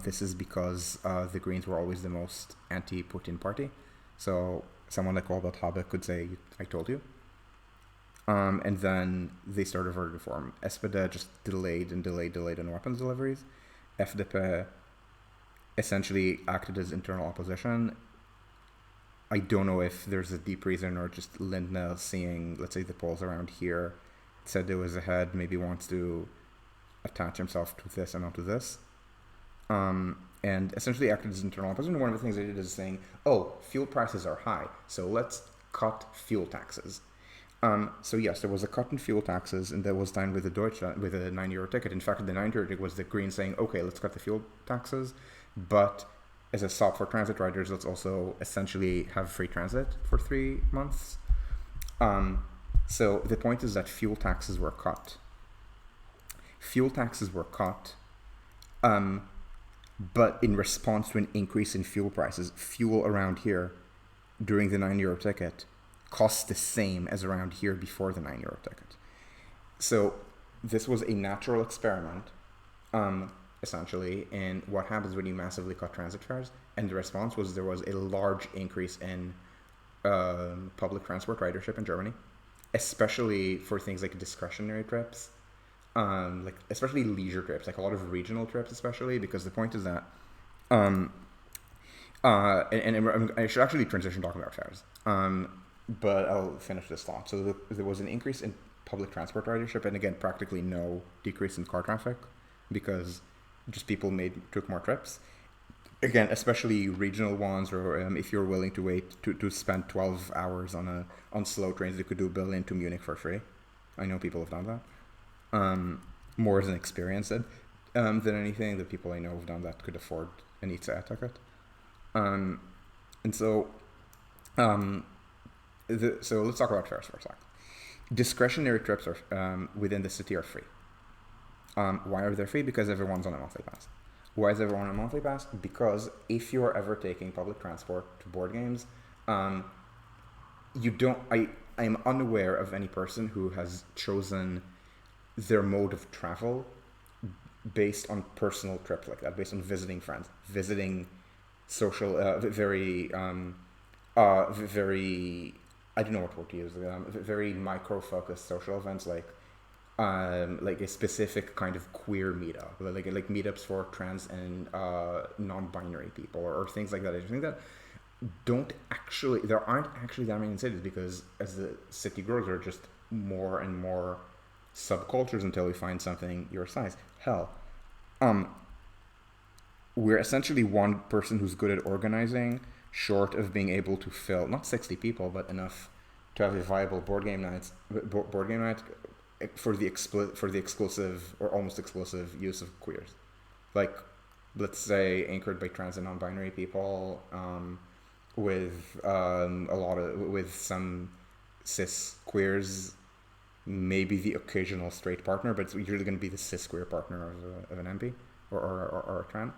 This is because the Greens were always the most anti-Putin party. So someone like Robert Habeck could say, I told you. And then they started reverting reform. SPD just delayed on weapons deliveries. FDP essentially acted as internal opposition. I don't know if there's a deep reason or just Lindner seeing, let's say, the polls around here, said there was ahead, maybe wants to attach himself to this and not to this. And essentially acted as internal opposition. One of the things they did is saying, oh, fuel prices are high, so let's cut fuel taxes. So yes, there was a cut in fuel taxes, and that was done with with a €9 ticket. In fact, the €9 ticket was the Greens saying, okay, let's cut the fuel taxes, but as a stop for transit riders, let's also essentially have free transit for 3 months. So the point is that fuel taxes were cut. But in response to an increase in fuel prices, fuel around here during the €9 ticket costs the same as around here before the €9 ticket. So this was a natural experiment, essentially, in what happens when you massively cut transit fares. And the response was there was a large increase in public transport ridership in Germany, especially for things like discretionary trips, like especially leisure trips, like a lot of regional trips, especially because the point is that, I should actually transition talking about fares. But I'll finish this thought. So there was an increase in public transport ridership, and again, practically no decrease in car traffic because just people took more trips. Again, especially regional ones, or if you're willing to wait to spend 12 hours on slow trains, you could do Berlin to Munich for free. I know people have done that. More as an experience than anything. The people I know have done that could afford an ICE ticket. And so. So let's talk about fares for a sec. Discretionary trips are within the city are free. Why are they free? Because everyone's on a monthly pass. Why is everyone on a monthly pass? Because if you're ever taking public transport to board games, you don't. I am unaware of any person who has chosen their mode of travel based on personal trips like that, based on visiting friends, visiting social, very. I don't know what word to use. Very micro-focused social events, like a specific kind of queer meetup, like meetups for trans and non-binary people, or things like that. I think that there aren't actually that many in cities, because as the city grows, there are just more and more subcultures until we find something your size. Hell, we're essentially one person who's good at organizing, short of being able to fill not 60 people, but enough to have a viable board game night for the exclusive or almost exclusive use of queers, like let's say anchored by trans and non-binary people, with with some cis queers, maybe the occasional straight partner, but it's usually going to be the cis queer partner of an MP or a trans.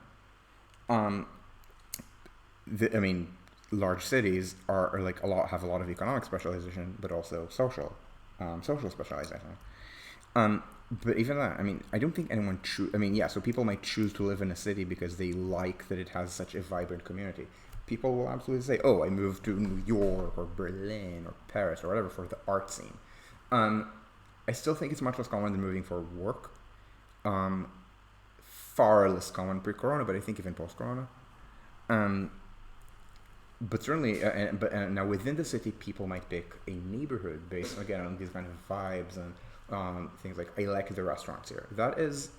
Large cities are like have a lot of economic specialization, but also social specialization. But even that, I don't think anyone so people might choose to live in a city because they like that it has such a vibrant community. People will absolutely say, "Oh, I moved to New York or Berlin or Paris or whatever for the art scene." I still think it's much less common than moving for work. Far less common pre-corona, but I think even post-corona. but certainly, now within the city, people might pick a neighborhood based again on these kind of vibes and things like I like the restaurants here. That is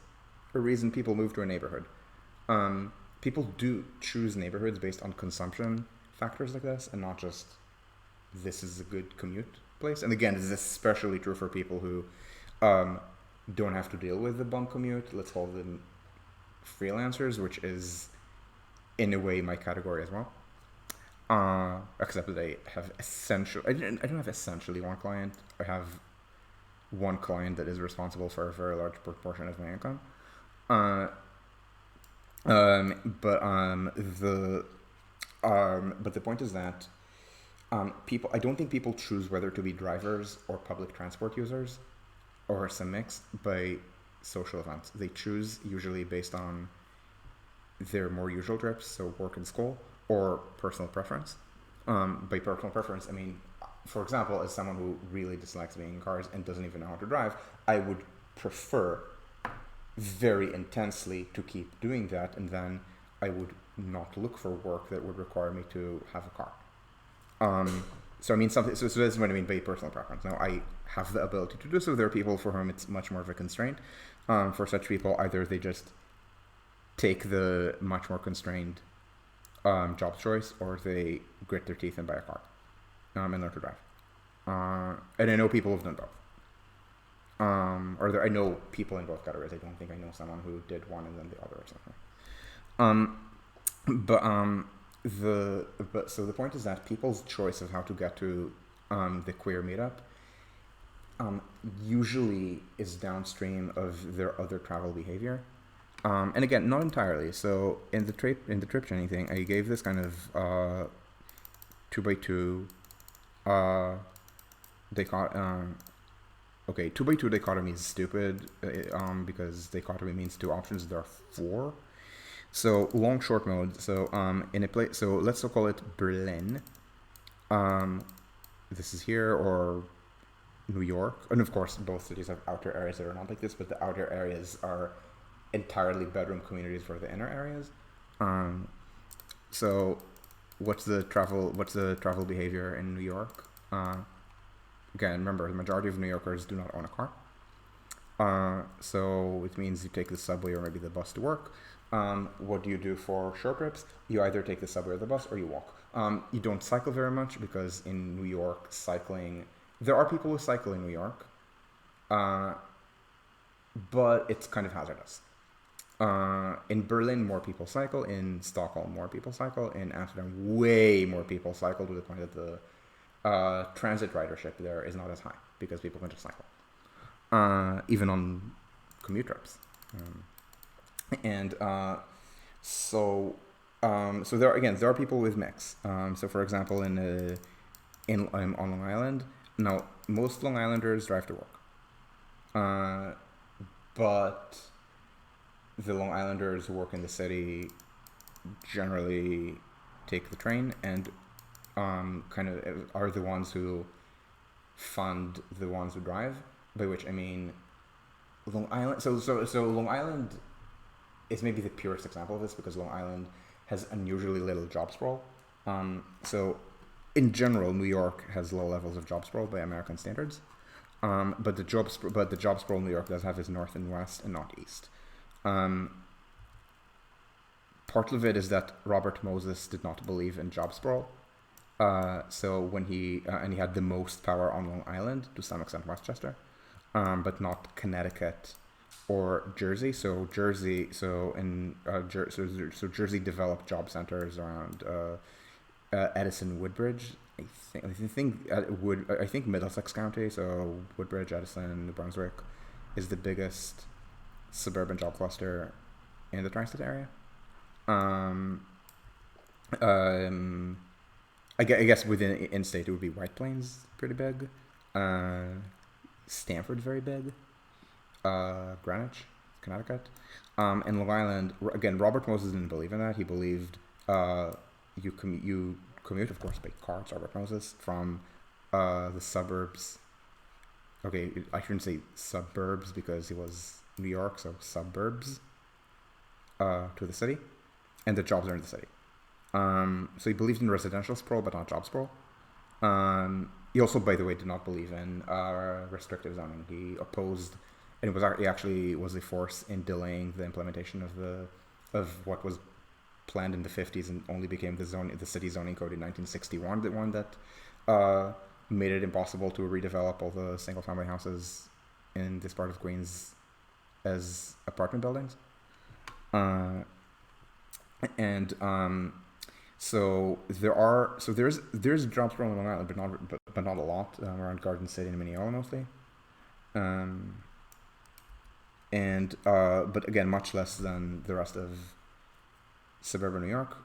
a reason people move to a neighborhood. People do choose neighborhoods based on consumption factors like this, and not just this is a good commute place. And again, this is especially true for people who don't have to deal with the bum commute. Let's call them freelancers, which is in a way my category as well. Except that I have I don't have essentially one client. I have one client that is responsible for a very large proportion of my income. But the point is that people. I don't think people choose whether to be drivers or public transport users, or some mix by social events. They choose usually based on their more usual trips, so work and school, or personal preference. By personal preference, I mean, for example, as someone who really dislikes being in cars and doesn't even know how to drive, I would prefer very intensely to keep doing that, and then I would not look for work that would require me to have a car. So I mean something. So that's what I mean by personal preference. Now I have the ability to do so. There are people for whom it's much more of a constraint. For such people, either they just take the much more constrained job choice, or they grit their teeth and buy a car and learn to drive. And I know people who've done both. I know people in both categories. I don't think I know someone who did one and then the other or something. So the point is that people's choice of how to get to the queer meetup usually is downstream of their other travel behavior. And again, not entirely. So in the trip training thing, I gave this kind of 2x2 2x2 dichotomy is stupid because dichotomy means two options. There are four. So long short mode. So in a place. So let's call it Berlin. This is here, or New York, and of course both cities have outer areas that are not like this, but the outer areas are entirely bedroom communities for the inner areas. So what's the travel behavior in New York? Again, remember, the majority of New Yorkers do not own a car. So it means you take the subway or maybe the bus to work. What do you do for short trips? You either take the subway or the bus, or you walk. You don't cycle very much because in New York, cycling, there are people who cycle in New York, but it's kind of hazardous. In Berlin, more people cycle. In Stockholm, more people cycle. In Amsterdam, way more people cycle, to the point that the transit ridership there is not as high because people can just cycle, even on commute trips. So there are people with mix. So for example, on Long Island, now most Long Islanders drive to work, but the Long Islanders who work in the city generally take the train and kind of are the ones who fund the ones who drive. By which I mean Long Island. So Long Island is maybe the purest example of this because Long Island has unusually little job sprawl. So in general, New York has low levels of job sprawl by American standards. But the job sprawl New York does have is north and west and not east. Part of it is that Robert Moses did not believe in job sprawl. So when he had the most power on Long Island, to some extent Westchester, but not Connecticut or Jersey. So Jersey developed job centers around Edison, Woodbridge. I think Middlesex County, so Woodbridge, Edison, New Brunswick, is the biggest suburban job cluster in the tri-state area. I guess within in-state it would be White Plains, pretty big. Stanford, very big. Greenwich, Connecticut. And Long Island, again, Robert Moses didn't believe in that. He believed you commute, of course, by car. It's Robert Moses from the suburbs. Okay, I shouldn't say suburbs because he was New York, so suburbs to the city, and the jobs are in the city. So he believed in residential sprawl, but not job sprawl. He also, by the way, did not believe in restrictive zoning. He opposed, and it was he actually was a force in delaying the implementation of what was planned in the 50s and only became the city zoning code in 1961, the one that made it impossible to redevelop all the single family houses in this part of Queens as apartment buildings. And so there's jobs from Long Island, but not a lot, around Garden City and Mineola mostly. But again, much less than the rest of suburban New York.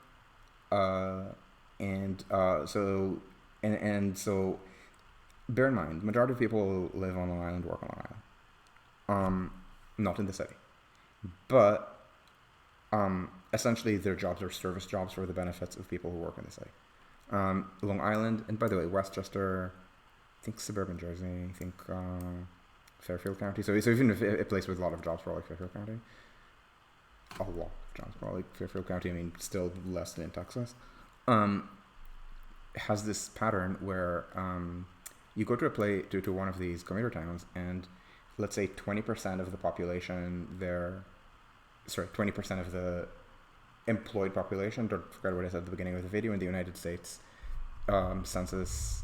So bear in mind, majority of people live on Long Island, work on Long Island, not in the city, but essentially their jobs are service jobs for the benefits of people who work in the city. Long Island, and by the way, Westchester, I think suburban Jersey, I think Fairfield County. So even if a place with a lot of jobs for like Fairfield County, a lot of jobs for like Fairfield County, I mean, still less than in Texas, has this pattern where you go to one of these commuter towns, and let's say 20% of the population there, 20% of the employed population, don't forget what I said at the beginning of the video, in the United States census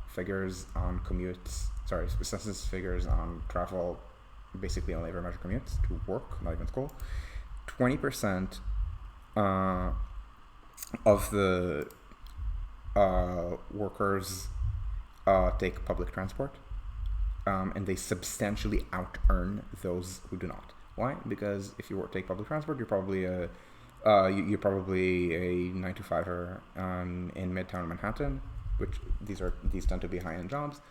figures on census figures on travel basically only ever measure commutes to work, not even school. 20% of the workers take public transport, and they substantially out-earn those who do not. Why? Because if you take public transport, you're probably a 9-to-5er in Midtown Manhattan, which these tend to be high-end jobs.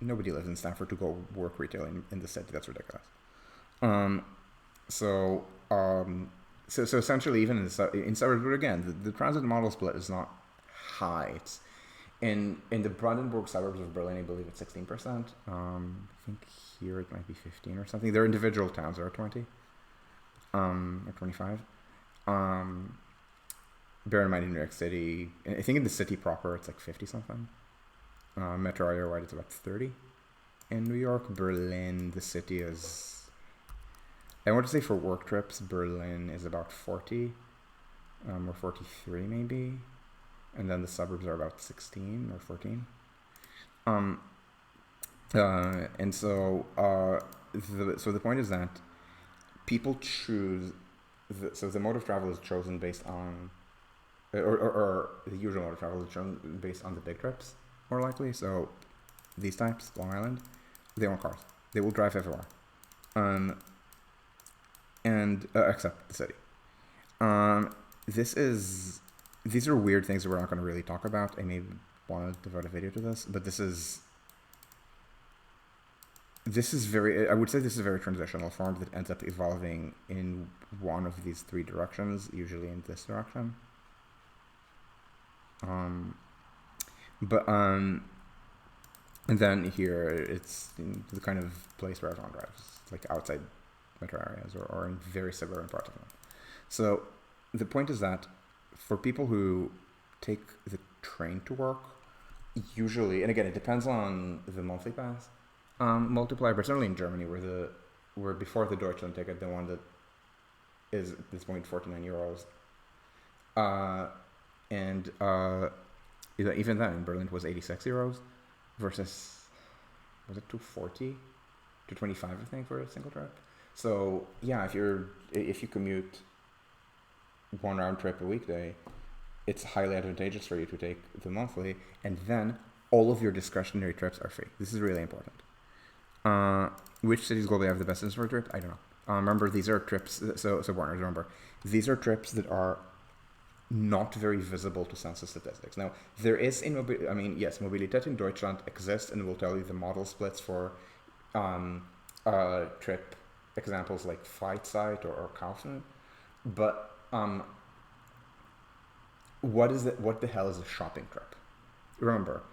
Nobody lives in Stanford to go work retail in the city. That's ridiculous. So essentially, even in suburbs, but again, the transit model split is not high. It's in the Brandenburg suburbs of Berlin, I believe it's 16%. I think here it might be 15 or something. There are individual towns that are 20, or 25. Bear in mind, in New York City, I think in the city proper, it's like 50 something. Metro area wide, it's about 30. In New York, Berlin, the city is, I want to say for work trips, Berlin is about 40, or 43 maybe. And then the suburbs are about 16 or 14. And so the point is that people choose, so the mode of travel is chosen based on, or the usual mode of travel is chosen based on the big trips, more likely. So these types, Long Island, they own cars. They will drive everywhere. Except the city. These are weird things that we're not going to really talk about. I may want to devote a video to this, but this is very, I would say this is a very transitional form that ends up evolving in one of these three directions, usually in this direction. And then here it's the kind of place where everyone drives, like outside metro areas or in very suburban parts of them. So the point is that for people who take the train to work, usually, and again, it depends on the monthly pass multiplier, but certainly in Germany, where before the Deutschland ticket, the one that is at this point 49 euros, even then in Berlin it was 86 euros versus, was it 240, 225 I think for a single trip. So yeah, if you commute one round trip a weekday, it's highly advantageous for you to take the monthly, and then all of your discretionary trips are free. This is really important. Which cities globally have the best instance for a trip? I don't know. Remember, these are trips, so Warners, remember, these are trips that are not very visible to census statistics. Now, there is yes, Mobilität in Deutschland exists and will tell you the model splits for trip examples like Freizeit or Kaufen, but what the hell is a shopping trip? Remember,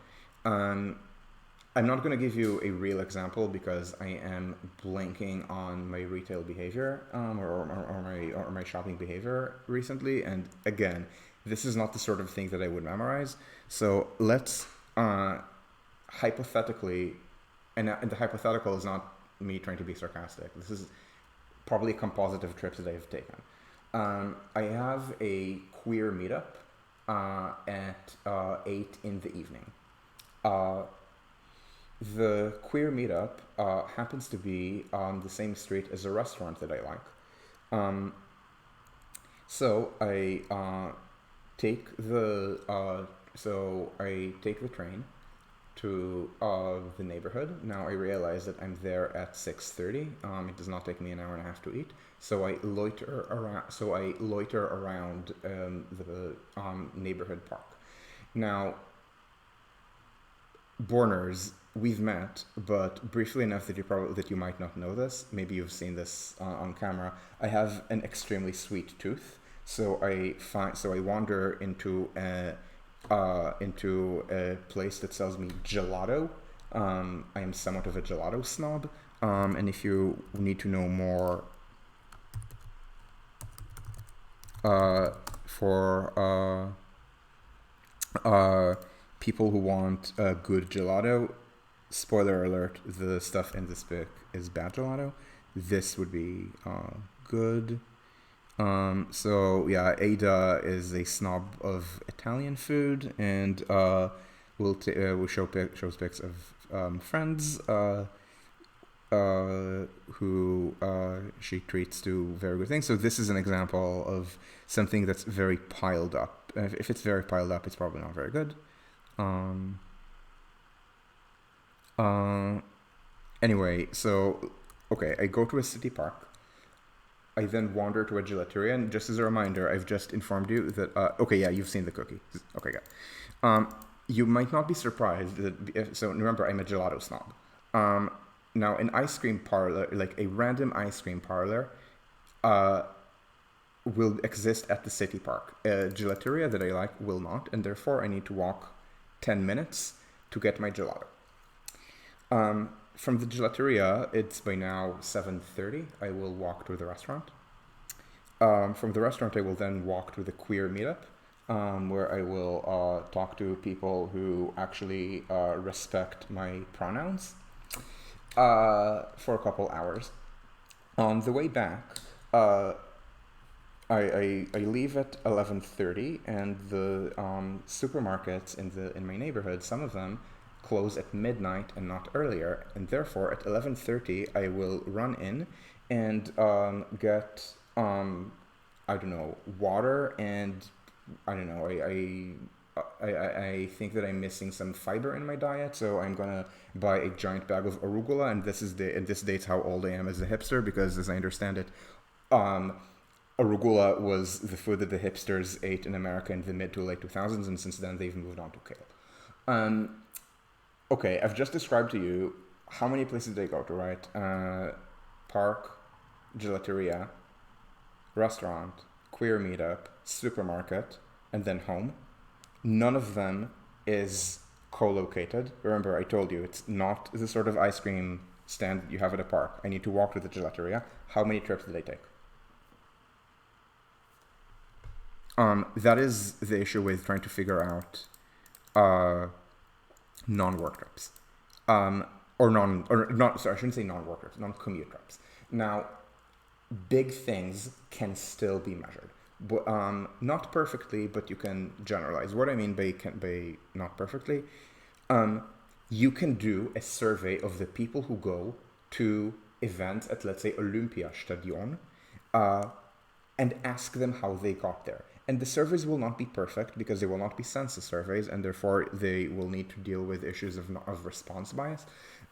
I'm not going to give you a real example because I am blanking on my retail behavior or my shopping behavior recently. And again, this is not the sort of thing that I would memorize. So let's hypothetically, and the hypothetical is not me trying to be sarcastic. This is probably a composite of trips that I've taken. I have a queer meetup at 8 in the evening. The queer meetup happens to be on the same street as a restaurant that I like. So I take the train to the neighborhood. Now I realize that I'm there at 6:30. It does not take me an hour and a half to eat. So I loiter around the neighborhood park. Now, Borners, we've met, but briefly enough that you might not know this. Maybe you've seen this on camera. I have an extremely sweet tooth, so I wander into a place that sells me gelato. I am somewhat of a gelato snob, and if you need to know more for people who want good gelato, spoiler alert, the stuff in this book is bad gelato. This would be good. So yeah, Ada is a snob of Italian food, and we'll shows pics of friends who she treats to very good things. So this is an example of something that's very piled up. If it's very piled up, it's probably not very good. Anyway, so okay, I go to a city park. I then wander to a gelateria, and just as a reminder, I've just informed you that okay, yeah, you've seen the cookie. Okay, good. You might not be surprised that. So remember, I'm a gelato snob. Now, an ice cream parlor, like a random ice cream parlor, will exist at the city park. A gelateria that I like will not, and therefore I need to walk 10 minutes to get my gelato. From the gelateria, it's by now 7:30. I will walk to the restaurant. From the restaurant, I will then walk to the queer meetup, where I will talk to people who actually respect my pronouns for a couple hours. On the way back, I leave at 11:30, and the supermarkets in my neighborhood, some of them close at midnight and not earlier, and therefore at 11:30 I will run in and get I don't know, water, and I don't know, I think that I'm missing some fiber in my diet, so I'm gonna buy a giant bag of arugula, and this dates how old I am as a hipster, because as I understand it, arugula was the food that the hipsters ate in America in the mid to late 2000s, and since then they've moved on to kale. Okay, I've just described to you how many places they go to, right? Park, gelateria, restaurant, queer meetup, supermarket, and then home. None of them is co-located. Remember, I told you it's not the sort of ice cream stand that you have at a park. I need to walk to the gelateria. How many trips did I take? That is the issue with trying to figure out non-work trips. Sorry, I shouldn't say non-work trips, non-commute trips. Now, big things can still be measured. But, not perfectly, but you can generalize. What I mean by not perfectly, you can do a survey of the people who go to events at, let's say, Olympiastadion, and ask them how they got there. And the surveys will not be perfect because they will not be census surveys, and therefore they will need to deal with issues of response bias.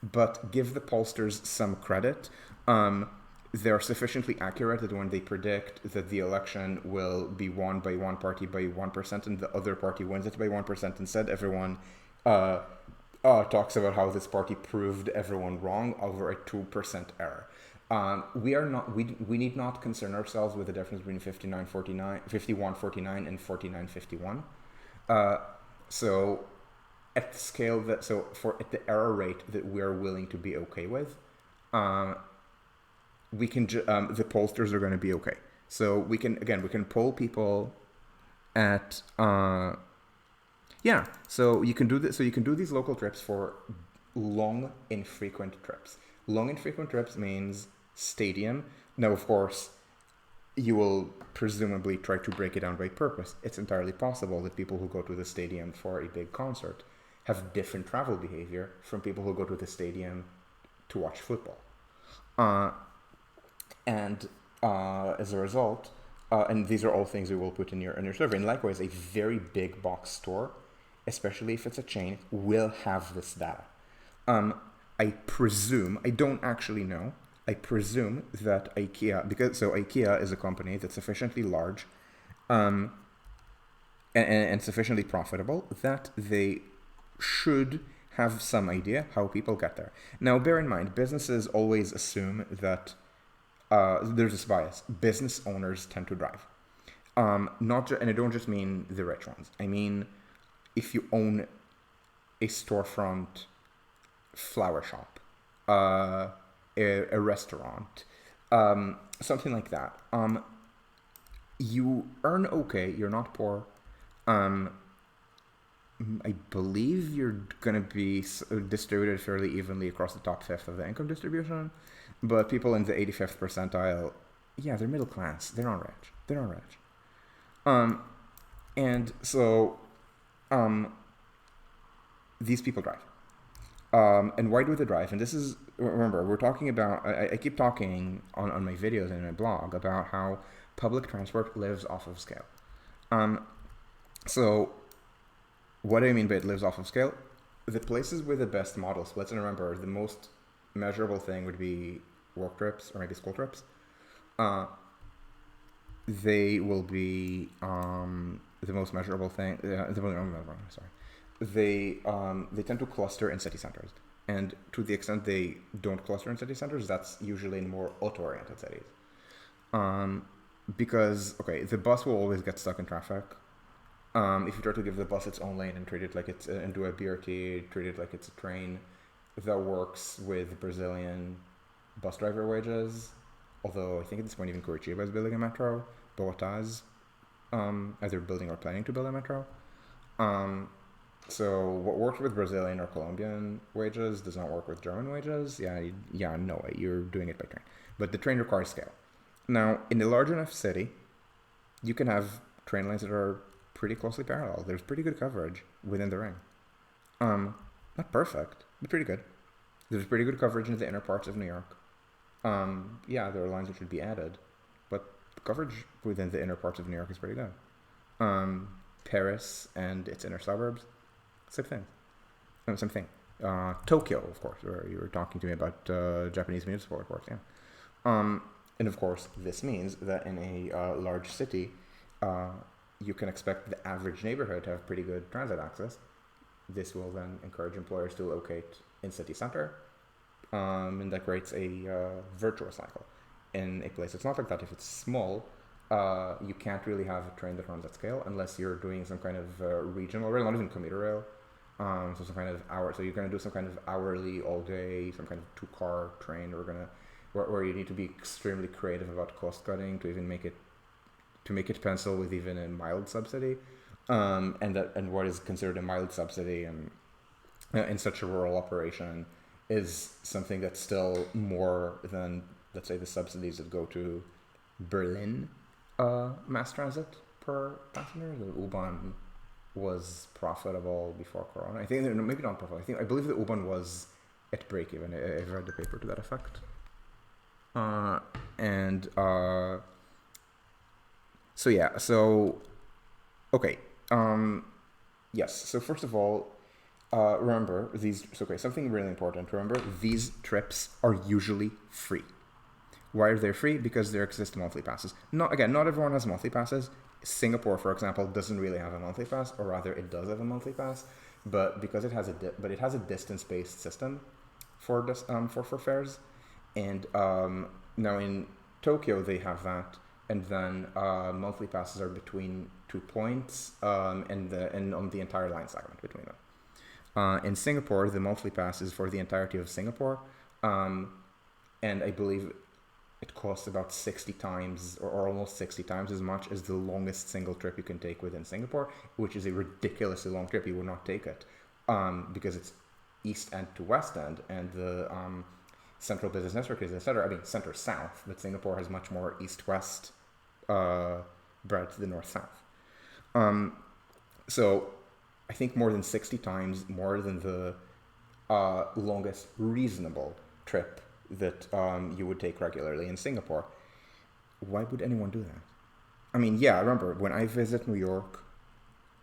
But give the pollsters some credit. They're sufficiently accurate that when they predict that the election will be won by one party by 1% and the other party wins it by 1%, instead everyone talks about how this party proved everyone wrong over a 2% error. We need not concern ourselves with the difference between 51-49 and 49-51. So at the scale that, so for at the error rate that we're willing to be okay with, we can the pollsters are going to be okay. So we can poll people at yeah. So you can do this. So you can do these local trips for long infrequent trips. Long infrequent trips means stadium. Now, of course, you will presumably try to break it down by purpose. It's entirely possible that people who go to the stadium for a big concert have different travel behavior from people who go to the stadium to watch football. And as a result, and these are all things we will put in your survey. And likewise, a very big box store, especially if it's a chain, will have this data. I presume, I don't actually know, I presume that IKEA is a company that's sufficiently large and sufficiently profitable that they should have some idea how people get there. Now, bear in mind, businesses always assume that there's this bias. Business owners tend to drive. And I don't just mean the rich ones. I mean, if you own a storefront, flower shop, a restaurant, something like that. You earn okay. You're not poor. I believe you're gonna be distributed fairly evenly across the top fifth of the income distribution, but people in the 85th percentile, yeah, they're middle class. They're not rich. And so, these people drive. And why do they drive? And this is, remember, we're talking about, I keep talking on my videos and my blog about how public transport lives off of scale. So what do I mean by it lives off of scale? The places with the best model splits, and remember, the most measurable thing would be work trips or maybe school trips. They will be the most measurable thing. They tend to cluster in city centers, and to the extent they don't cluster in city centers, that's usually in more auto-oriented cities. Because the bus will always get stuck in traffic. If you try to give the bus its own lane and treat it like it's and do a BRT, treat it like it's a train, that works with Brazilian bus driver wages. Although I think at this point even Curitiba is building a metro, Bogotá's either building or planning to build a metro. So what works with Brazilian or Colombian wages does not work with German wages. Yeah, no way. You're doing it by train. But the train requires scale. Now, in a large enough city, you can have train lines that are pretty closely parallel. There's pretty good coverage within the ring. Not perfect, but pretty good. There's pretty good coverage in the inner parts of New York. Yeah, there are lines that should be added, but the coverage within the inner parts of New York is pretty good. Paris and its inner suburbs, same thing. Tokyo, of course, where you were talking to me about Japanese municipal airports, yeah. And of course, this means that in a large city, you can expect the average neighborhood to have pretty good transit access. This will then encourage employers to locate in city center, and that creates a virtuous cycle. In a place that's not like that, if it's small, you can't really have a train that runs at scale unless you're doing some kind of regional rail, not even commuter rail. So some kind of hour. So you're going to do some kind of hourly, all day, some kind of 2-car train. Where you need to be extremely creative about cost cutting to even make it pencil with even a mild subsidy. And what is considered a mild subsidy and in such a rural operation is something that's still more than, let's say, the subsidies that go to Berlin mass transit per passenger. The U-Bahn was profitable before Corona. I think maybe not profitable. I believe the U-Bahn was at break even. I've read the paper to that effect. Yes. So first of all, remember something really important. Remember, these trips are usually free. Why are they free? Because there exist monthly passes. Not everyone has monthly passes. Singapore, for example, doesn't really have a monthly pass, or rather, it does have a monthly pass, but because it has a distance-based system for fares, and now in Tokyo they have that, and then monthly passes are between 2 points, and on the entire line segment between them. In Singapore, the monthly pass is for the entirety of Singapore, um, and I believe it costs about 60 times or almost 60 times as much as the longest single trip you can take within Singapore, which is a ridiculously long trip. You would not take it because it's east end to west end, and the central business district is etc. I mean, center south, but Singapore has much more east west breadth than north south. So I think more than 60 times more than the longest reasonable trip that you would take regularly in Singapore. Why would anyone do that? I mean, yeah, I remember when I visit New York,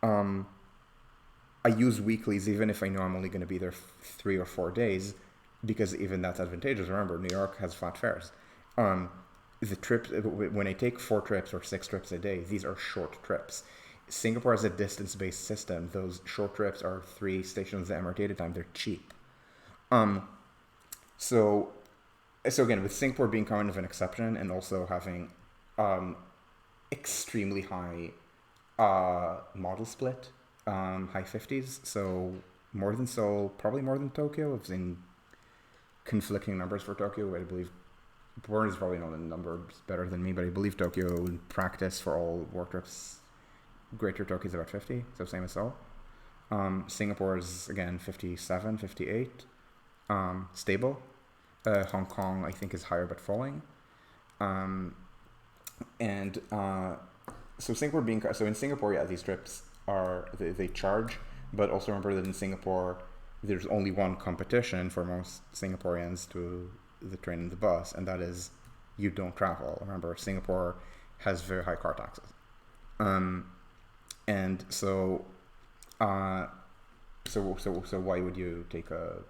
I use weeklies even if I know I'm only going to be there 3 or 4 days, because even that's advantageous. Remember, New York has flat fares. The trips, when I take 4 trips or 6 trips a day, these are short trips. Singapore has a distance-based system. Those short trips are 3 stations the MRT at a time. They're cheap. So again, with Singapore being kind of an exception and also having extremely high model split, high 50s, so more than Seoul, probably more than Tokyo. I've seen conflicting numbers for Tokyo. I believe Born is probably know the numbers better than me, but I believe Tokyo in practice for all work trips, Greater Tokyo is about 50, so same as Seoul. Singapore is again 57, 58, stable. Hong Kong I think is higher but falling. And so Singapore being so in Singapore, yeah, these trips are they charge, but also remember that in Singapore there's only one competition for most Singaporeans to the train and the bus, and that is you don't travel. Remember, Singapore has very high car taxes, and so why would you take a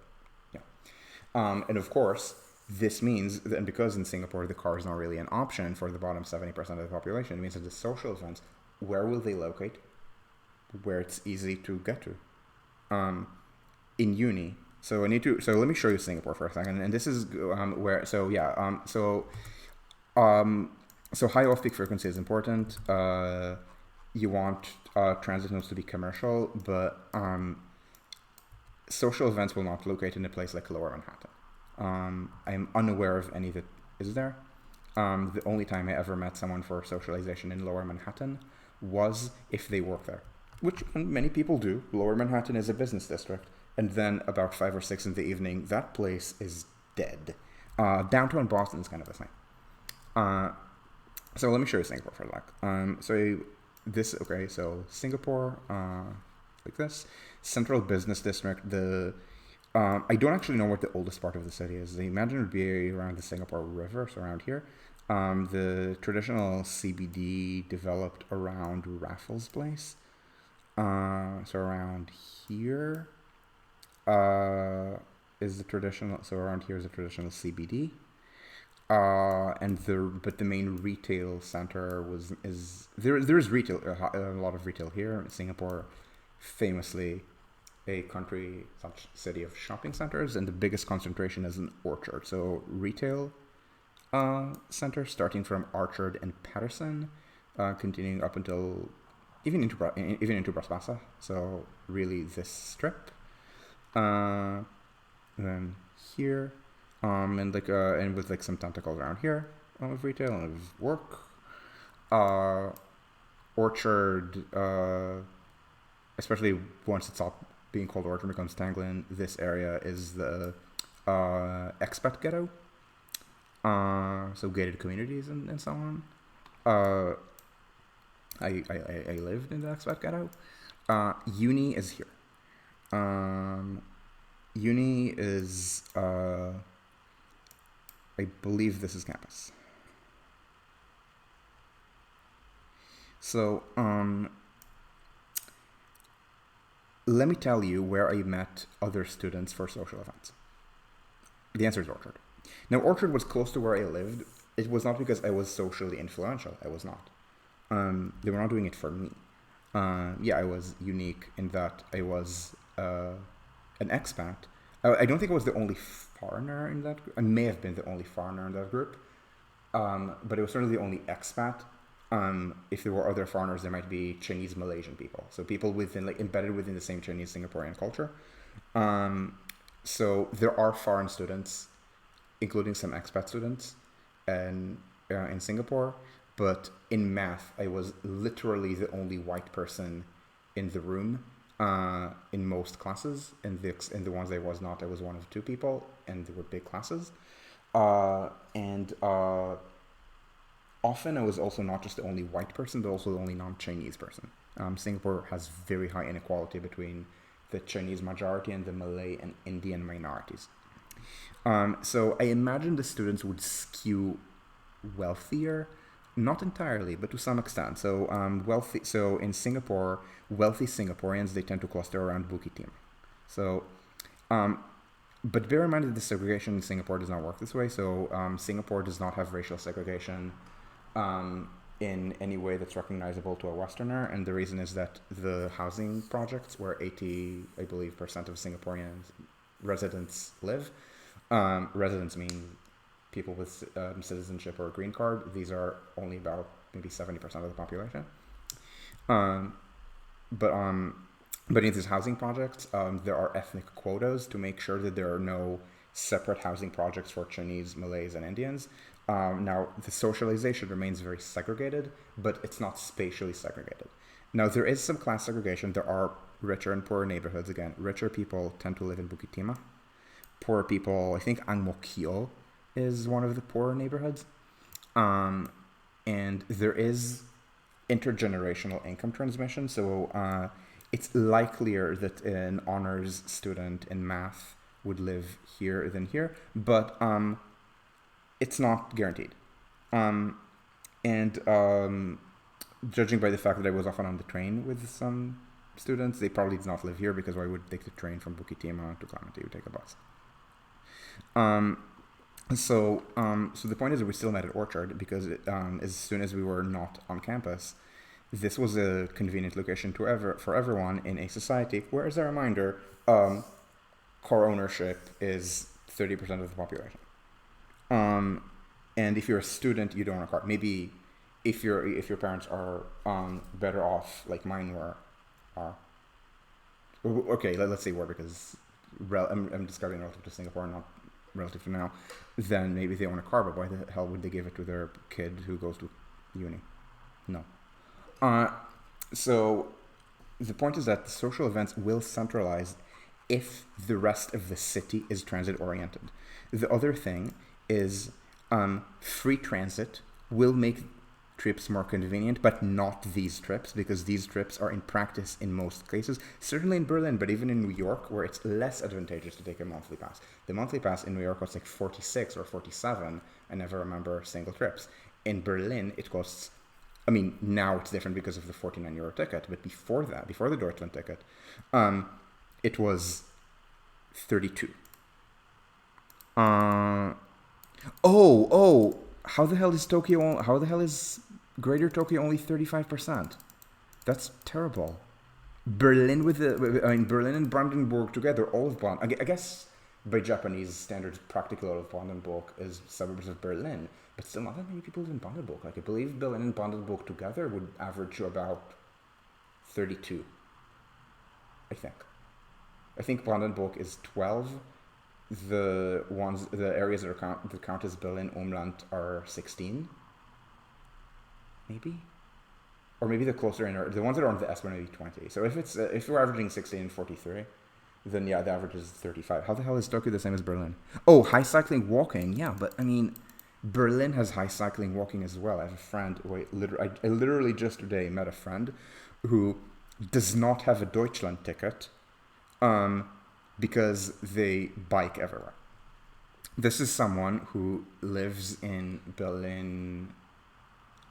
and of course this means that, and because in Singapore the car is not really an option for the bottom 70% of the population, it means that the social events, where will they locate? Where it's easy to get to. In uni. So let me show you Singapore for a second. And this is where, so high off-peak frequency is important. You want transit nodes to be commercial, but social events will not locate in a place like Lower Manhattan. I'm unaware of any that is there. The only time I ever met someone for socialization in Lower Manhattan was if they work there, which many people do. Lower Manhattan is a business district. And then about 5 or 6 in the evening, that place is dead. Downtown Boston is kind of the same. So let me show you Singapore for a sec. So Singapore, like this. Central Business District, I don't actually know what the oldest part of the city is. I imagine it would be around the Singapore River, so around here. The traditional CBD developed around Raffles Place. So around here is the traditional. So around here is the traditional CBD. But the main retail center is retail, a lot of retail here in Singapore, famously a country such city of shopping centers, and the biggest concentration is in Orchard. So retail center starting from Orchard and Patterson, continuing up until even into Bras-Basah. So really this strip, and then here. And with like some tentacles around here of retail and of work. Orchard, especially once it's all being called Orchard becomes Tanglin, this area is the expat ghetto. So gated communities and so on. I lived in the expat ghetto. Uni is here. Uni is I believe this is campus. So, let me tell you where I met other students for social events. The answer is Orchard. Now, Orchard was close to where I lived. It was not because I was socially influential. I was not. They were not doing it for me. I was unique in that I was an expat. I don't think I was the only foreigner in that group. I may have been the only foreigner in that group, but it was certainly the only expat. If there were other foreigners, there might be Chinese Malaysian people, so people embedded within the same Chinese Singaporean culture. So there are foreign students, including some expat students, and in Singapore. But in math, I was literally the only white person in the room in most classes. In the ones I was not, I was one of two people, and they were big classes. And often I was also not just the only white person, but also the only non-Chinese person. Singapore has very high inequality between the Chinese majority and the Malay and Indian minorities. So I imagine the students would skew wealthier, not entirely, but to some extent. So wealthy. So in Singapore, wealthy Singaporeans, they tend to cluster around Bukit Timah. So, but bear in mind that the segregation in Singapore does not work this way. So Singapore does not have racial segregation in any way that's recognizable to a Westerner, and the reason is that the housing projects where 80, I believe, percent of Singaporean residents live. Residents mean people with citizenship or a green card. These are only about maybe 70% of the population. But in these housing projects, there are ethnic quotas to make sure that there are no separate housing projects for Chinese, Malays, and Indians. Now, the socialization remains very segregated, but it's not spatially segregated. Now, there is some class segregation. There are richer and poorer neighborhoods. Again, richer people tend to live in Bukit Timah. Poorer people, I think Ang Mo Kio is one of the poorer neighborhoods. And there is intergenerational income transmission. So it's likelier that an honors student in math would live here than here, but it's not guaranteed. Judging by the fact that I was often on the train with some students, they probably did not live here, because why would they take the train from Bukit Timah to Clementi? You would take a bus. So the point is that we still met at Orchard, because as soon as we were not on campus, this was a convenient location for everyone in a society where, as a reminder, car ownership is 30% of the population. And if you're a student, you don't own a car. Maybe if your parents are better off, like mine were. Okay, let's say were, because I'm describing relative to Singapore, not relative to now. Then maybe they own a car, but why the hell would they give it to their kid who goes to uni? No. So the point is that the social events will centralize if the rest of the city is transit oriented. The other thing is free transit will make trips more convenient, but not these trips, because these trips are in practice in most cases, certainly in Berlin, but even in New York, where it's less advantageous to take a monthly pass. The monthly pass in New York costs like 46 or 47. I never remember single trips. In Berlin, it costs, I mean, now it's different because of the 49 euro ticket, but before that, before the Deutschland ticket, it was 32. How the hell is Greater Tokyo only 35%? That's terrible. Berlin and Brandenburg together, all of I guess by Japanese standards, practically all of Brandenburg is suburbs of Berlin, but still not that many people live in Brandenburg. Like, I believe Berlin and Brandenburg together would average to about 32. I think Brandenburg is 12. The areas that count as Berlin Umland are 16. Maybe, or maybe the closer in, the ones that are on the S1 maybe 20. So if we're averaging 16 and 43, then yeah, the average is 35. How the hell is Tokyo the same as Berlin? Oh, high cycling, walking, yeah, but I mean, Berlin has high cycling, walking as well. I have a friend. I literally just today met a friend who does not have a Deutschland ticket, because they bike everywhere. This is someone who lives in Berlin.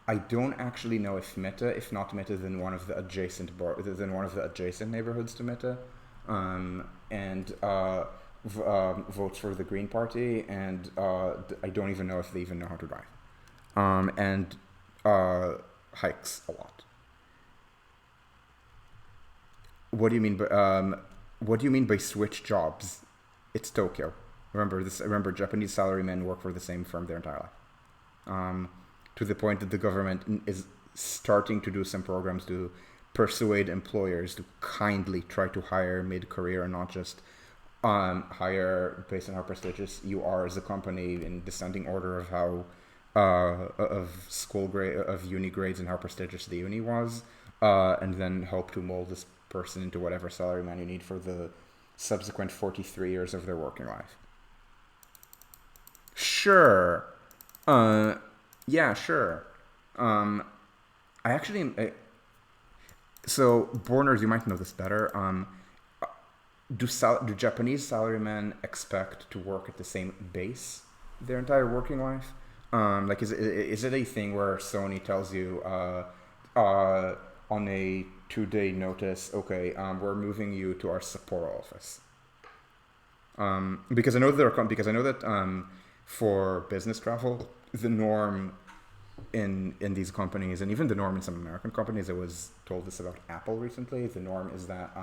I don't actually know if Mitte, if not Mitte, then one of the adjacent neighborhoods to Mitte, and votes for the Green Party, and I don't even know if they even know how to drive, and hikes a lot. What do you mean by switch jobs? It's Tokyo. Remember, Japanese salarymen work for the same firm their entire life. To the point that the government is starting to do some programs to persuade employers to kindly try to hire mid-career and not just higher based on how prestigious you are as a company in descending order of how of school grade of uni grades and how prestigious the uni was, and then help to mold this person into whatever salaryman you need for the subsequent 43 years of their working life. Sure. Uh, yeah, sure. Um, I actually, so Borners, you might know this better. Do Japanese salarymen expect to work at the same base their entire working life? Like, is it a thing where Sony tells you on a 2-day notice, okay, we're moving you to our Sapporo office? Because I know that for business travel, the norm in these companies, and even the norm in some American companies, I was told this about Apple recently. The norm is that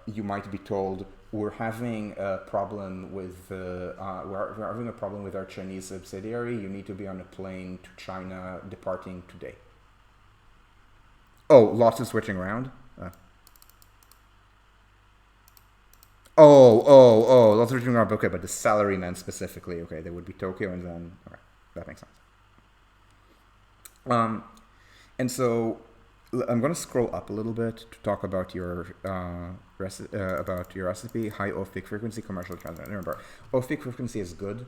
you might be told we're having a problem with we're having a problem with our Chinese subsidiary. You need to be on a plane to China departing today. Oh, lots of switching around. Lots of switching around. Okay, but the salarymen specifically, okay, they would be Tokyo, and then okay, that makes sense. Um, and so I'm going to scroll up a little bit to talk about your recipe, high off-peak frequency commercial transit. Remember, off-peak frequency is good,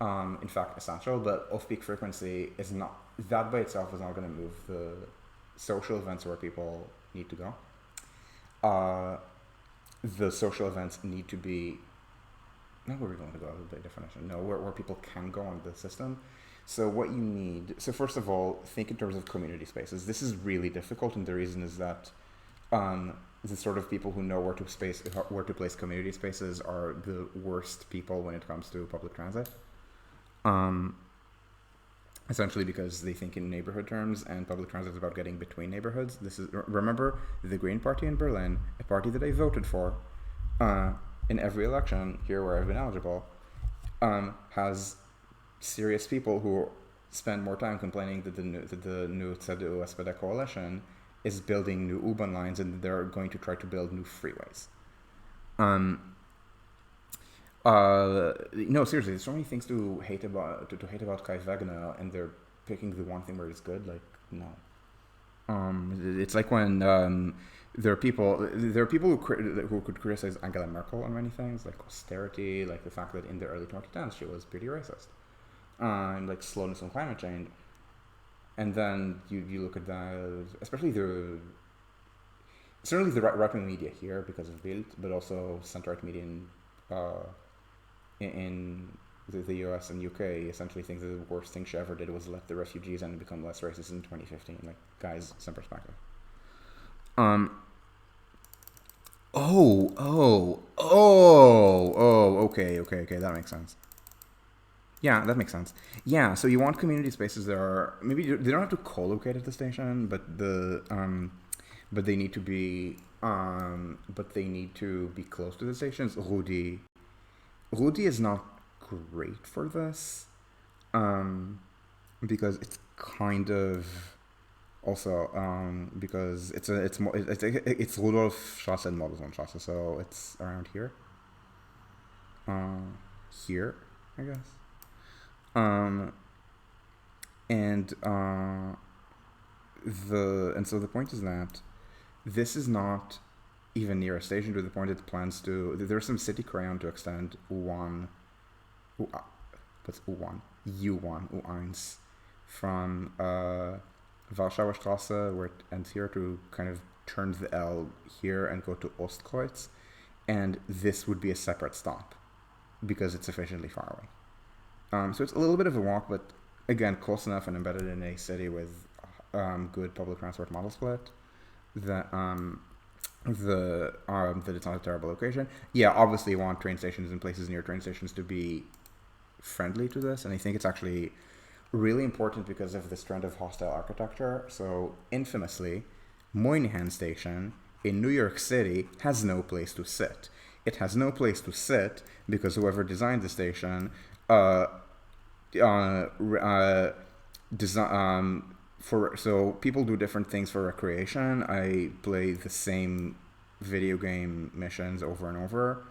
in fact essential, but off-peak frequency is not, that by itself is not going to move the social events where people need to go. Uh, the social events need to be, not where we're going to go, that's a big definition. No, where people can go on the system. So what you need, so first of all, think in terms of community spaces. This is really difficult, and the reason is that the sort of people who know where to place community spaces are the worst people when it comes to public transit. Essentially because they think in neighborhood terms, and public transit is about getting between neighborhoods. Remember the Green Party in Berlin, a party that I voted for in every election here where I've been eligible, has serious people who spend more time complaining that the new CDU-SPD coalition is building new U-Bahn lines, and they're going to try to build new freeways. No, seriously, there's so many things to hate about Kai Wegner, and they're picking the one thing where it's good. Like, no. It's like when there are people who could criticize Angela Merkel on many things, like austerity, like the fact that in the early 2010s she was pretty racist, and like slowness on climate change. And then you look at that, especially certainly the right-wing media here because of Bild, but also center-right media in the US and UK essentially thinks that the worst thing she ever did was let the refugees in and become less racist in 2015. Like, guys, some perspective. Okay, that makes sense. Yeah, that makes sense. Yeah, so you want community spaces that are, maybe they don't have to co-locate at the station, but but they need to be close to the stations. Rudy is not great for this, because it's kind of also because it's Rudolfstrasse and Modelsohnstrasse, so it's around here, here, I guess. And so the point is that this is not even near a station, to the point it plans to. There's some city crayon to extend U1, what's U1? U1 from Warschauer Straße, where it ends here, to kind of turn the L here and go to Ostkreuz, and this would be a separate stop because it's sufficiently far away. So it's a little bit of a walk, but again, close enough and embedded in a city with good public transport model split that that it's not a terrible location. Yeah, obviously you want train stations and places near train stations to be friendly to this, and I think it's actually really important because of this trend of hostile architecture. So infamously, Moynihan Station in New York City has no place to sit. It has no place to sit because whoever designed the station so people do different things for recreation. I play the same video game missions over and over.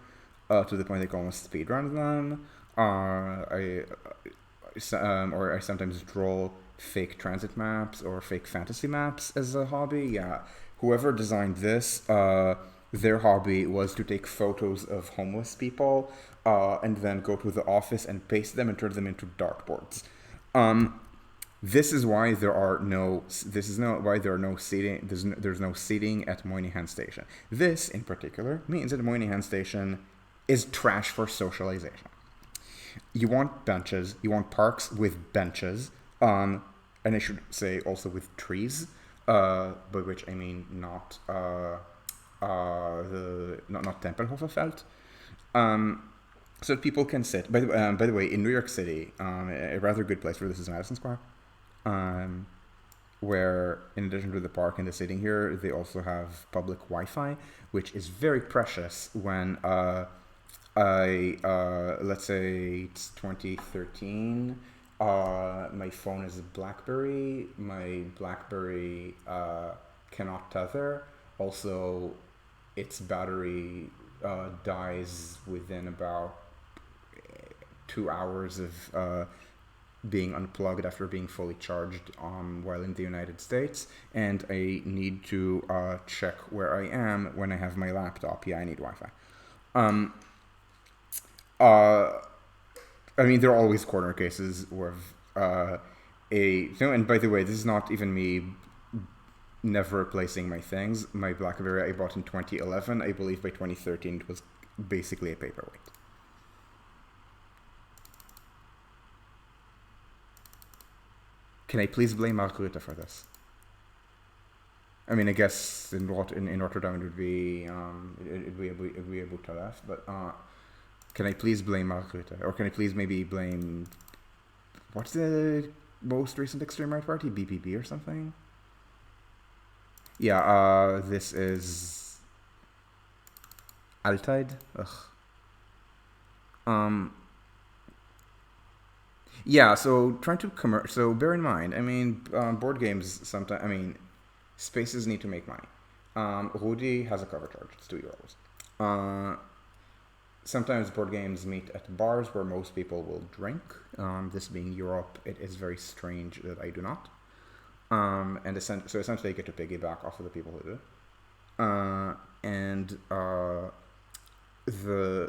to the point I can almost speedrun them. Or I sometimes draw fake transit maps or fake fantasy maps as a hobby. Yeah, whoever designed this, their hobby was to take photos of homeless people and then go to the office and paste them and turn them into dartboards. Um, this is why there are no. This is no why there are no seating. There's no seating at Moynihan Station. This, in particular, means that Moynihan Station is trash for socialization. You want benches. You want parks with benches. And I should say also with trees. By which I mean not the not Tempelhofer so that people can sit. By the way, in New York City, a rather good place for this is Madison Square, um, where in addition to the park and the sitting here, they also have public Wi-Fi, which is very precious when let's say it's 2013. My phone is a BlackBerry. My BlackBerry cannot tether. Also, its battery dies within about 2 hours of being unplugged after being fully charged while in the United States, and I need to check where I am when I have my laptop. Yeah, I need Wi-Fi. Um, uh, I mean, there are always corner cases where and by the way, this is not even me never replacing my things. My BlackBerry I bought in 2011. I believe by 2013 it was basically a paperweight. Can I please blame Mark Rutte for this? I mean, I guess in Notre Dame it would be a Boutalef, but can I please blame Mark Rutte, or can I please maybe blame what's the most recent extreme right party, BPP or something? Yeah, this is Altide. Ugh. Yeah, so trying to so bear in mind, I mean, board games sometimes. I mean, spaces need to make money. Rudy has a cover charge. It's €2. Sometimes board games meet at bars where most people will drink. This being Europe, it is very strange that I do not. So essentially, I get to piggyback off of the people who do.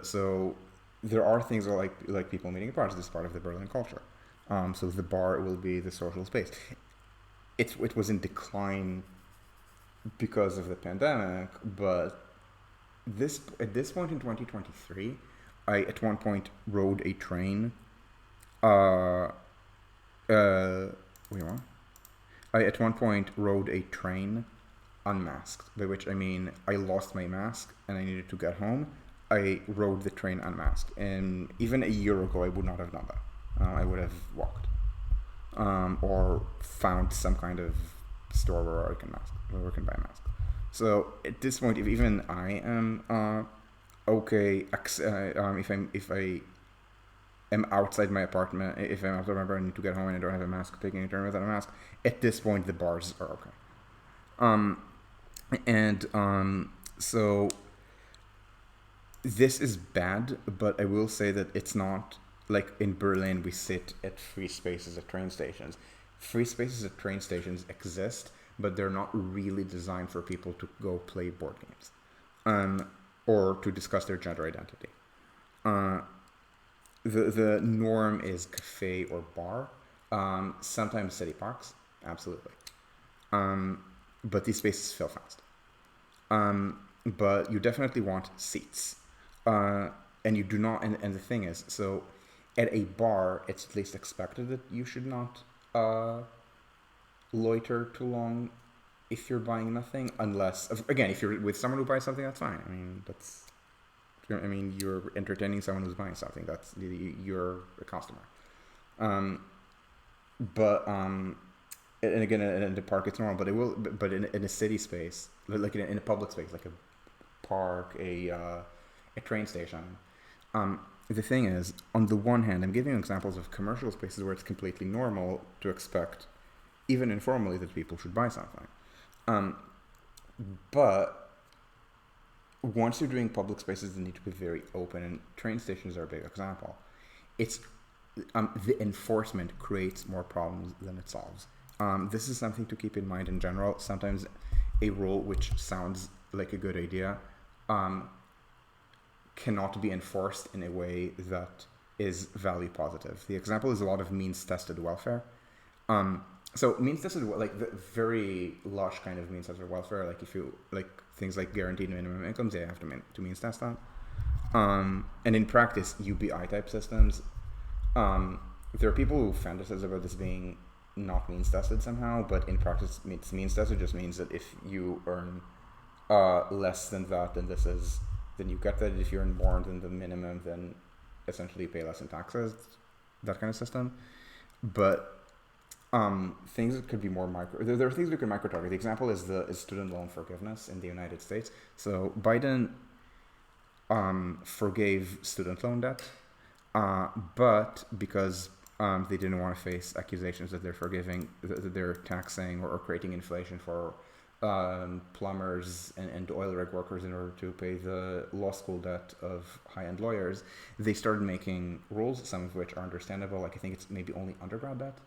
So there are things like people meeting at bars. This is part of the Berlin culture. So the bar will be the social space. It was in decline because of the pandemic, but at this point in 2023, I at one point rode a train. I at one point rode a train unmasked, by which I mean I lost my mask and I needed to get home. I rode the train unmasked, and even a year ago I would not have done that. I would have walked, or found some kind of store where I can buy a mask. So at this point, if even I am okay, if I am outside my apartment, if I'm outside my apartment, I need to get home and I don't have a mask, taking a turn without a mask. At this point, the bars are okay. So this is bad, but I will say that it's not like in Berlin we sit at free spaces at train stations. Free spaces at train stations exist, but they're not really designed for people to go play board games, or to discuss their gender identity. The norm is cafe or bar. Sometimes city parks, absolutely. But these spaces fill fast. But you definitely want seats. And you do not, and the thing is, so at a bar, it's at least expected that you should not loiter too long if you're buying nothing, unless, again, if you're with someone who buys something, that's fine. You're entertaining someone who's buying something. You're a customer. And again, in the park, it's normal. But in a city space, like in a public space, like a park, a train station. The thing is, on the one hand, I'm giving you examples of commercial spaces where it's completely normal to expect, even informally, that people should buy something. But once you're doing public spaces, they need to be very open, and train stations are a big example. It's the enforcement creates more problems than it solves. This is something to keep in mind in general. Sometimes a rule which sounds like a good idea cannot be enforced in a way that is value positive. The example is a lot of means-tested welfare. So means-tested, like the very lush kind of means-tested welfare, like if you like things like guaranteed minimum incomes, they have to means-test that. And in practice, UBI type systems, there are people who fantasize about this being not means-tested somehow, but in practice, it's means-tested just means that if you earn less than that, then you get that. If you earn more than the minimum, then essentially you pay less in taxes, that kind of system. But things that could be more micro. There are things we can micro-target. The example is student loan forgiveness in the United States. So Biden forgave student loan debt, but because they didn't want to face accusations that they're taxing or creating inflation for plumbers and oil rig workers in order to pay the law school debt of high-end lawyers, they started making rules, some of which are understandable. Like I think it's maybe only undergrad debt,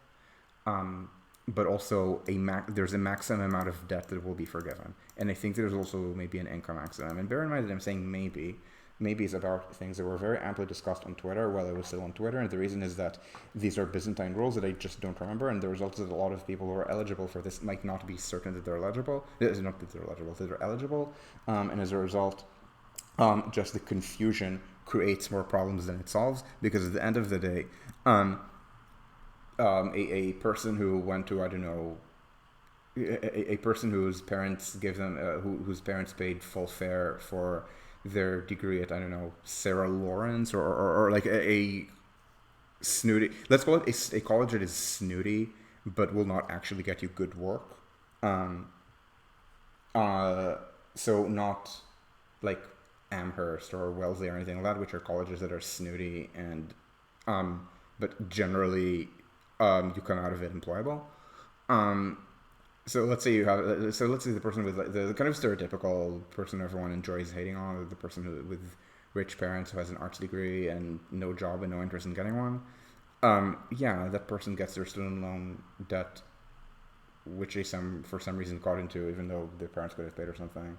but also there's a maximum amount of debt that will be forgiven. And I think there's also maybe an income maximum. And bear in mind that I'm saying maybe is about things that were very amply discussed on Twitter while I was still on Twitter. And the reason is that these are Byzantine rules that I just don't remember. And the result is that a lot of people who are eligible for this might not be certain that they're eligible. Not that they're eligible, that they're eligible. And as a result, just the confusion creates more problems than it solves. Because at the end of the day, a person who went to, I don't know, a person whose parents gave them, whose parents paid full fare for their degree at, I don't know, Sarah Lawrence or like a snooty, let's call it a college that is snooty but will not actually get you good work. So not like Amherst or Wellesley or anything like that, which are colleges that are snooty and but generally you come out of it employable. So let's say the person with like the kind of stereotypical person everyone enjoys hating on, the person with rich parents who has an arts degree and no job and no interest in getting one. Yeah, that person gets their student loan debt, which they for some reason got into, even though their parents could have paid or something.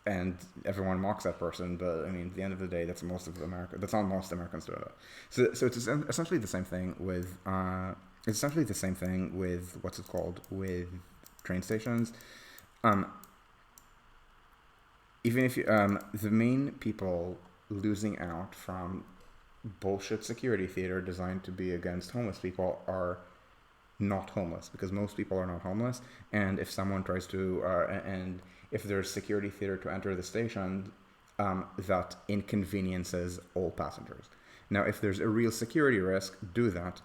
And everyone mocks that person, but I mean, at the end of the day, that's most of America. That's not most Americans do that. So it's essentially the same thing with what's it called, with train stations. Even if you, the main people losing out from bullshit security theater designed to be against homeless people are not homeless, because most people are not homeless. And if someone tries to, and if there's security theater to enter the station, that inconveniences all passengers. Now, if there's a real security risk, do that.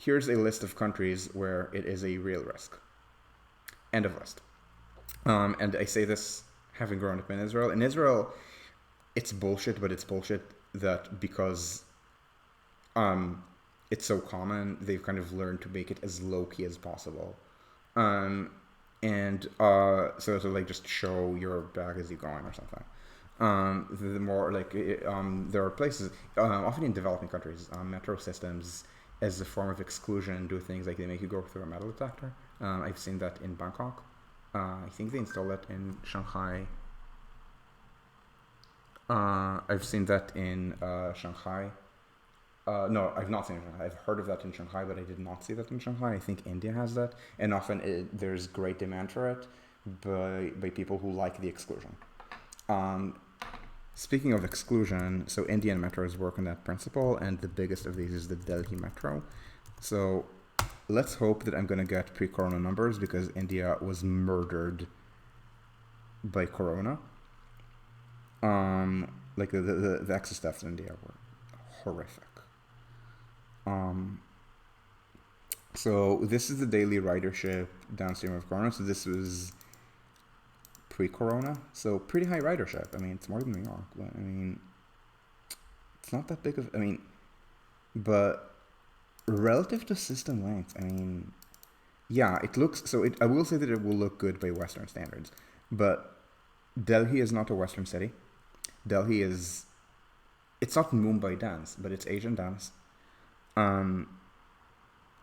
Here's a list of countries where it is a real risk. End of list. And I say this having grown up in Israel. In Israel, it's bullshit, but it's bullshit that because it's so common, they've kind of learned to make it as low-key as possible. So to like just show your bag as you go on or something. The more like there are places, often in developing countries, metro systems as a form of exclusion do things like they make you go through a metal detector. I've seen that in Bangkok. I think they installed that in Shanghai. I've seen that in Shanghai. No, I've not seen it in Shanghai. I've heard of that in Shanghai, but I did not see that in Shanghai. I think India has that, and often there's great demand for it by people who like the exclusion. Speaking of exclusion, so Indian metros work on that principle, and the biggest of these is the Delhi metro. So let's hope that I'm going to get pre-corona numbers, because India was murdered by corona. Like the excess deaths in India were horrific. So this is the daily ridership downstream of corona. So this was pre-corona, so pretty high ridership. I mean, it's more than New York, but I mean, it's not that big of, but relative to system length, I mean, yeah, it looks, I will say that it will look good by Western standards, but Delhi is not a Western city. Delhi is, it's not Mumbai dance, but it's Asian dance. Um,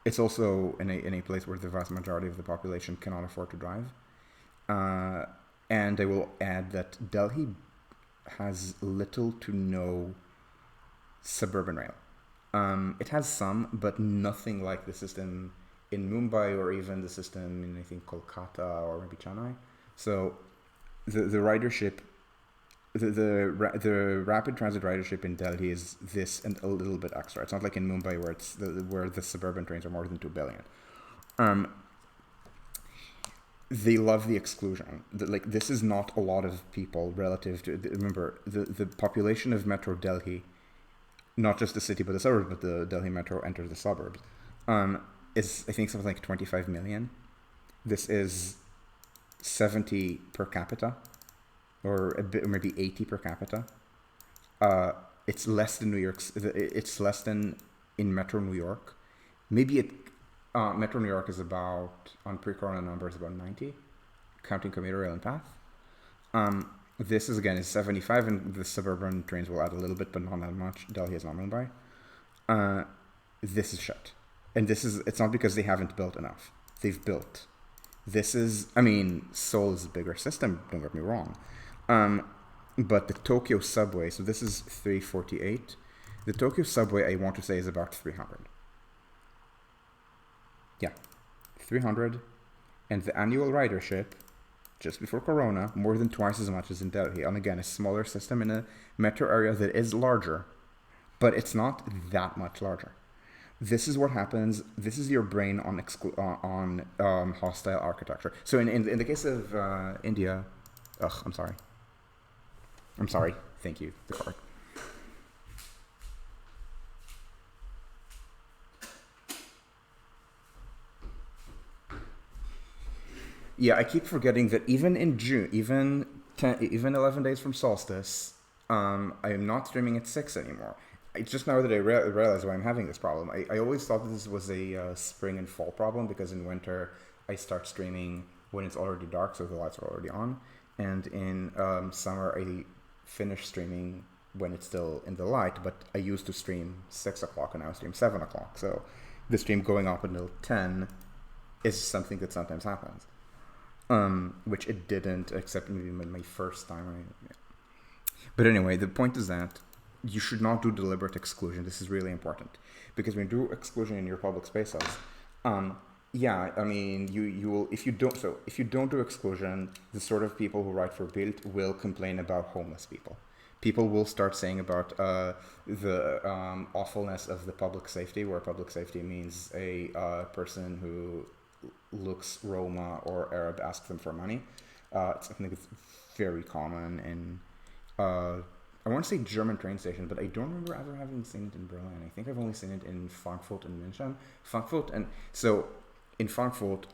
it's also in a place where the vast majority of the population cannot afford to drive. Uh, and I will add that Delhi has little to no suburban rail. It has some, but nothing like the system in Mumbai or even the system in, I think, Kolkata or maybe Chennai. So the ridership, the rapid transit ridership in Delhi is this and a little bit extra. It's not like in Mumbai where where the suburban trains are more than 2 billion. Um, they love the exclusion. Like, this is not a lot of people relative to. Remember, the population of Metro Delhi, not just the city but the suburbs, but the Delhi Metro enters the suburbs, is, I think, something like 25 million. This is 70 per capita, or a bit, or maybe 80 per capita. It's less than New York's. It's less than in Metro New York. Maybe it. Metro New York is about, on pre-corona numbers, about 90, counting commuter rail and path. This is, again, is 75, and the suburban trains will add a little bit, but not that much. Delhi is not Mumbai. This is shut. And it's not because they haven't built enough. They've built. This is, I mean, Seoul is a bigger system, don't get me wrong. But the Tokyo subway, so this is 348. The Tokyo subway, I want to say, is about 300. Yeah, 300. And the annual ridership, just before Corona, more than twice as much as in Delhi. And again, a smaller system in a metro area that is larger, but it's not that much larger. This is what happens. This is your brain on hostile architecture. So in the case of India, I'm sorry. I'm sorry. Thank you. The card. Yeah, I keep forgetting that even in June, even 11 days from solstice, I am not streaming at 6 anymore. It's just now that I realize why I'm having this problem. I always thought that this was a spring and fall problem, because in winter I start streaming when it's already dark, so the lights are already on. And in summer I finish streaming when it's still in the light, but I used to stream 6 o'clock and now I stream 7 o'clock. So the stream going up until 10 is something that sometimes happens. Which it didn't, except maybe my first time. But anyway, the point is that you should not do deliberate exclusion. This is really important, because when you do exclusion in your public spaces, yeah, I mean, you will, if you don't do exclusion, the sort of people who write for Bild will complain about homeless people. People will start saying about the awfulness of the public safety, where public safety means a person who looks Roma or Arab asks them for money. I think it's very common in, I want to say German train station, but I don't remember ever having seen it in Berlin. I think I've only seen it in Frankfurt and München. And so in Frankfurt,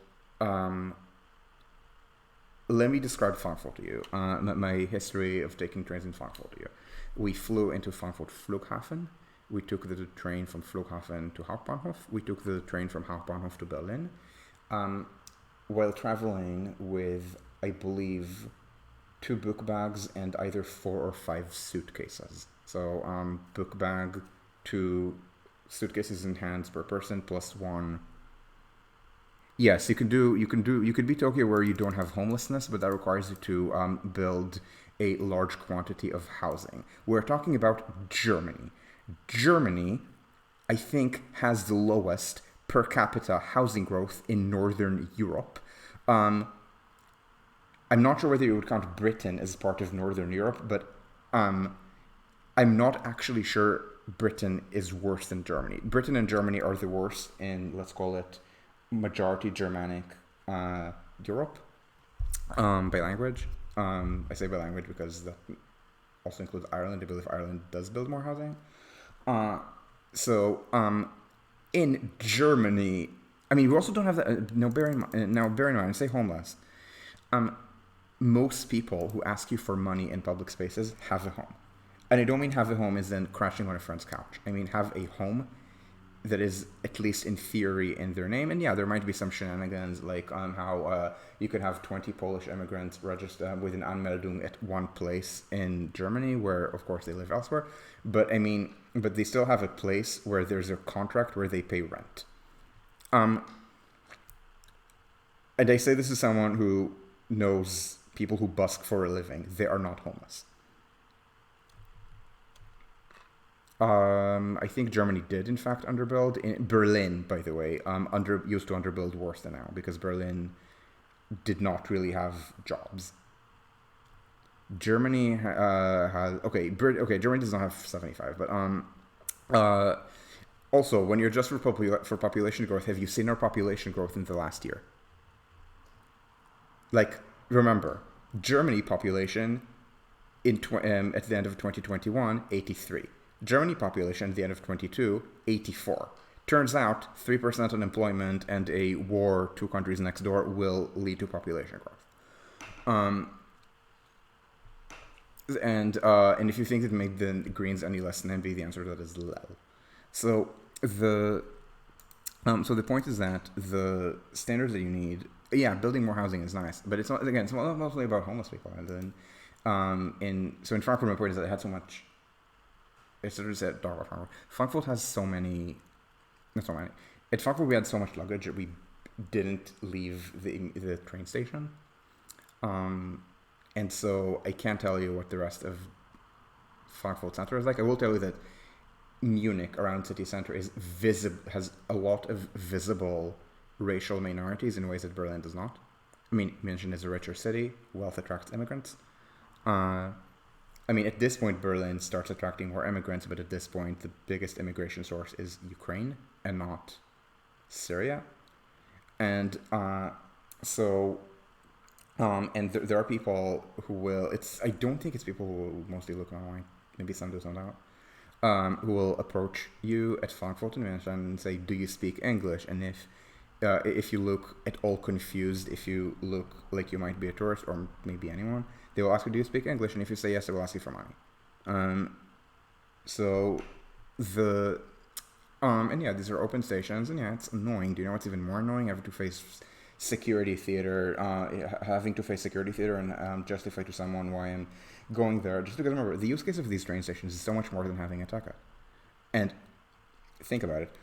let me describe Frankfurt to you. My history of taking trains in Frankfurt to you. We flew into Frankfurt Flughafen. We took the train from Flughafen to Hauptbahnhof. We took the train from Hauptbahnhof to Berlin. While traveling with, I believe, 2 book bags and either 4 or 5 suitcases. So book bag, 2 suitcases in hands per person, plus 1. Yes, you could be Tokyo where you don't have homelessness, but that requires you to build a large quantity of housing. We're talking about Germany. Germany, I think, has the lowest per capita housing growth in Northern Europe. I'm not sure whether you would count Britain as part of Northern Europe, but I'm not actually sure Britain is worse than Germany. Britain and Germany are the worst in, let's call it, majority Germanic Europe by language. I say by language because that also includes Ireland. I believe Ireland does build more housing. In Germany, I mean, we also don't have that. Bear in mind, I say homeless. Most people who ask you for money in public spaces have a home. And I don't mean have a home as in crashing on a friend's couch. I mean have a home that is at least in theory in their name. And yeah, there might be some shenanigans like how you could have 20 Polish immigrants register with an Anmeldung at one place in Germany, where of course they live elsewhere. But I mean, but they still have a place where there's a contract where they pay rent. And I say this as someone who knows people who busk for a living. They are not homeless. I think Germany did, in fact, underbuild. In Berlin, by the way, used to underbuild worse than now because Berlin did not really have jobs. Germany has Germany does not have 75, but also when you adjust for population growth, have you seen our population growth in the last year? Like, remember, Germany population at the end of 2021, 83. Germany population at the end of 22, 84. Turns out 3% unemployment and a war 2 countries next door will lead to population growth. And if you think it made the Greens any less NIMBY, the answer to that is lel. So the point is that the standards that you need, yeah, building more housing is nice, but it's not, again, it's mostly about homeless people. And then in Frankfurt, my point is that it had so much. It's sort of said Frankfurt. Frankfurt has so many, not so many. At Frankfurt, we had so much luggage that we didn't leave the train station. And so I can't tell you what the rest of Frankfurt Center is like. I will tell you that Munich around city center has a lot of visible racial minorities in ways that Berlin does not. I mean, München is a richer city. Wealth attracts immigrants. I mean, at this point, Berlin starts attracting more immigrants, but at this point, the biggest immigration source is Ukraine and not Syria. And there are people who will, I don't think it's people who mostly look online, maybe some do, some don't, who will approach you at Frankfurt and say, do you speak English? And if you look at all confused, if you look like you might be a tourist or maybe anyone, they will ask you, do you speak English? And if you say yes, they will ask you for money. And yeah, these are open stations, and yeah, it's annoying. Do you know what's even more annoying? Having to face security theater, and justify to someone why I'm going there. Just because, remember, the use case of these train stations is so much more than having a ticket. And think about it.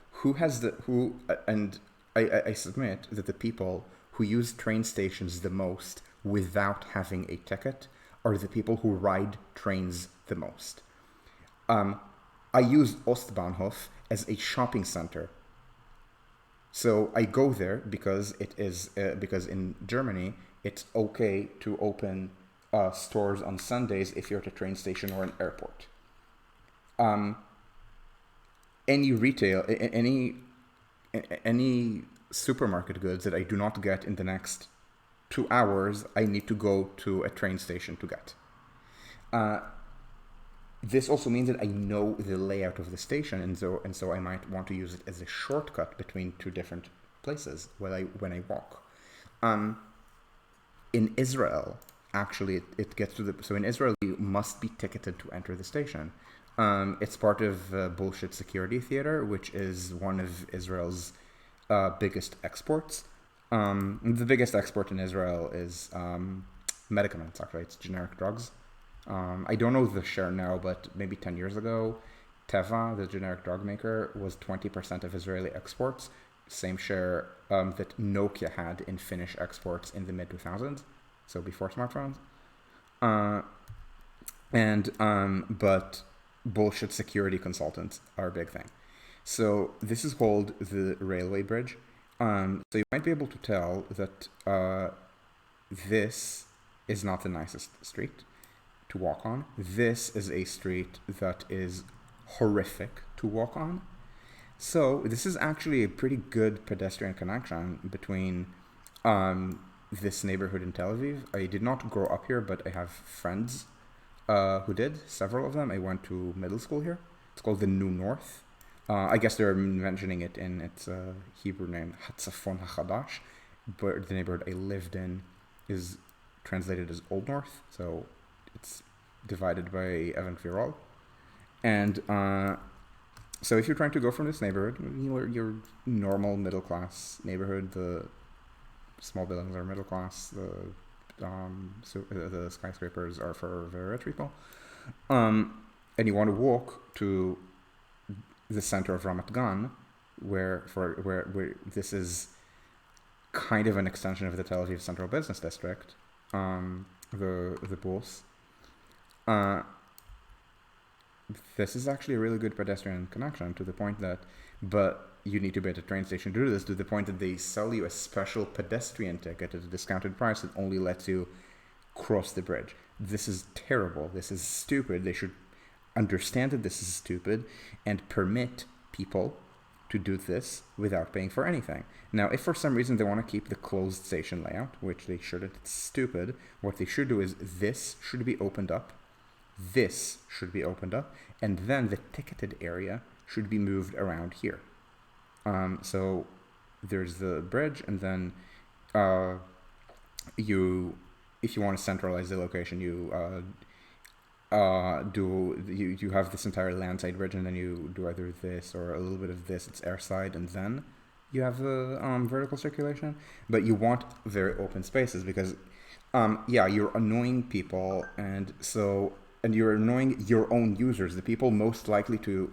I submit that the people who use train stations the most without having a ticket are the people who ride trains the most. I use Ostbahnhof as a shopping center. So I go there because because in Germany it's okay to open stores on Sundays if you're at a train station or an airport. Any retail, any supermarket goods that I do not get in the next 2 hours, I need to go to a train station to get. This also means that I know the layout of the station, and so I might want to use it as a shortcut between two different places when I walk. In Israel, actually, it gets to so in Israel you must be ticketed to enter the station. It's part of bullshit security theater, which is one of Israel's biggest exports. The biggest export in Israel is medicaments, actually. It's generic drugs. I don't know the share now, but maybe 10 years ago, Teva, the generic drug maker, was 20% of Israeli exports. Same share that Nokia had in Finnish exports in the mid-2000s, so before smartphones. But bullshit security consultants are a big thing. So this is called the railway bridge. So you might be able to tell that this is not the nicest street to walk on. This is a street that is horrific to walk on. So this is actually a pretty good pedestrian connection between this neighborhood in Tel Aviv. I did not grow up here, but I have friends who did, several of them. I went to middle school here. It's called the New North. I guess they're mentioning it in its Hebrew name, Hatzafon HaChadash, but the neighborhood I lived in is translated as Old North, so it's divided by Evan Virol. And So if you're trying to go from this neighborhood, your normal middle class neighborhood, the small buildings are middle class, the skyscrapers are for very rich people, and you want to walk to the center of Ramat Gan, where this is kind of an extension of the Tel Aviv Central Business District, the Bus. This is actually a really good pedestrian connection to the point that, but you need to be at a train station to do this, to the point that they sell you a special pedestrian ticket at a discounted price that only lets you cross the bridge. This is terrible. This is stupid. They should understand that this is stupid and permit people to do this without paying for anything. Now, if for some reason they want to keep the closed station layout, which they shouldn't, it's stupid, what they should do is this should be opened up, this should be opened up, and then the ticketed area should be moved around here. So there's the bridge, and then if you want to centralize the location, you have this entire landside bridge, and then you do either this or a little bit of this. It's airside, and then you have the vertical circulation. But you want very open spaces because, you're annoying people, and you're annoying your own users, the people most likely to,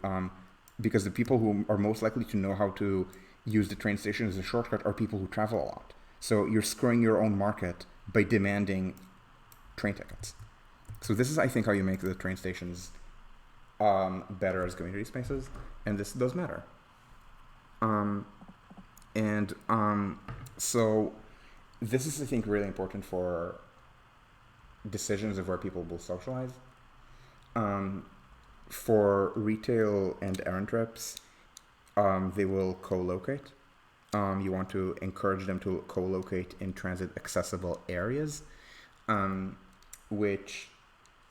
because the people who are most likely to know how to use the train station as a shortcut are people who travel a lot. So you're screwing your own market by demanding train tickets. So this is, I think, how you make the train stations better as community spaces, and this does matter. So this is, I think, really important for decisions of where people will socialize. For retail and errand trips, they will co-locate. You want to encourage them to co-locate in transit accessible areas, which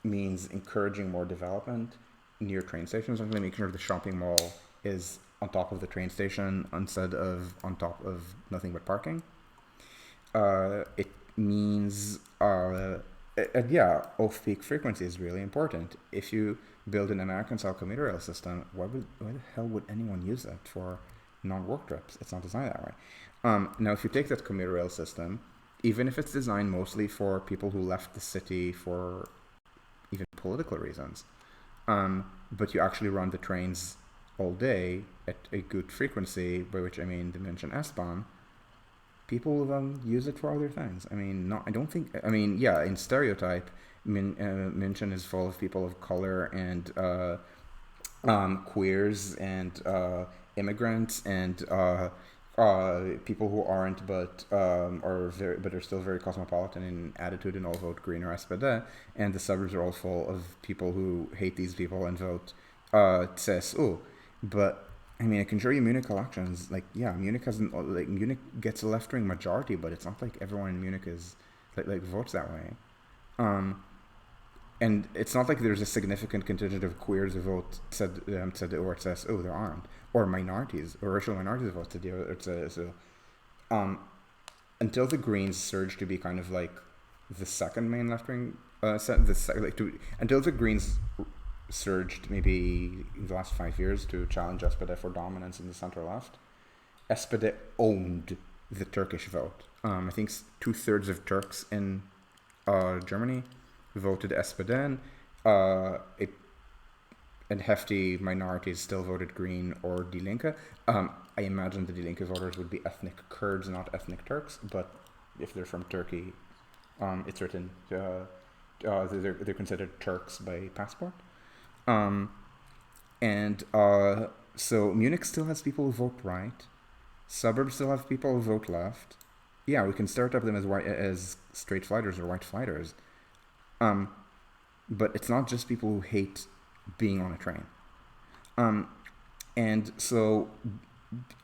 means encouraging more development near train stations, and making sure the shopping mall is on top of the train station instead of on top of nothing but parking. It means, off-peak frequency is really important. If you build an American-style commuter rail system, why the hell would anyone use that for non-work trips? It's not designed that way. Now, if you take that commuter rail system, even if it's designed mostly for people who left the city for even political reasons, but you actually run the trains all day at a good frequency, by which I mean the München S-Bahn, people will use it for other things. In stereotype, München is full of people of color and queers and immigrants and people who aren't but are still very cosmopolitan in attitude and all vote Green or SPD, and the suburbs are all full of people who hate these people and vote CSU. But I mean, I can show you Munich elections. Munich gets a left-wing majority, but it's not like everyone in Munich is votes that way. And it's not like there's a significant contingent of queers who vote CDU or CSU. There aren't, or minorities or racial minorities vote CDU or CSU. Until the Greens surged to be kind of like the second main left-wing, until the Greens surged maybe in the last 5 years to challenge SPD for dominance in the center left, SPD owned the Turkish vote. I think 2/3 of Turks in Germany voted SPD, and hefty minorities still voted Green or Die Linke. I imagine the Die Linke voters would be ethnic Kurds, not ethnic Turks, but if they're from Turkey, it's written, they're considered Turks by passport. So Munich still has people who vote right. Suburbs still have people who vote left. Yeah, we can stereotype them as straight fighters or white fighters. But it's not just people who hate being on a train. And so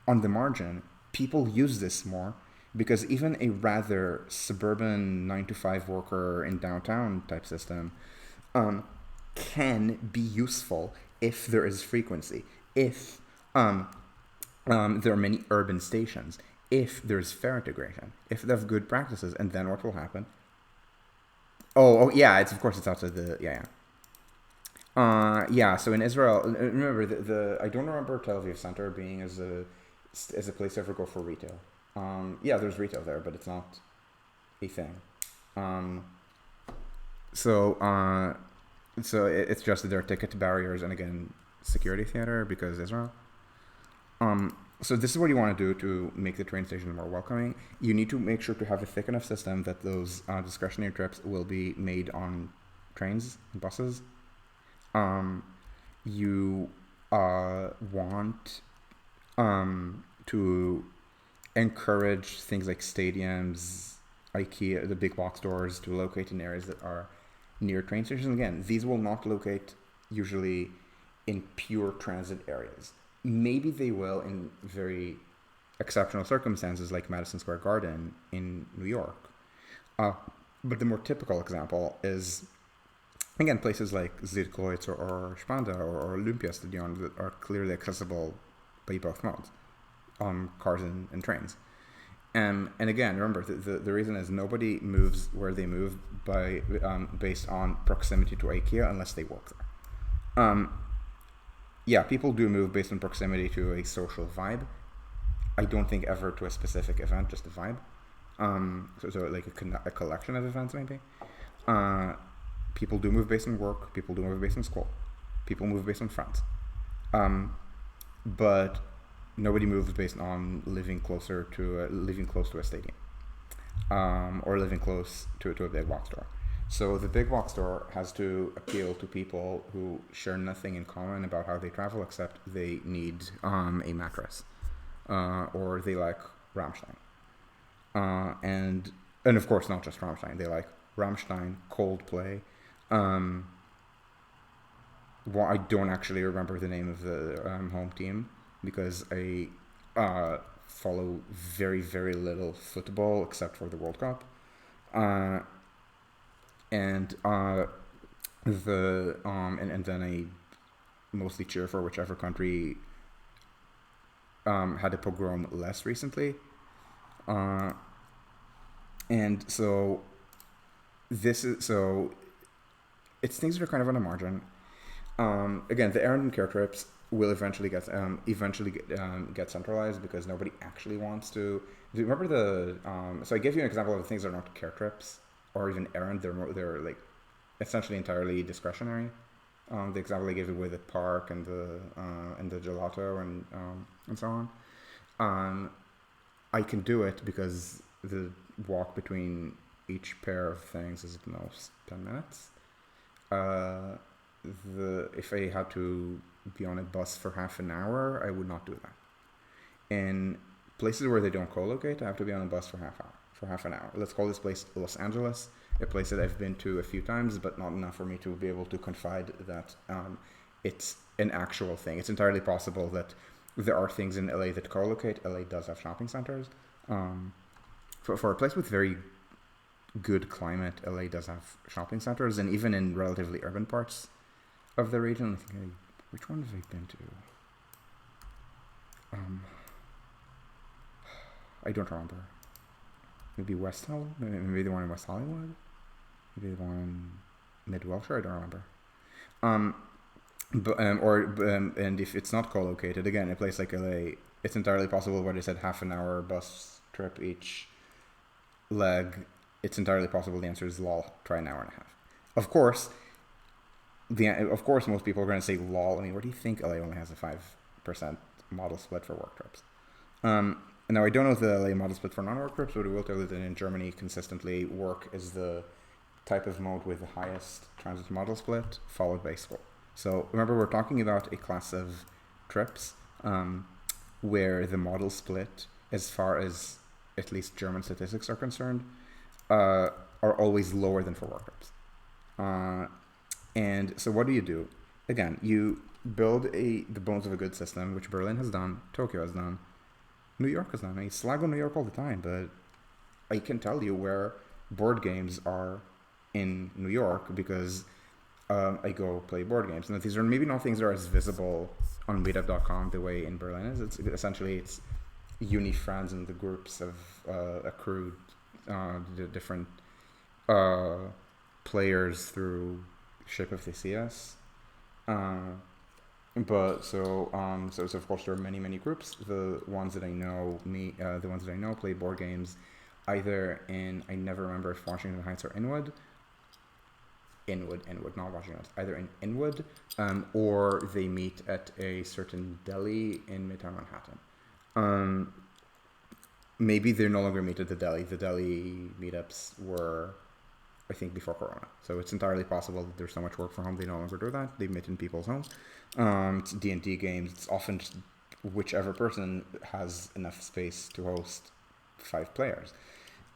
on the margin, people use this more because even a rather suburban 9-to-5 worker in downtown type system can be useful if there is frequency, if there are many urban stations, if there's fare integration, if they have good practices, and then what will happen? Oh yeah, it's outside the Yeah. So in Israel, remember the I don't remember Tel Aviv Center being as a place to ever go for retail. Yeah, there's retail there, but it's not a thing. Um, so it's just that there are ticket barriers and again security theater because Israel. So this is what you want to do to make the train station more welcoming. You need to make sure to have a thick enough system that those discretionary trips will be made on trains and buses. Um, you want to encourage things like stadiums, IKEA, the big box stores to locate in areas that are near train stations. Again, these will not locate usually in pure transit areas. Maybe they will in very exceptional circumstances like Madison Square Garden in New York. Uh, but the more typical example is, again, places like Zirkloitz or Spandau or Olympiastadion that are clearly accessible by both modes, on cars and trains. And again, remember, the reason is nobody moves where they move based on proximity to IKEA unless they work there. Yeah, people do move based on proximity to a social vibe. I don't think ever to a specific event, just a vibe. So like a collection of events maybe. People do move based on work. People do move based on school. People move based on friends. But nobody moves based on living close to a stadium, or living close to a big box store. So the big box store has to appeal to people who share nothing in common about how they travel except they need a mattress, or they like Rammstein, and of course not just Rammstein. They like Rammstein, Coldplay. Well, I don't actually remember the name of the home team because I follow very, very little football except for the World Cup. Uh, and and then I mostly cheer for whichever country had a pogrom less recently. And so it's things that are kind of on the margin. Again, the Errand and care trips will eventually get centralized because nobody actually wants to. Do you remember the? So I gave you an example of the things that are not care trips or even Errand. They're like essentially entirely discretionary. The example I gave you with the park and the gelato and so on. I can do it because the walk between each pair of things is at most 10 minutes. If I had to be on a bus for half an hour, I would not do that. In places where they don't co-locate, I have to be on a bus for half an hour. Let's call this place Los Angeles, a place that I've been to a few times, but not enough for me to be able to confide that it's an actual thing. It's entirely possible that there are things in LA that co-locate. LA does have shopping centers. For a place with very good climate, LA does have shopping centers, and even in relatively urban parts of the region. Which one have I been to? I don't remember. Maybe West Hollywood? Maybe the one in West Hollywood? Maybe the one in Mid Wilshire? I don't remember. And if it's not co-located, again, a place like LA, it's entirely possible where they said half an hour bus trip each leg. It's entirely possible the answer is lol, try an hour and a half. Of course, most people are going to say lol. I mean, where do you think LA only has a 5% model split for work trips? Now, I don't know if the LA model split for non-work trips, but I will tell you that in Germany, consistently, work is the type of mode with the highest transit model split, followed by school. So remember, we're talking about a class of trips where the model split, as far as at least German statistics are concerned, are always lower than for work trips. And so what do? Again, you build the bones of a good system, which Berlin has done, Tokyo has done, New York has done. I slag on New York all the time, but I can tell you where board games are in New York because I go play board games. And these are maybe not things that are as visible on meetup.com the way in Berlin is. It's uni friends and the groups of accrued the different players through Ship of Theseus. Uh, so of course there are many groups. The ones that I know, play board games, either in, I never remember if Washington Heights or Inwood, not Washington Heights, either in Inwood, or they meet at a certain deli in Midtown Manhattan. Um, Maybe they're no longer meet at the deli. The deli meetups were, I think, before Corona. So it's entirely possible that there's so much work from home they no longer do that. They meet in people's homes. It's D&D games. It's often just whichever person has enough space to host 5 players.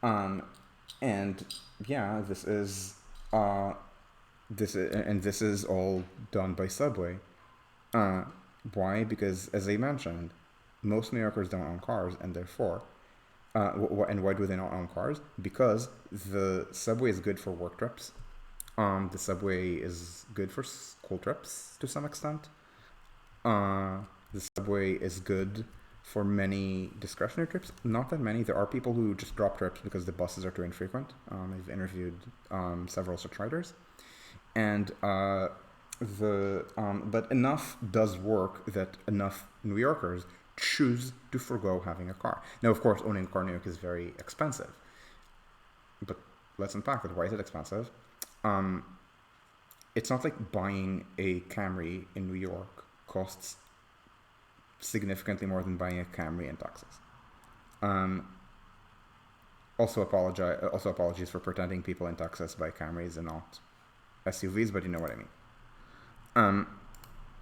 And yeah, this is all done by Subway. Why? Because, as I mentioned, most New Yorkers don't own cars, and therefore, and why do they not own cars? Because the subway is good for work trips. The subway is good for school trips to some extent. The subway is good for many discretionary trips. Not that many. There are people who just drop trips because the buses are too infrequent. I've interviewed several such riders, and but enough does work that enough New Yorkers choose to forgo having a car. Now, of course, owning a car in New York is very expensive, but let's unpack it. Why is it expensive? It's not like buying a Camry in New York costs significantly more than buying a Camry in Texas. Also apologies for pretending people in Texas buy Camrys and not SUVs, but you know what I mean.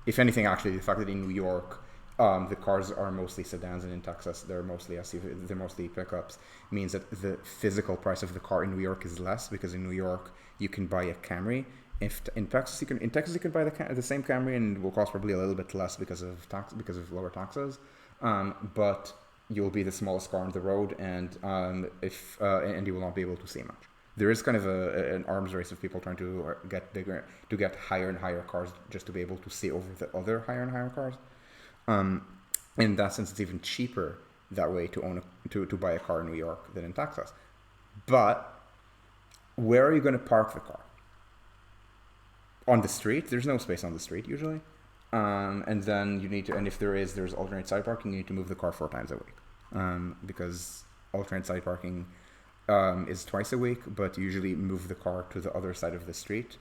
If anything, actually, the fact that in New York the cars are mostly sedans, and in Texas they're mostly SUVs, they're mostly pickups, means that the physical price of the car in New York is less, because in New York you can buy a Camry. If in Texas you can buy the same Camry, and it will cost probably a little bit less because of lower taxes, but you'll be the smallest car on the road, and and you will not be able to see much. There is kind of an arms race of people trying to get bigger, to get higher and higher cars, just to be able to see over the other higher and higher cars. In that sense, it's even cheaper that way to buy a car in New York than in Texas. But where are you going to park the car? On the street? There's no space on the street usually. And then you need to, and if there's alternate side parking, you need to move the car 4 times a week. Because alternate side parking is twice a week, but you usually move the car to the other side of the street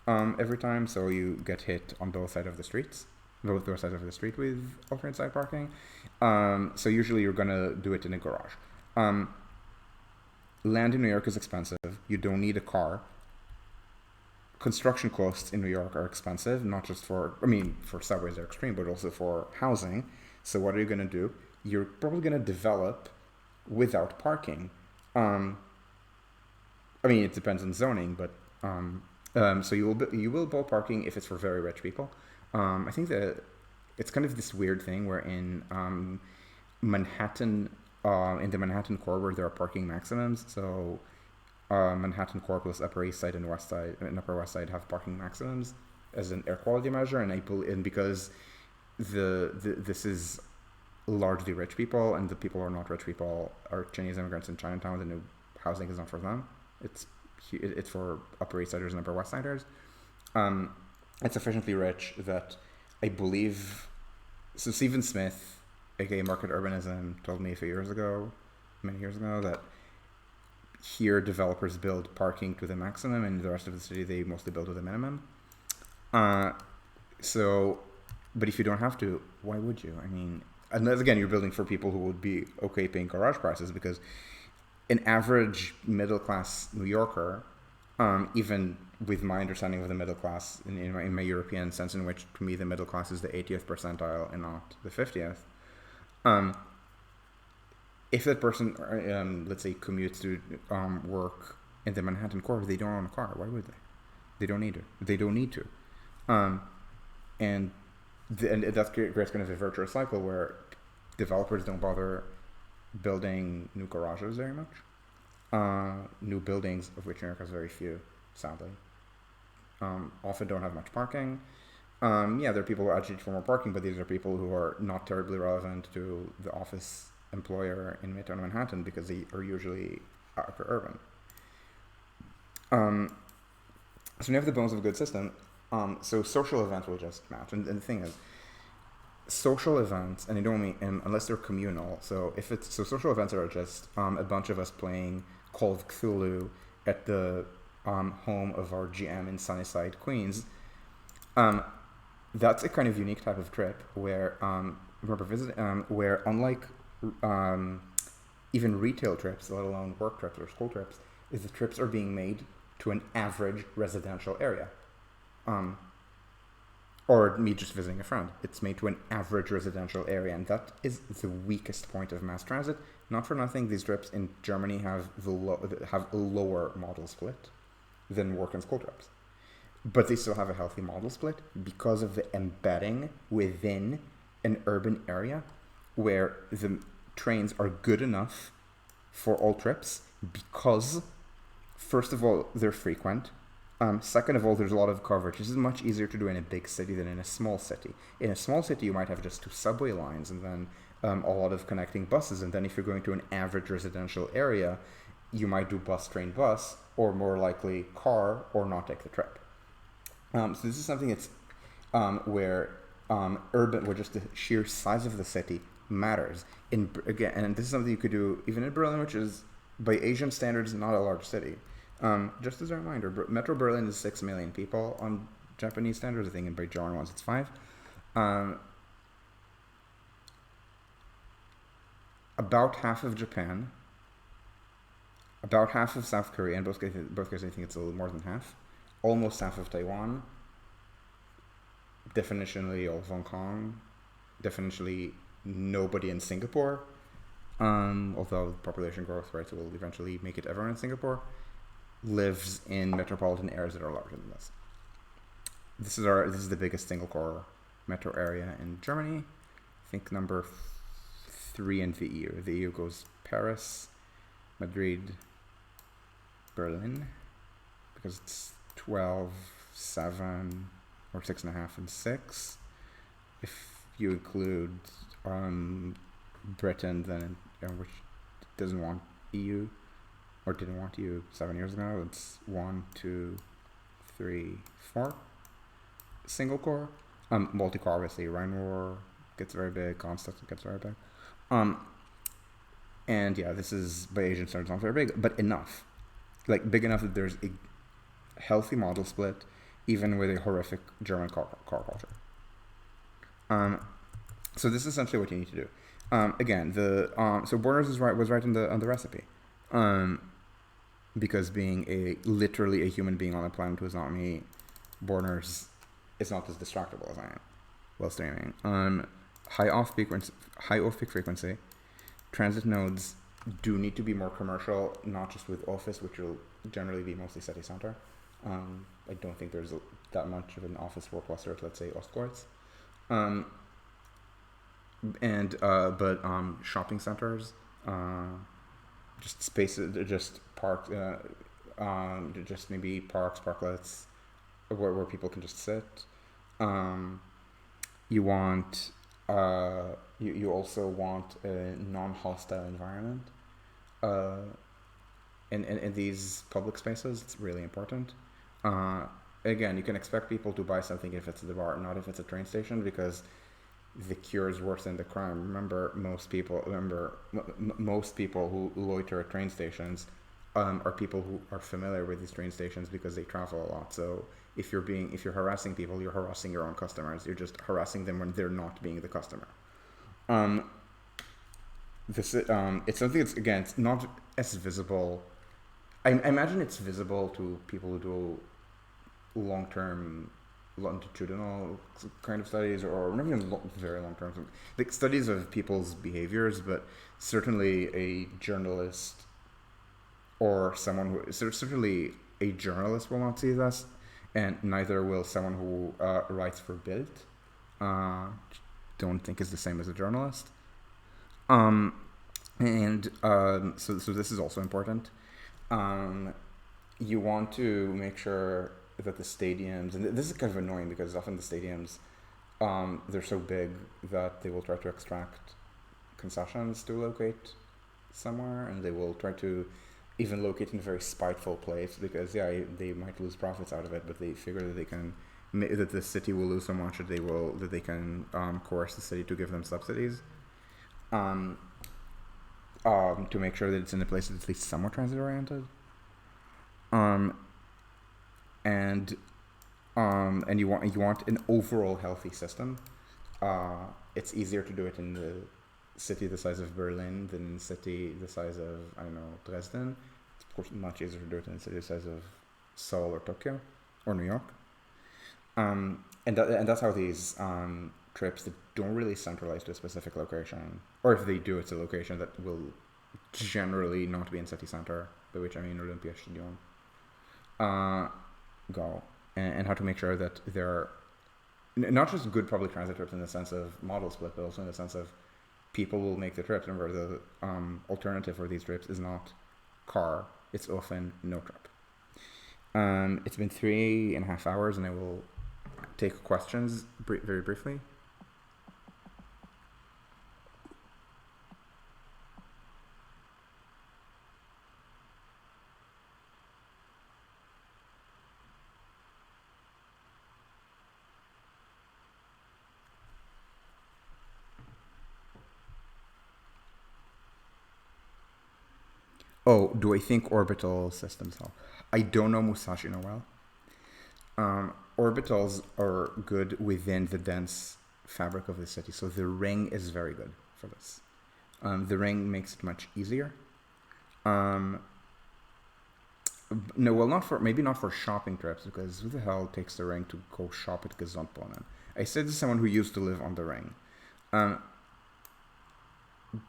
every time, so you get hit on both sides of the street with alternate side parking. So usually you're gonna do it in a garage. Land in New York is expensive. You don't need a car. Construction costs in New York are expensive, not just for subways are extreme, but also for housing. So what are you gonna do? You're probably gonna develop without parking. It depends on zoning, but so you will build parking if it's for very rich people. I think that it's kind of this weird thing where in Manhattan, in the Manhattan core, where there are parking maximums. So Manhattan core plus Upper East Side and Upper West Side have parking maximums as an air quality measure, and because this is largely rich people, and the people who are not rich people are Chinese immigrants in Chinatown, the new housing is not for them. It's for Upper East Siders and Upper West Siders. It's sufficiently rich that I believe. So Stephen Smith, aka Market Urbanism, told me many years ago, that here developers build parking to the maximum, and the rest of the city they mostly build to the minimum. But if you don't have to, why would you? Unless again you're building for people who would be okay paying garage prices, because an average middle class New Yorker, even with my understanding of the middle class in my European sense, in which to me the middle class is the 80th percentile and not the 50th, if that person, let's say, commutes to work in the Manhattan core, they don't own a car. Why would they? They don't need to. And that creates kind of a virtuous cycle where developers don't bother building new garages very much. New buildings, of which New York has very few, sadly, often don't have much parking. There are people who agitate for more parking, but these are people who are not terribly relevant to the office employer in Midtown Manhattan, because they are usually upper urban. So you have the bones of a good system. So social events will just match. And the thing is, social events, and I don't mean unless they're communal. So if it's so, social events are just a bunch of us playing Call of Cthulhu at the home of our GM in Sunnyside, Queens. That's a kind of unique type of trip where where unlike even retail trips, let alone work trips or school trips, is the trips are being made to an average residential area. Or me just visiting a friend. It's made to an average residential area, and that is the weakest point of mass transit. Not for nothing, these trips in Germany have have a lower model split than work and school trips, but they still have a healthy model split because of the embedding within an urban area where the trains are good enough for all trips because, first of all, they're frequent. Second of all, there's a lot of coverage. This is much easier to do in a big city than in a small city. In a small city, you might have just 2 subway lines and then a lot of connecting buses. And then if you're going to an average residential area, you might do bus, train, bus, or more likely car, or not take the trip. So this is something that's where where just the sheer size of the city matters. Again, and this is something you could do even in Berlin, which is by Asian standards not a large city. Just as a reminder, Metro Berlin is 6 million people on Japanese standards. I think by German ones it's 5. About half of Japan, about half of South Korea, in both cases I think it's a little more than half, almost half of Taiwan, definitionally all of Hong Kong, definitionally nobody in Singapore, although population growth rates will eventually make it everyone in Singapore, lives in metropolitan areas that are larger than this. This is the biggest single core metro area in Germany. I think number 3 in the EU. The EU goes Paris, Madrid, Berlin, because it's 12, 7, or 6.5 and 6. If you include Britain, then which doesn't want EU, or didn't want EU 7 years ago, it's 1, 2, 3, 4 single core. Multi-core, obviously, Rhine-Ruhr gets very big, Constance gets very big. And yeah, this is by Asian standards not very big, but enough. Like big enough that there's a healthy model split, even with a horrific German car culture. So this is essentially what you need to do. Again, so Borders was right on the recipe. Because being literally a human being on a planet who is not me, Borders is not as distractible as I am while streaming. High off-peak frequency. Transit nodes do need to be more commercial, not just with office, which will generally be mostly city center. I don't think there's that much of an office work cluster at, let's say, Ostquartz. But shopping centers, just spaces, just parks, just maybe parks, parklets, where people can just sit. You want, you also want a non-hostile environment. In these public spaces, it's really important. Again, you can expect people to buy something if it's at the bar, not if it's a train station, because the cure is worse than the crime. Remember, most people who loiter at train stations are people who are familiar with these train stations because they travel a lot. So if you're harassing people, you're harassing your own customers. You're just harassing them when they're not being the customer. It's something that's, again, it's not as visible. I imagine it's visible to people who do long-term longitudinal kind of studies, or not even very long-term, like studies of people's behaviors, but certainly a journalist or someone who, certainly a journalist will not see this, and neither will someone who writes for Bild. Don't think is the same as a journalist. So this is also important. You want to make sure that the stadiums, and this is kind of annoying because often the stadiums, they're so big that they will try to extract concessions to locate somewhere, and they will try to even locate in a very spiteful place because, yeah, they might lose profits out of it, but they figure that they can that the city will lose so much that they can coerce the city to give them subsidies. Um, to make sure that it's in a place that's at least somewhat transit oriented. Um, and you want an overall healthy system. It's easier to do it in the city the size of Berlin than in the city the size of, I don't know, Dresden. It's of course much easier to do it in the city the size of Seoul or Tokyo or New York. And that's how these trips that don't really centralize to a specific location, or if they do, it's a location that will generally not be in city center, by which I mean Olympiastadion, go, and how to make sure that they're not just good public transit trips in the sense of model split, but also in the sense of people will make the trips. Remember, the alternative for these trips is not car; it's often no trip. It's been 3.5 hours, and I will take questions very briefly. Oh, do I think orbital systems help? I don't know Musashi no well. Orbitals are good within the dense fabric of the city, so the ring is very good for this. The ring makes it much easier. Um, no, well, not for shopping trips, because who the hell takes the ring to go shop at Gesundbrunnen? I said to someone who used to live on the ring. Um,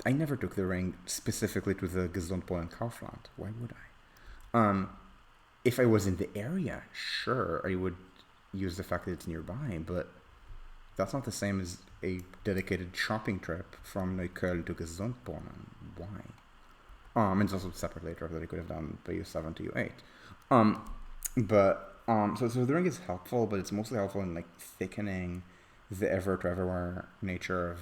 I never took the ring specifically to the Gesundbrunnen Kaufland. Why would I? If I was in the area, sure, I would use the fact that it's nearby, but that's not the same as a dedicated shopping trip from Neukölln to Gesundbrunnen. Why? And it's also a separate later that I could have done by U7 to U8. So the ring is helpful, but it's mostly helpful in like thickening the ever to everywhere nature of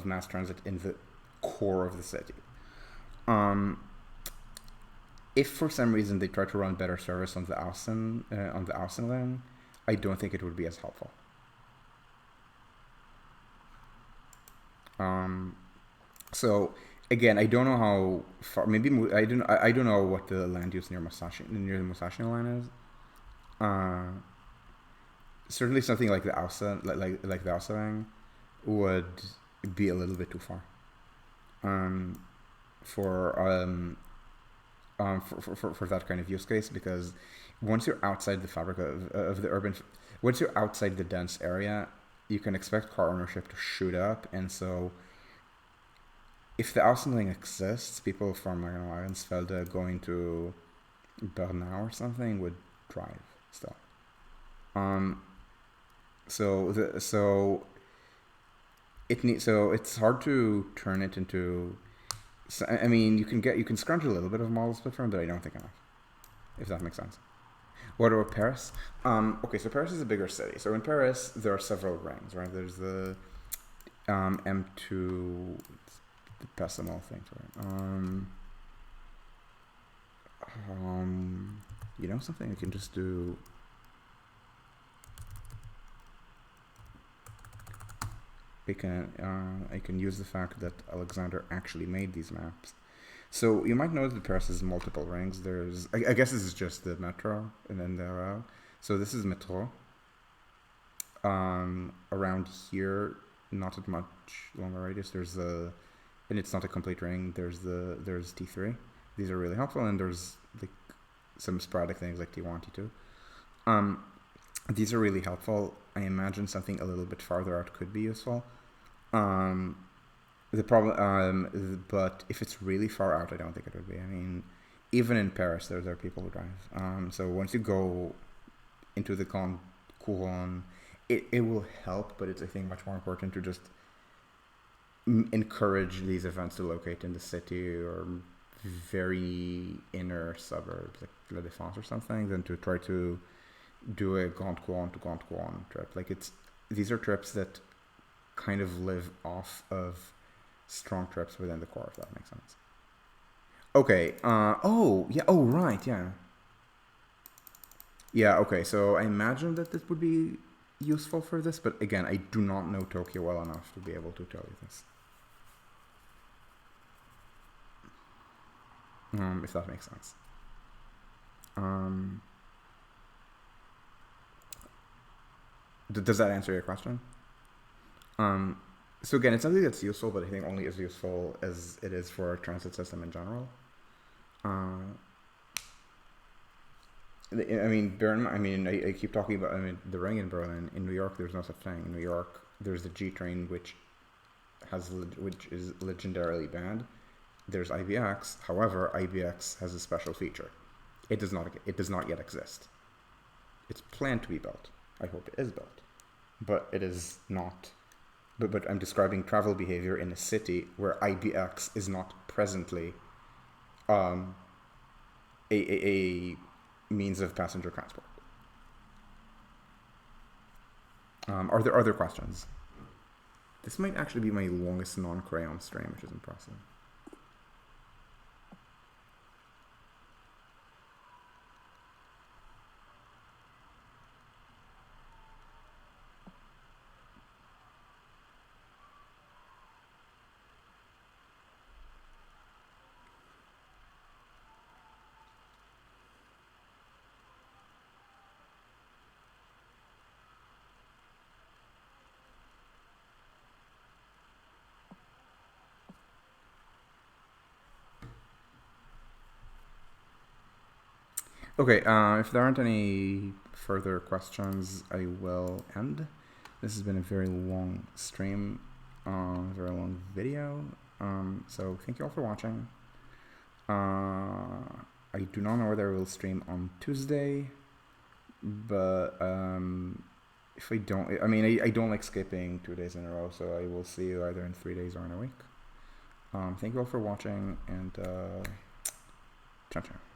mass transit in the core of the city. If for some reason they try to run better service on the Außenring, I don't think it would be as helpful. So again, I don't know how far. Maybe I don't know what the land use near the Musashi line is. Certainly something like the like the Außenring would be a little bit too far. For that kind of use case, because once you're outside the fabric of the urban, once you're outside the dense area, you can expect car ownership to shoot up, and so if the Außenring exists, people from, I don't know, Arnsfelde going to Bernau or something would drive still. So it's hard to turn it into. I mean, you can scrunch a little bit of model split from, but I don't think enough. If that makes sense. What about Paris? Okay, so Paris is a bigger city. So in Paris, there are several rings, right? There's the M2, the Pessimol thing, right? You know something? I can just do. I can use the fact that Alexander actually made these maps. So you might know that Paris has multiple rings. I guess this is just the metro, and then there are. So this is metro. Around here, not at much longer radius. And it's not a complete ring. There's T3. These are really helpful, and there's like some sporadic things like T1, T2. These are really helpful. I imagine something a little bit farther out could be useful. The problem, but if it's really far out, I don't think it would be. I mean, even in Paris, there are people who drive. So once you go into the Couronne, it will help, but it's, I think, much more important to just encourage these events to locate in the city or very inner suburbs, like La Défense or something, than to try to do a Grande Couronne to Grande Couronne trip. Like these are trips that kind of live off of strong trips within the core, if that makes sense. Okay. Oh, yeah. Oh, right. Yeah. Yeah, okay, so I imagine that this would be useful for this, but again, I do not know Tokyo well enough to be able to tell you this. If that makes sense. Does that answer your question? Um, so again, it's something that's useful, but I think only as useful as it is for our transit system in general. I mean, I keep talking about. I mean, the ring in Berlin. In New York, there's no such thing. In New York, there's the G train, which is legendarily bad. There's IBX. However, IBX has a special feature. It does not yet exist. It's planned to be built. I hope it is built, but it is not. But I'm describing travel behavior in a city where IBX is not presently um, a means of passenger transport. Are there other questions? This might actually be my longest non-crayon stream, which is impressive. Okay, if there aren't any further questions, I will end. This has been a very long stream, very long video. So thank you all for watching. I do not know whether I will stream on Tuesday, but if I don't, I don't like skipping 2 days in a row, so I will see you either in 3 days or in a week. Thank you all for watching, and ciao ciao.